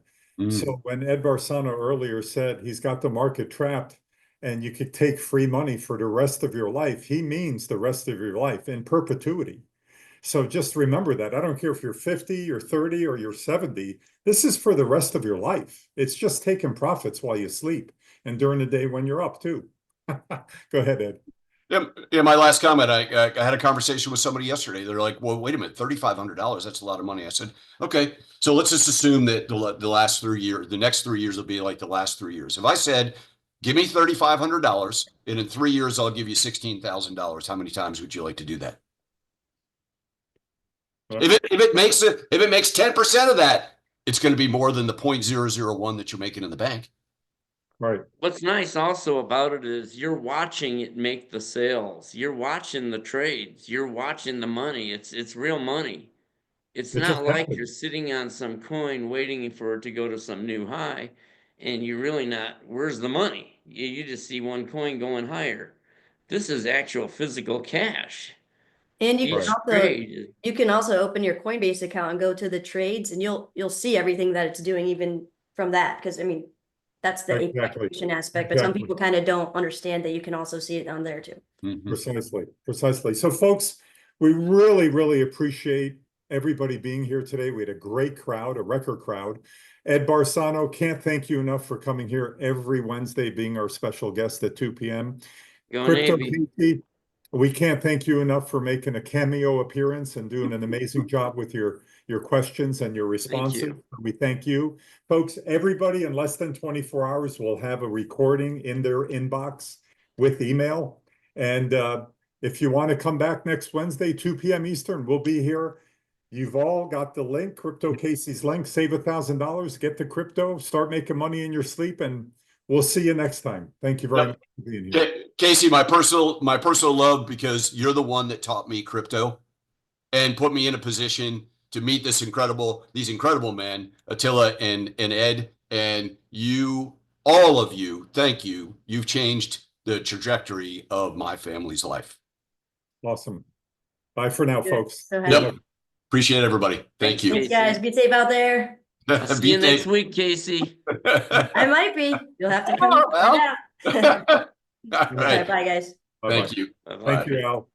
So when Ed Barsano earlier said he's got the market trapped and you could take free money for the rest of your life, he means the rest of your life in perpetuity. So just remember that. I don't care if you're 50 or 30 or you're 70, this is for the rest of your life. It's just taking profits while you sleep and during the day when you're up too. Go ahead, Ed. Yeah, my last comment, I had a conversation with somebody yesterday. They're like, well, wait a minute, $3,500, that's a lot of money. I said, okay, so let's just assume that the next 3 years will be like the last 3 years. If I said, give me $3,500 and in 3 years, I'll give you $16,000, how many times would you like to do that? If it makes 10% of that, it's going to be more than the 0.001 that you're making in the bank. Right. What's nice also about it is you're watching it make the sales. You're watching the trades. You're watching the money. It's real money. It's not like you're sitting on some coin waiting for it to go to some new high, and you're really not. Where's the money? You just see one coin going higher. This is actual physical cash. And you can also open your Coinbase account and go to the trades, and you'll see everything that it's doing even from that. Because I mean, that's the information aspect, but some people kind of don't understand that you can also see it on there too. Precisely. So folks, we really appreciate everybody being here today. We had a great crowd, a record crowd. Ed Barsano, can't thank you enough for coming here every Wednesday, being our special guest at 2 p.m. Crypto Casey, we can't thank you enough for making a cameo appearance and doing an amazing job with your questions and your responses. We thank you. Folks, everybody in less than 24 hours will have a recording in their inbox with email. And if you want to come back next Wednesday, 2 p.m. Eastern, we'll be here. You've all got the link, Crypto Casey's link, save $1,000, get the crypto, start making money in your sleep, and We'll see you next time. Thank you very Yep. much for being here. Casey, my personal love, because you're the one that taught me crypto and put me in a position to meet these incredible men, Attila and Ed, and you, all of you, thank you. You've changed the trajectory of my family's life. Awesome. Bye for now, Good. folks. So happy. Yep. Appreciate everybody. Thank Thanks, you. Thanks, guys. Be safe out there. I'll see Be you next safe. week, Casey. I might be. You'll have to come Oh, well. find out. All All right, right. bye, guys. Bye-bye. Thank you. Bye-bye. Thank you, Al.